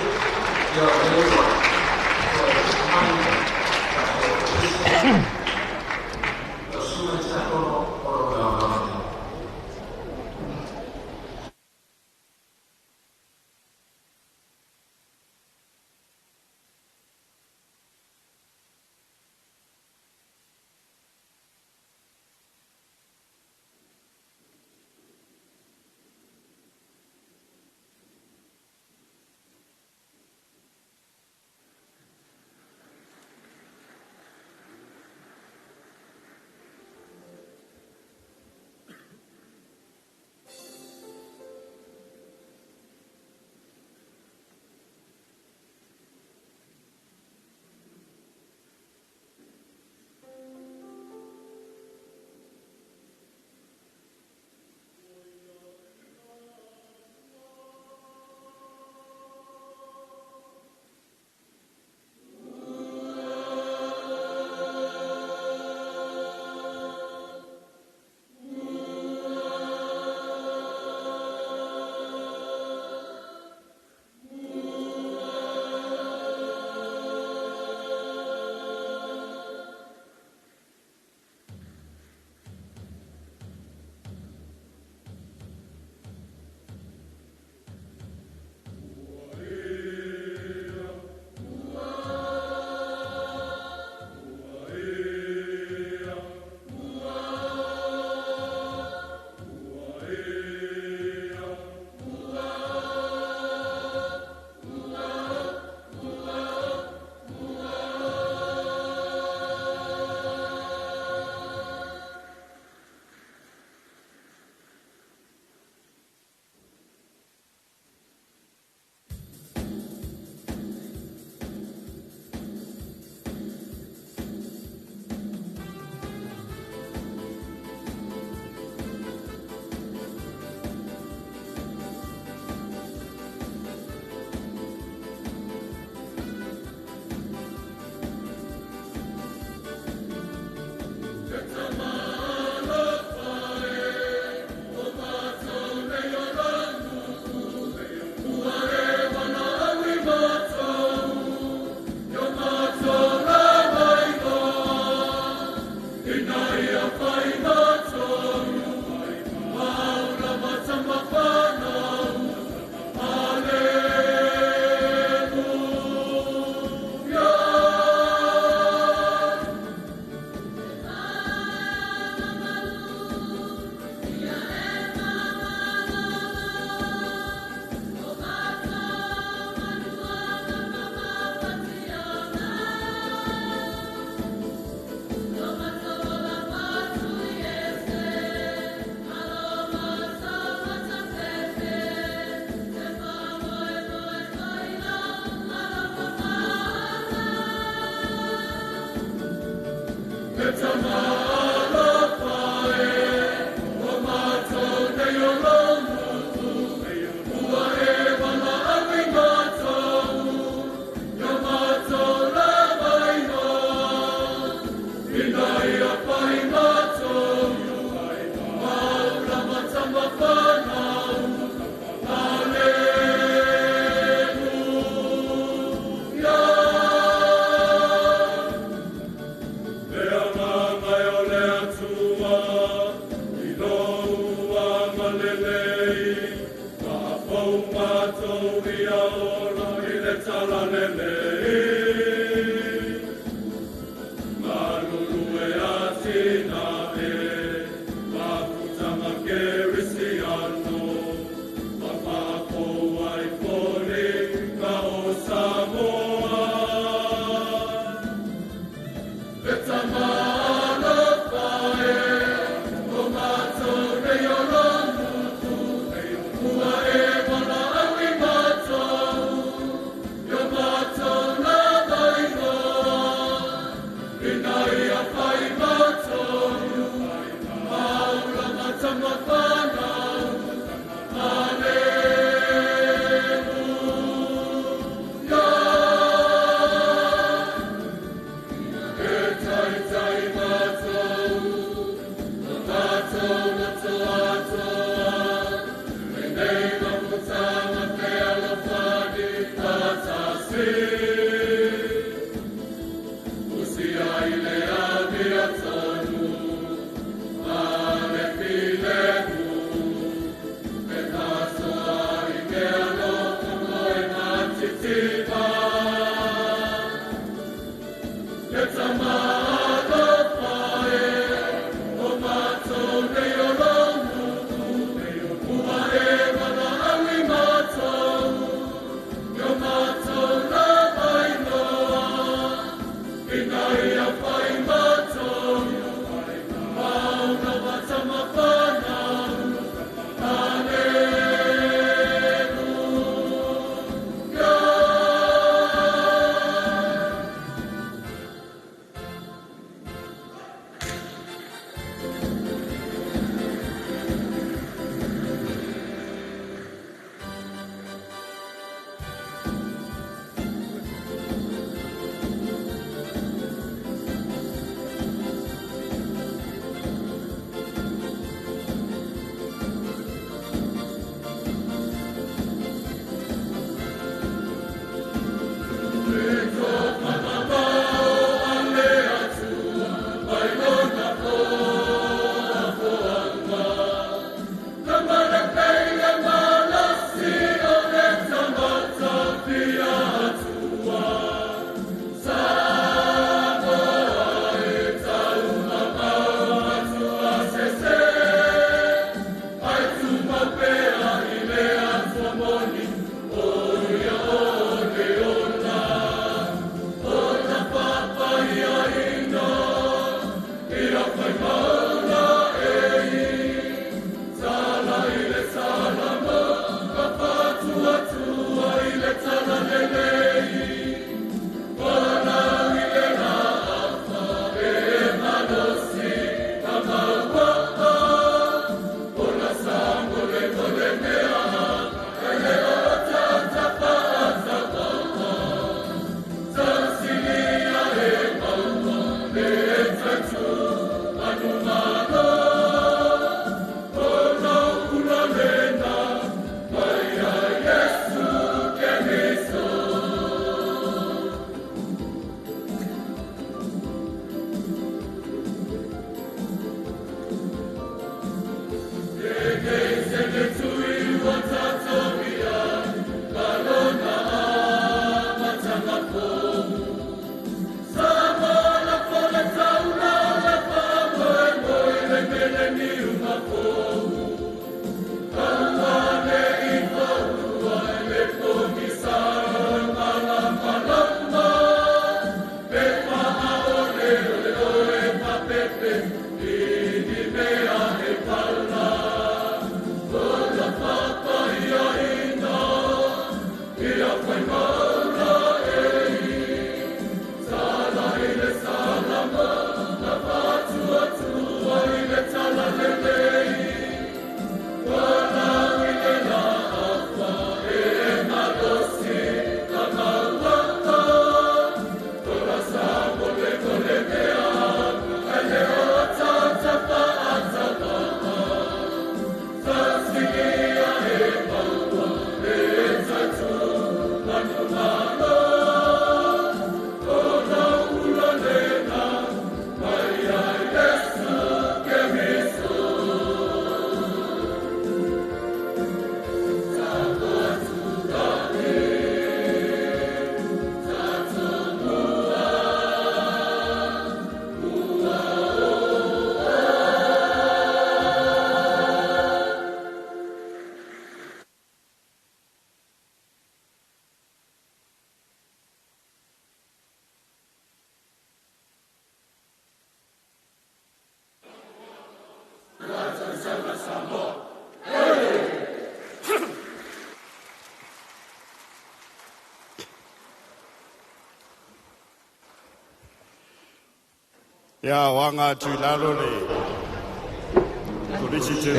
Speaker 9: Ya wanga tui lalo le.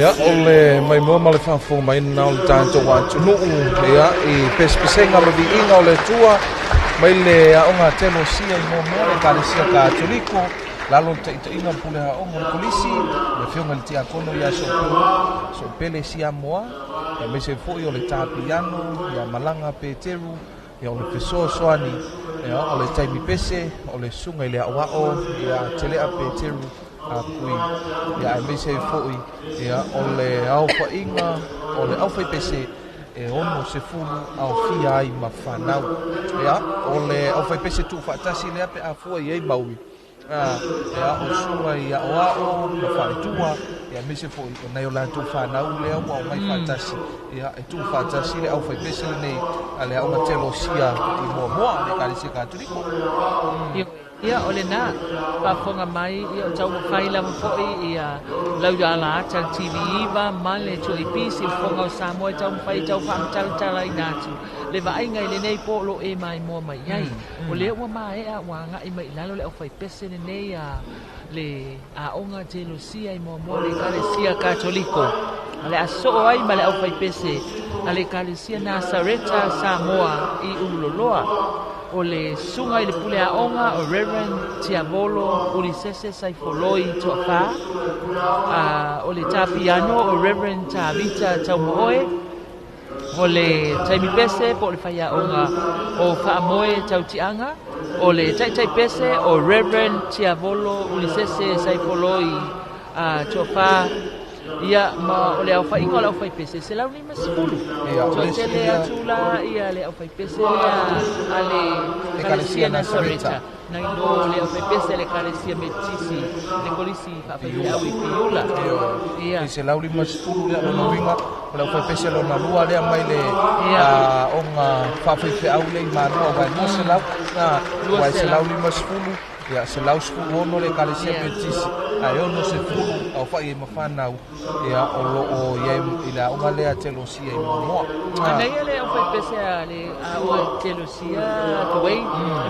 Speaker 8: Ya ole mai mo male fafo mai na o tanto wa tunu ya I pespesenga lo di inga ole tua mai le a onga telo sia I mo mo e kalesia katoliko lalo te inga pule ha onga polisi le fionga le tia kono ya so pele sia moa ya mese foi ole tapiano ya malanga peteru ya ole peso soani ya ole taimi pese ole sunga ile awao ya tele a peteru a kui ya mese foi ya ole au fa inga ole au fa pese e ono se fulu au fia ai mafanau ya ole au fa pese tu fa tasi le ape a foi ai maui ya o sunga ya o FAAPITOA ya mese foi na yo la tu fa na u le au mai fatasi ya e tu fatasi le au fa pese nei ale au matelo sia I mo le kalisi katoliko
Speaker 1: ia ole na pafonga mai ia tau faila mo foi ia lau ya la tal TV va male to ipisi fonga o Samoa tau fai tau fa tal tal ai natu le vai ngai le nei po lo e mai mo mai ai o le wa mai a wa ngai mai lalo le o fai pese ne nei a le a onga te lo sia I mo le kale sia katoliko ale aso ai male o fai pese ale kale sia na Sareta Samoa I uloloa o le sunga I le pule a onga o Reverend Tiavolo Ulisese Saifoloi Tofa o le tapiano o Reverend Tavita Taumoe o le taimi pese po le faya onga o Faamoe Tautianga o le tai pese o Reverend Tiavolo Ulisese Saifoloi Tofa ia ma ole au fai inga au fai pese se lau ni masfulu to tele atula ia le au fai pese ale kalesia na Sareta na indo le au fai pese le kalesia metisi le kolisi FAAPITOA I piula ia
Speaker 8: se lau ni masfulu le no winga le au fai pese lo na lua le mai le onga FAAPITOA le mano wa no se lau na wa se lau ni masfulu ya se lau sfulu no le kalesia metisi ai ono se fulu au fai mafana ya o ya ila o le telo sia I mo
Speaker 1: ana ele o fai pese ale o telo sia to wei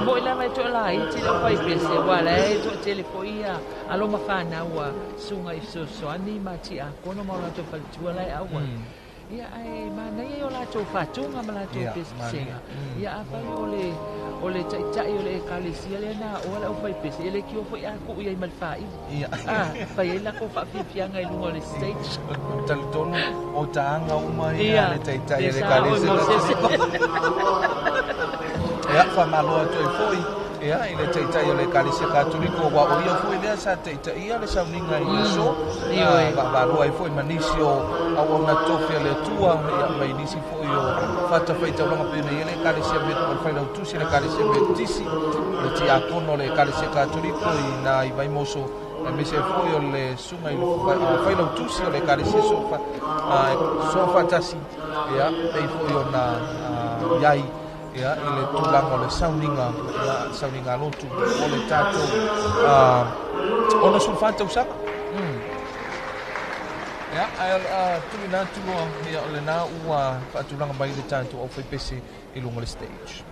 Speaker 1: mo ila mai to la I ti o fai pese wala e to tele foia alo mafana wa sunga I so ani mati a kono mo la to fal tu la awa ia ai mana ia o la to fatunga ma la to pese ia apa ole tai ole kalisia le na o la fai pese ele ki o foi a ku ia mal fai ia fai la ko fa fianga I lungo le stage
Speaker 8: tal tono o tanga uma ia le tai le kalisia ia fa malo to foi ia ile tai ole kalisia katoliko wa o ia foi le sa tai ia le Sauniga so ia ba lo ai foi manisio a ona tofia le tua ia mai nisi foi o fata fai tau longa pena ia le kalisia met por fai tu se le kalisia metisi le ti akono le kalisia katoliko ina I vai moso me se foi o le sunga I fai lo tu se le kalisia so fatasi ia ei foi ona iai ia ile tulang ole Sauniga Lotu ole tato ona sulfata usaka ya tulina tulo ia ole na ua fatulanga mai le tato o fai pese I lungo le stage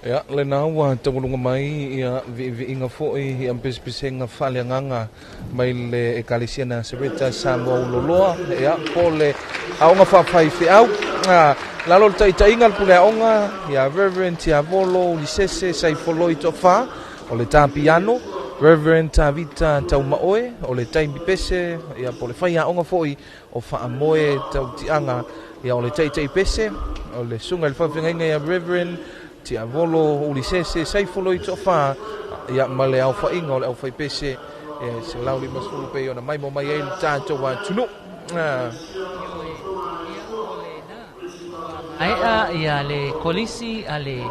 Speaker 8: Ya, le nawa tawulunga mai ia vi inga foi ia pespesenga faleanganga mai le ekalesia na Sereta Samoa Uloloa ia pole aonga faafetai au lalo taitainga pule aonga ia Reverend Tiavolo lisese sai foloi tofa o le tapiano Reverend Tavita Taumaoe o le taimi pese ia pole fai aonga foi o faamoe tautianga ia o le taitai pese o le sunga le faafenga ia Reverend Tia volo ulisese sai foloi tofa ia male au fa ingo au fa pese se lauli masulu pe ona mai mo mai el tato wa tunu
Speaker 1: ai ia le kolisi ale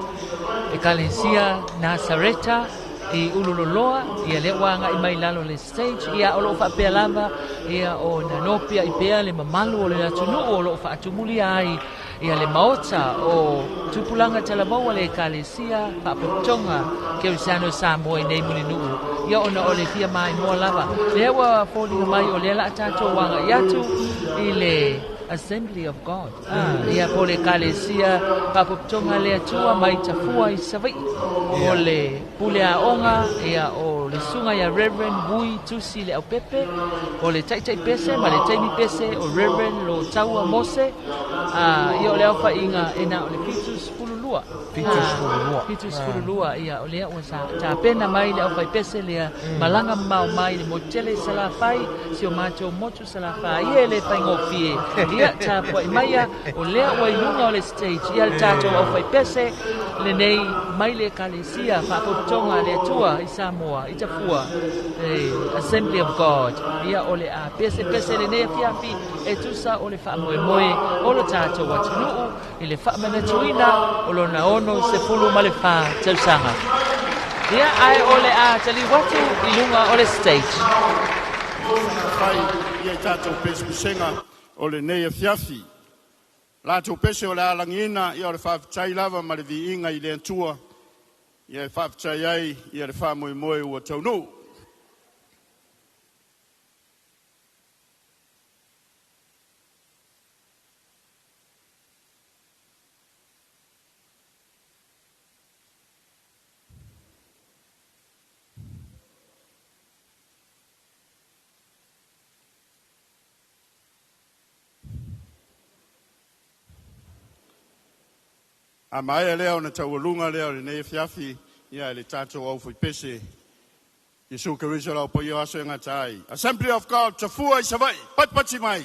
Speaker 1: ekalesia Nasareta i ululoloa ia le wanga i mai lalo le stage ia o lo fa pe lava ia o nanopia i pe le mamalu o le tunu o lo fa atumuli ai ia le maota o tupulanga talamau le ekalesia Faafetai ke usano Samoa nei muni nuu ia ona o le fia mai mo lava le wa folinga mai o le la tato wanga iatu i le Assembly of God ia po le ekalesia Faafetai le atua mai tafua i savai o le pule aonga ia o le sunga ia Reverend Bui Tusi le au pepe o le taitai pese ma le taimi pese o Reverend Lo Taua Mose ia o le alfa inga ena o le Pitus Fululua Pitus Fululua ia o le o sa ta pena mai le alfa pese le malanga mau mai le motele salafai si o macho motu salafai ia le faingofie ia ta po mai o le o ilunga o le stage ia le tato alfa pese le nei mai le ekalesia Faafetai le tua i Samoa i tafua Assembly of God ia o le a pese le nei fiafi e tusa o le faamoemoe o lo tato watunuu i le FAAMANATUINA o lo naono se fulu ma le tausaga ia ai o le a tali watu i lunga o le stage
Speaker 9: Fai ia tātou pespesenga o le nei fiafi. Lātou pese o le alangina ia o le Faafetai lava ma le viinga i le atua. Ia le Faafetai ai ia le faamoemoe ua taunuu. A mai leo na taualunga leo le nei fiafi ia le tātou au fai pese. Yesu Keriso lau po ia aso ngatai. Assembly of God tafua i savai patpati mai.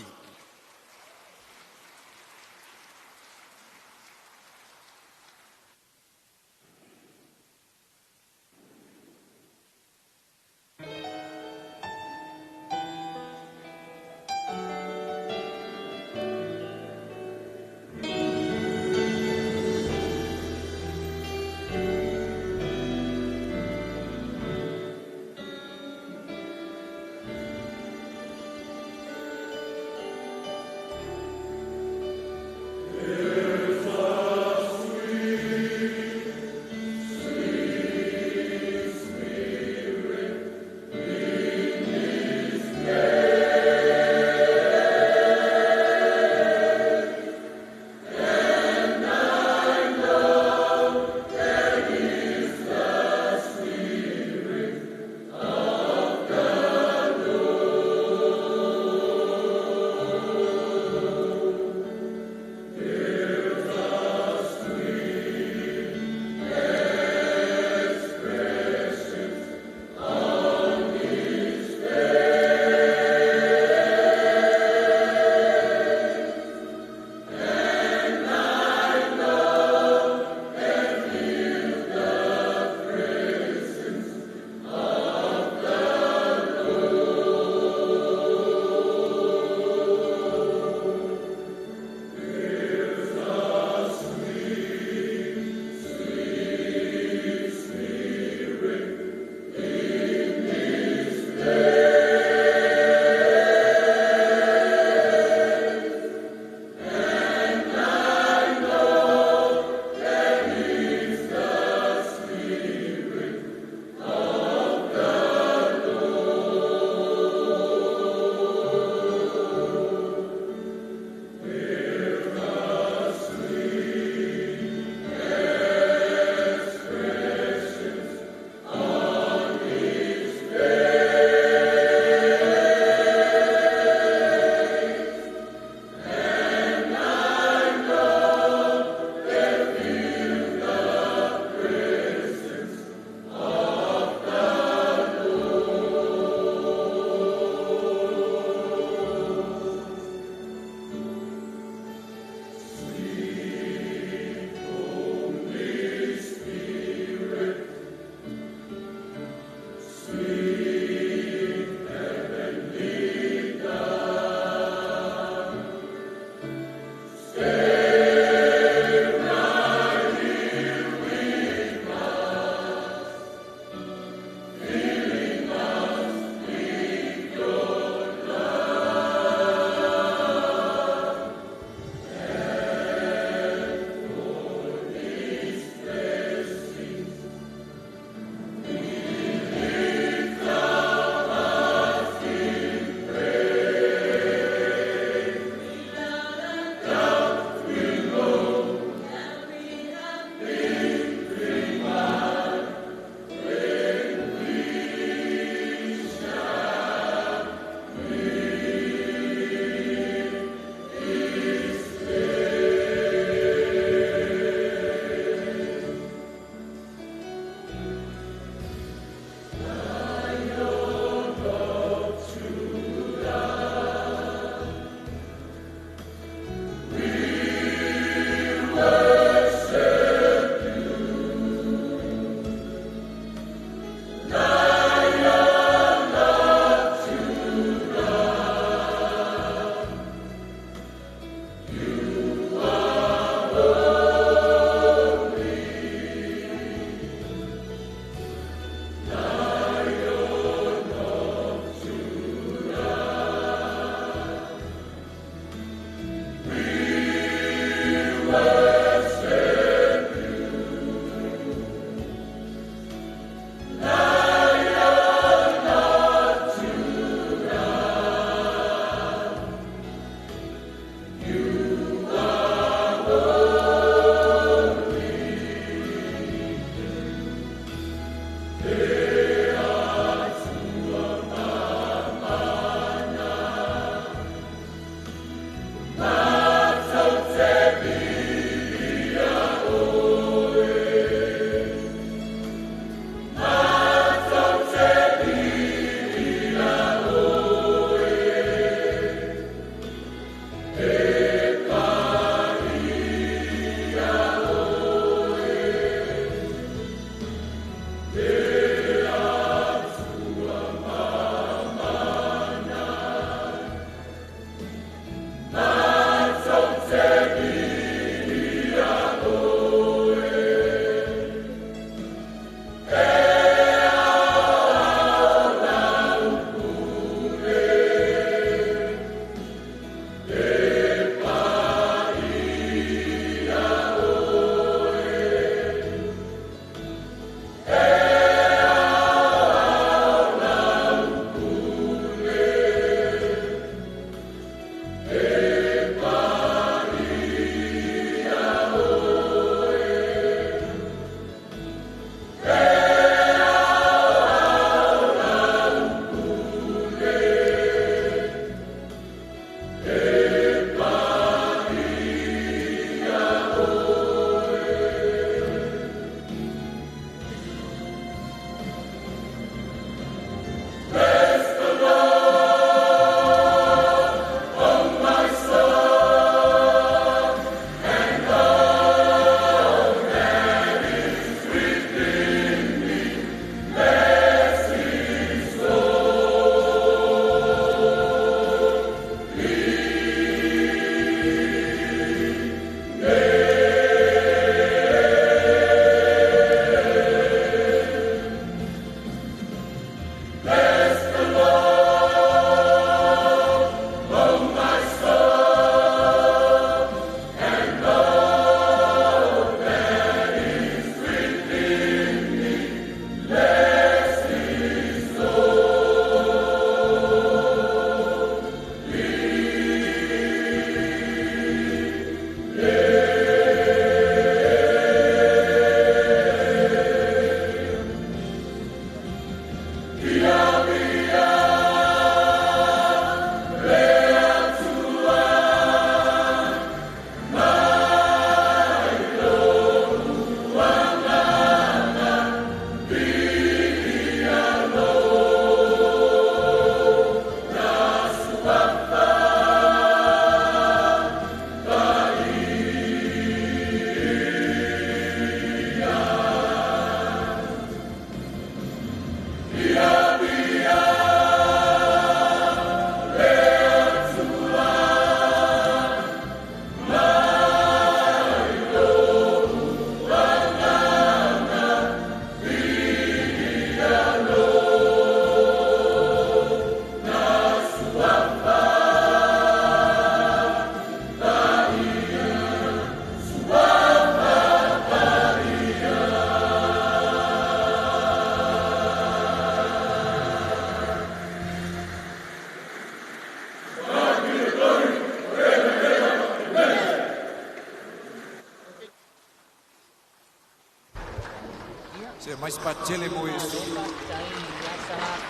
Speaker 7: Se mais patele mo isso.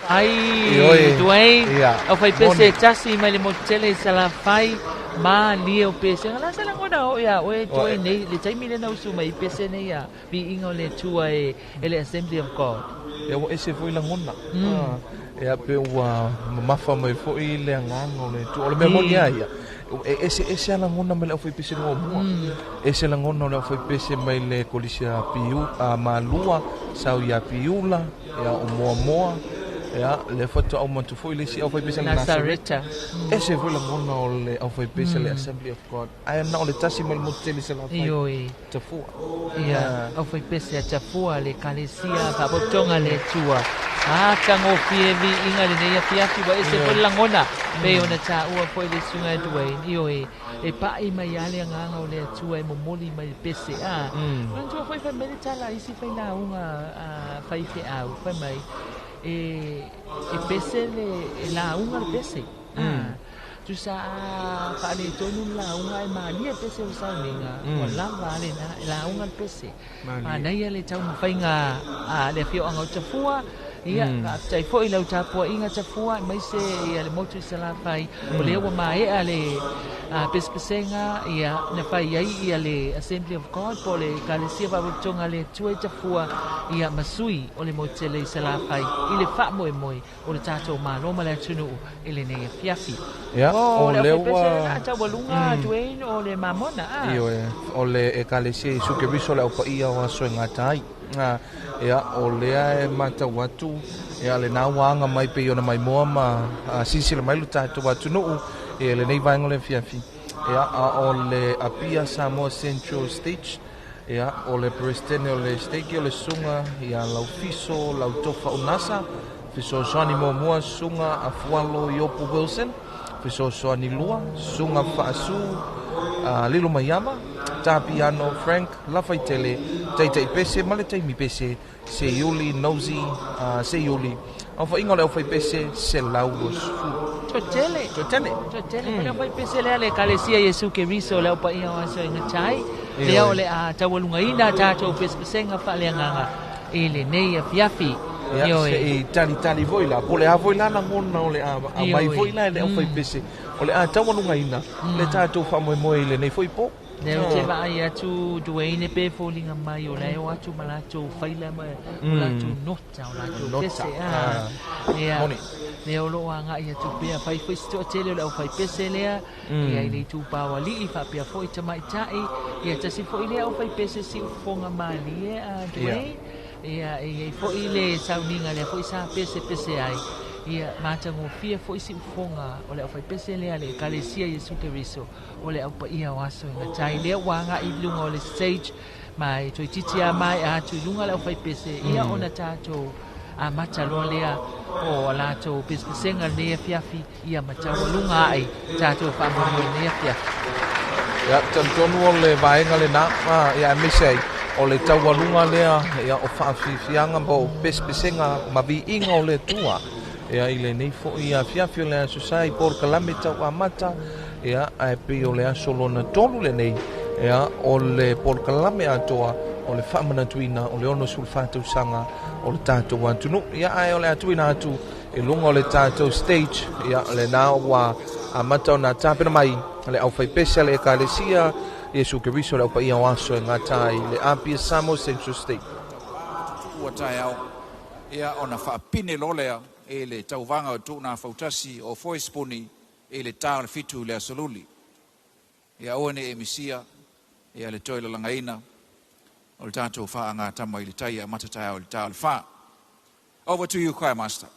Speaker 1: Ai, tuai. O fai pese tasi mai le motele sala fai ma lia o pese. Ala sala ngona o ya o tuai nei le taimi le na usu mai pese nei ya. Bi ingo le tuai ele Assembly of God.
Speaker 8: E o ese foi la ngona. E a pe wa mafa mai foi le ngango le tu o le memoria ia. Ese ala ngona mai le foi pese no mo. Ese la ngona le foi pese mai le kolisia piu a malua sau ia piula ia o moa moa Ya, le foto au matu foi le si au foi pese le Nazareta. Ese foi la mona o le au foi pese le Assembly of God. Ai na o le tasi mal moteli se la fai.
Speaker 1: Ioi.
Speaker 8: Tafua.
Speaker 1: Ia, au foi pese a tafua le kalesia pa botonga le tua. Tango fievi inga le nei fiafi wa ese foi langona. Pe ona ta ua foi le sunga duai. Ioi. E pa i mai ale nganga o le tua e momoli mai pese a. Nan tua foi fa mele tala isi fai na unga fai fe au. Fai mai. E pese le la unga le pese. Tu sa fa le tonu la unga e mali e pese o Sauniga. O la vale na la unga le pese. Na ia le tau mawhainga le fio anga o tafua. Ia, tai fo i lau tapua inga tafua, mai se ia le motu i se la fai. O le ua mai le pespesenga, ia na fai ai ia le Assembly of God, po le kalesia wabutonga le tue tafua, ia masui o le motele i se la fai. I le wha moe moe, o le tatou maloma le atunu i le nei fiafi.
Speaker 8: Ia, o le ua...
Speaker 1: Ata walunga tuein o le mamona.
Speaker 8: Iyo o le kalesia i suke riso le au pa ia o aso ngatai. Ia, o lea e mata watu, ia le nā wanga mai pe ona mai moa ma sisi le mai lu tātou watu nuu, ia le nei vaengo le fiafi. Ia, o le apia Samoa Central Stage, ia, o le presidente o le stegi o le sunga, ia lau fiso, lau tofa unasa, fiso soani mua sunga a fualo i opu Wilson, fiso soani lua, sunga faasu, Lilo Mayama, Tapiano, Frank, Lafaitele, Taitai Pese, Maletai Mi Pese, Se Yuli, Nosy, Se Yuli. Au fa inga le au fai pese se lauros fu.
Speaker 1: Totele. Pena fai pese le kalesia Yesu ke riso le pa ia o so ngatai. Le o le a tawalunga ina tatou pespesenga fa le nganga. Ele nei fiafi.
Speaker 8: Ia se i tali voila, po le a voila na ngona o le a mai voila le au fai pese. O le a tawalunga ina, le tatou fa moe le nei foi po.
Speaker 1: Neu te vai atu duene pe folinga mai o leo atu malato faila mai o lato nota o lato pese ia leo lo anga ia tu pe fai foi sto tele o fai pese lea ia ile tu pawali fa pe foi tama itai ia tasi foi lea o fai pese si fonga mali a duene ia foi ile Sauniga le foi sa pese ai ia matango fia foi si fonga o le fai pese lea le kalesia Yesu Keriso o le apa ia waso nga tai le wanga i lunga o le stage mai toi titia mai a tu lunga le fai pese ia ona tato a matalo lea o lato pespesenga le fiafi ia matalo lunga ai tato fa mo le fiafi
Speaker 8: ya tantonu o le vaenga le na ia misei o le tawalunga lea ia o faafianga bo pespesenga mavi inga o le tua ia ile nei fo ia fiafi o le susai por kalamita o amata ia ai pe o le aso na tolu le nei ia o le por kalame atoa o le FAAMANATUINA o le ono sulfatu sanga o le tatou wantunu ia ai o le atuina atu e lunga o le tatou stage ia le na wa amata o na tapena mai le au fai pesa le ekalesia Yesu Keriso le au pa ia o aso ngatai le apia Samoa Central State
Speaker 7: ua tae au ia ona whaapine lolea e le tauvanga o tūna fautasi o foispuni e le tā le fitu le asoluli. Ia oane e misia, ia le toi langaina, o le tātou wha ngā tama i le tai a matatai o le tā le wha. Over to you, Choir Master.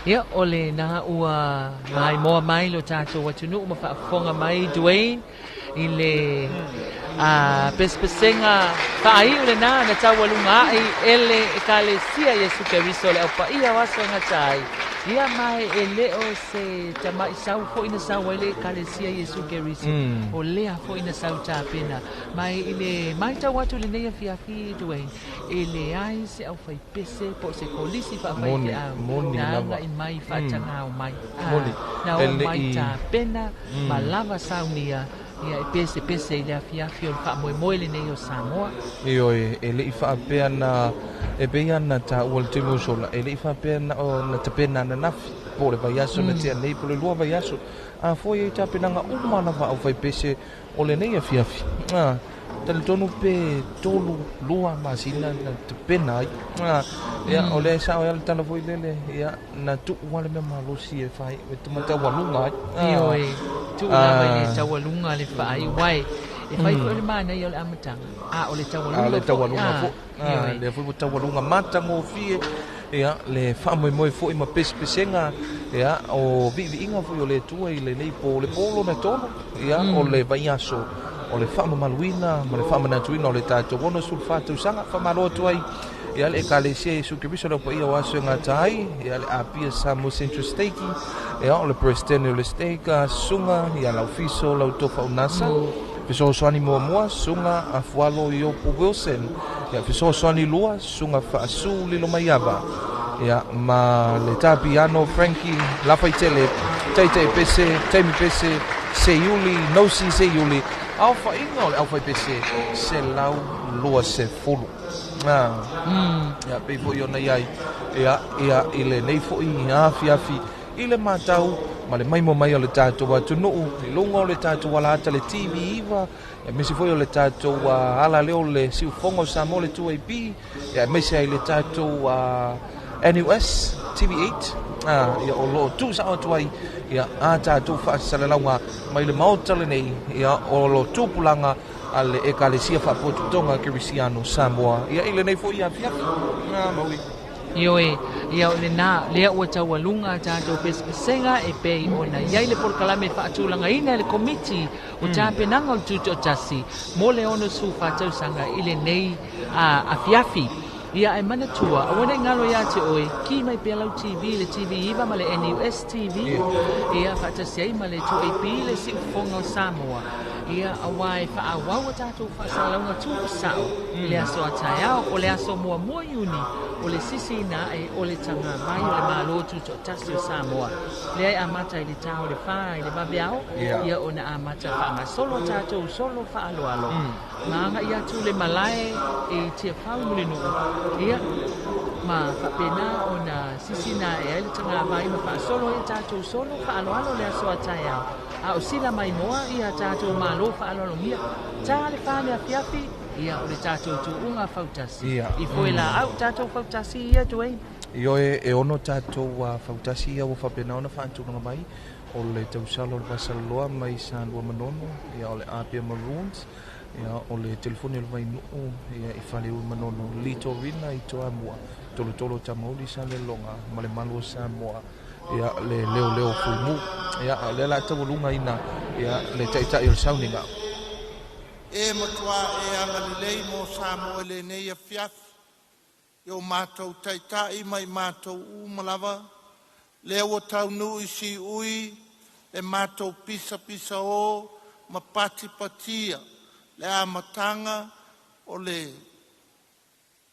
Speaker 1: Ia ole na ua mai moa mai lo tatou atunu ma whaafonga mai Dwayne i le pespesenga whaai ule na tawalunga ai ele e kalesia Yesu Keriso le aupa ia waso ngatai ia mai e leo se tamai sau fo ina sau ele kalesia Yesu Keriso o lea fo ina sau tapena mai ile mai tawatu le neia fiafi Dwayne ele ai se au fai pese po se kolisi fa fai te au na i mai fatanga o mai na o mai tapena malava saunia ia e pese i le afiafi o le whaamoemoe le nei o Samoa.
Speaker 8: Io e le i whaapea na e beia na ta ua le temu sola e le i whaapea na o na tapena na nafi po le vaiaso na tia nei po le lua vaiaso a foi e tapenanga umana wa au fai pese o le nei afiafi. Tale tonu pe tolu lua masina na tapena ai. Ia o le sao ia le tala foi lele ia na tu wale me malosi e fai e tumata walunga ai.
Speaker 1: Io e tu la mai le tawalunga le fai wai e fai foi le mana ia le amatanga o le tawalunga
Speaker 8: le tawalunga fo le foi tawalunga matango fie ia le whaamoemoe foi ma pesenga ia o viinga foi o le tua i le nei po le polo na tono ia o le vaiaso o le FAAMANATUINA ma le FAAMANATUINA o le tatou ono sulfatusaga famalo atu ai ia le ekalesia Iesu Keriso le paia o aso gatai ia le apia Samoa Central Stake ia o le presidente o le stake sunga ia laufiso lautofa unasa fesoasoani muamua sunga afualo i opo Wilson ia fesoasoani lua sunga faasu lilo maiava ia ma le tapiano Frankie lafaitele taitei pese taimi pese seiuli nosi seiuli alfa inga o le alfa pese se lau lua se fulu ia pe fo iona iai ia ile nei fo i afi ile matau ma le maimo mai o le tatou atunuu i lunga o le tatou alata le TV iva e mesi foi o le tatou ala leo le siufonga o Samoa le 2AP ia mesi ai le tatou NUS TV8 ia o lo tu sa atu ai ia a tatou faasalalaunga mai le maotale nei ia o lo tupulanga ale ekalesia faapotutonga Kerisiano Samoa ia ile nei foi afiafi maui
Speaker 1: ia o le na lea ua taualunga tatou pesenga e pei ona iai le polokalame faatulaga le komiti o tapenaga o le tutoatasi mo le ono su fatausaga i le nei afiafi ia e manatua auana ingalo ia te oe ki mai pe lau TV le TV iva ma le NUS TV ia faatasiai ma le 2AP le siufoga o Samoa ia awai faawau o tatou faasalauga tu'usa'o le aso ataeao o le aso muamua iuni o le sisina e o le tagavai o le malo tutoatasi o Samoa leai amata i le tao le fā i le vaveao ia ona amata faagasolo o tatou solo faaaloalo maaga ia atu le malae e tia fau mulinuu ia ma faapena ona sisina e ai le tagavai ma faasolo ia tatou solo faaaloalo le aso ataeao a o sila mai moa ia tatou malo faaaloalogia ta le fā le afiafi ia o le tatou tu'uga fautasi i foi la au tatou fautasi ia Dwayne
Speaker 8: io e ono tatou fautasi ia ua faapena ona faatulaga mai o le tausalo le pasalaloa mai sa lua manono ia o le apia Maroons ia o le telefoni o le vainuu ia i faleua manono litorina i toamua tolotolo tamauli sa le loga ma le malo o Samoa ia le leo fuimu ia le la tawalunga ina ia le taita'i o le Sauniga
Speaker 4: e matua e angalilei mo Samoa le nei afiafi o mātou taita'i mai mātou umalawa le ua taunu i si ui le mātou pisa o ma patia le amatanga o le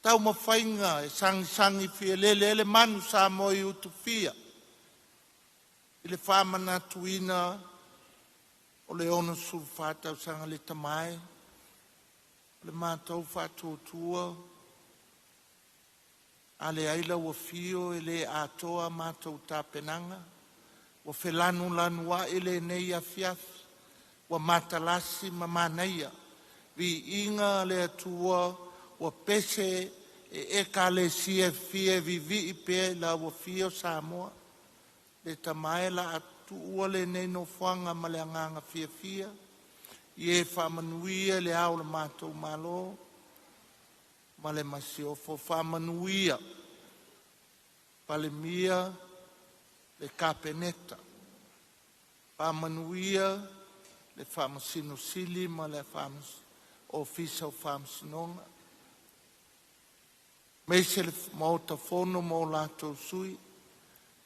Speaker 4: tau mawhainga e sangi fia le manu Samoa i utufia i le FAAMANATUINA o le ono sulfatusaga le tamae o le matou faatuatua a le ai lau afio e lē atoa matou tapenaga ua felanulanu a'i lenei afiafi ua matalasi ma manaia vi'iga le atua ua pese e ekalesia fie vivi'i pea i lau afio Samoa le tamae la atu'ua lenei nofoaga ma le agaga fiafia i e fa'amanuia le ao le matou malo ma le masiofo fa'amanuia palemia le kapeneta. Whamanuia, le whamasinusili ma le ofisa o whamasinonga. Meise le mauta fono mo lato sui.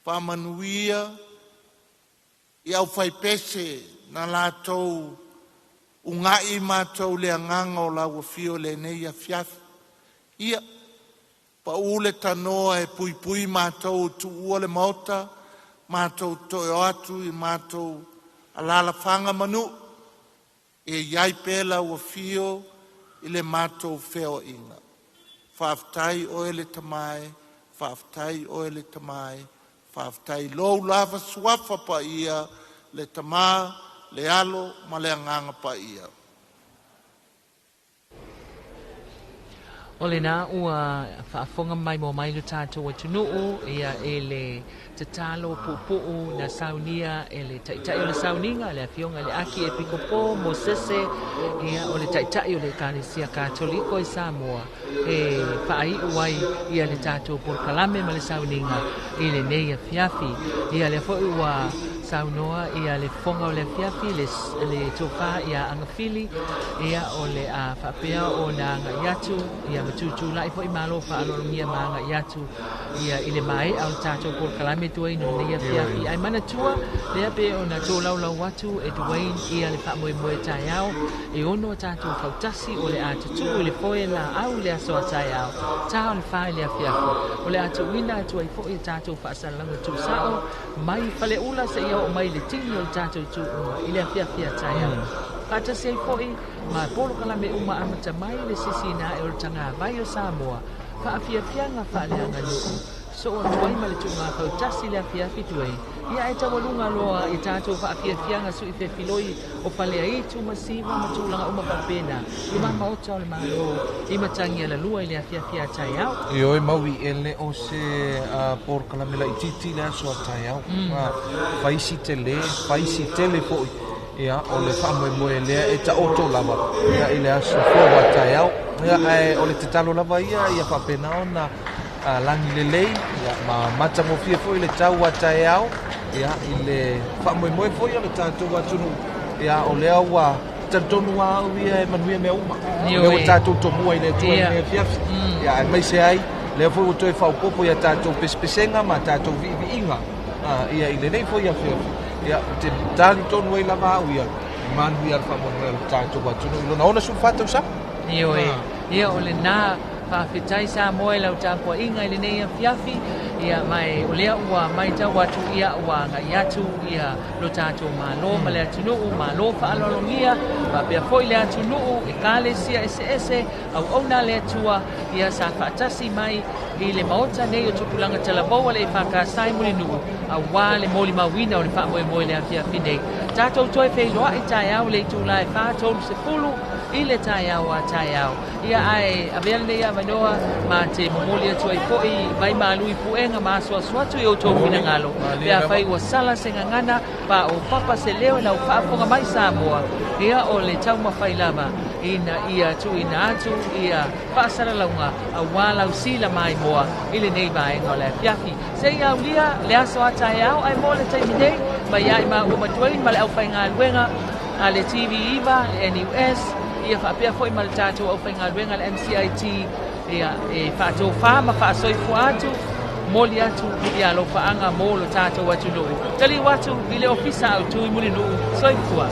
Speaker 4: Whamanuia, i au whaipese na lato ungai mātou le anganga o la wafio le nei a fiafi. Ia, pa ule tanoa e pui pui mātou tu ua le mauta, mātou toi atu i mātou alala whanga manu, e iai pēla wafio i le mātou wheo inga. Faafetai o ele tamai, faafetai o ele tamai, faafetai lou lava suafa pa ia, le tamā, le alo, ma le anganga pa ia.
Speaker 1: O le nā ua whaafonga mai mo mai lo tātou wa tunuu ia e le te talo pupu na saunia e le taitai o le sauninga le afionga le aki e pikopo mo sese ia o le taitai o le kanisia katoliko i Samoa e whaai uai ia le tātou porkalame ma le sauninga i le nei a fiafi ia le fo ua saunoa ia le fonga o le fiafi le tofa ia angafili ia o le a whapea o na anga iatu ia matutula i fo i malo whaalolongia ma anga iatu ia i le mai au tātou por kalame tua ino nei a fiafi ai mana tua lea pe o na tō laulau watu e duwain ia le whamoe moe tai au e ono tātou fautasi o le a tutu i le foe la au le aso a tai au tāo le whae le a fiafi o le atu wina atua i fo i tātou whaasalango tu sao mai fale ula se ia o mai le tini o tātou tu i le fiafia tai au. Pata sei foi, ma polo kalame uma amata mai le sisina e o tanga vai o Samoa, whaafiafianga whaaleanga nuku. So o tuai ma le tunga kau tasi le fiafi tuai, ia e tawalunga loa i tātou whaafiafianga su i whewhiloi o whalea i tu masiva ma tūlanga uma papena, i mama o tau le malo, i matangi ala lua i le fiafia tai au.
Speaker 8: I oi maui ele o se por kalamela i titi le aso a tai au. Faisi tele foi. Ia, o le whamoe lea e ta oto lava. Ia, i le aso fōa a tai au. Ia, o le te talo lava ia whapena o na langi le lei. Ia, ma mata mo fia foi le tau a tai au. Ia, i le whamoe foi o le tātou atunu. Ia, o lea ua tantonu au ia e manuia mea uma. Ia, o tātou tomua i le tua i mea fiafi. Ia, mai se ai, lea foi o toi whaupopo ia tātou pespesenga ma tātou vivi inga. Ia, i le nei foi a fiafi. Ia, te tali tonu e lava au ia. Manu ia whamoe tātou atunu. Ilo na ona su whātau sa?
Speaker 1: Ia, o le nā Faafetai Samoa lau tāpua inga i le nei a fiafi ia mai o lea ua mai tau atu ia ua ngai atu ia lo tātou malo ma le atunuu malo whaalolongia ma pia foi le atunuu e kāle sia ese au auna le atua ia sa whaatasi mai i le maota nei o tupulanga talaboa le whakasai muli nuu au wā le moli mawina o le whaamoe moe le a fiafi nei tātou toi wheiloa i tai au le tūla e whātolu se pulu i le tai au a tai au ia ai avea nei a manoa ma te momoli atu ai foi mai malu i puenga ma suatu i o tō whina ngalo pia whai ua sala se ngangana pa o papa se leo na uwhaafonga mai Samoa ia o le tau mawhai lava ina ia tu ina atu ia whaasara launga a wala usila mai moa i le nei vaenga o le fiafi se ia ulia le aso a tai au ai mo le taimi nei ma iai ma umatuai ma le au whainga luenga a le TV Iva, le NUS ia whaapea foi ma le tātou au whainga luenga le MCIT ia e whātou whāma whaasoifu atu moli atu ia lo whaanga mo lo tātou atu nuu tali watu i le ofisa au tui muli nuu soifua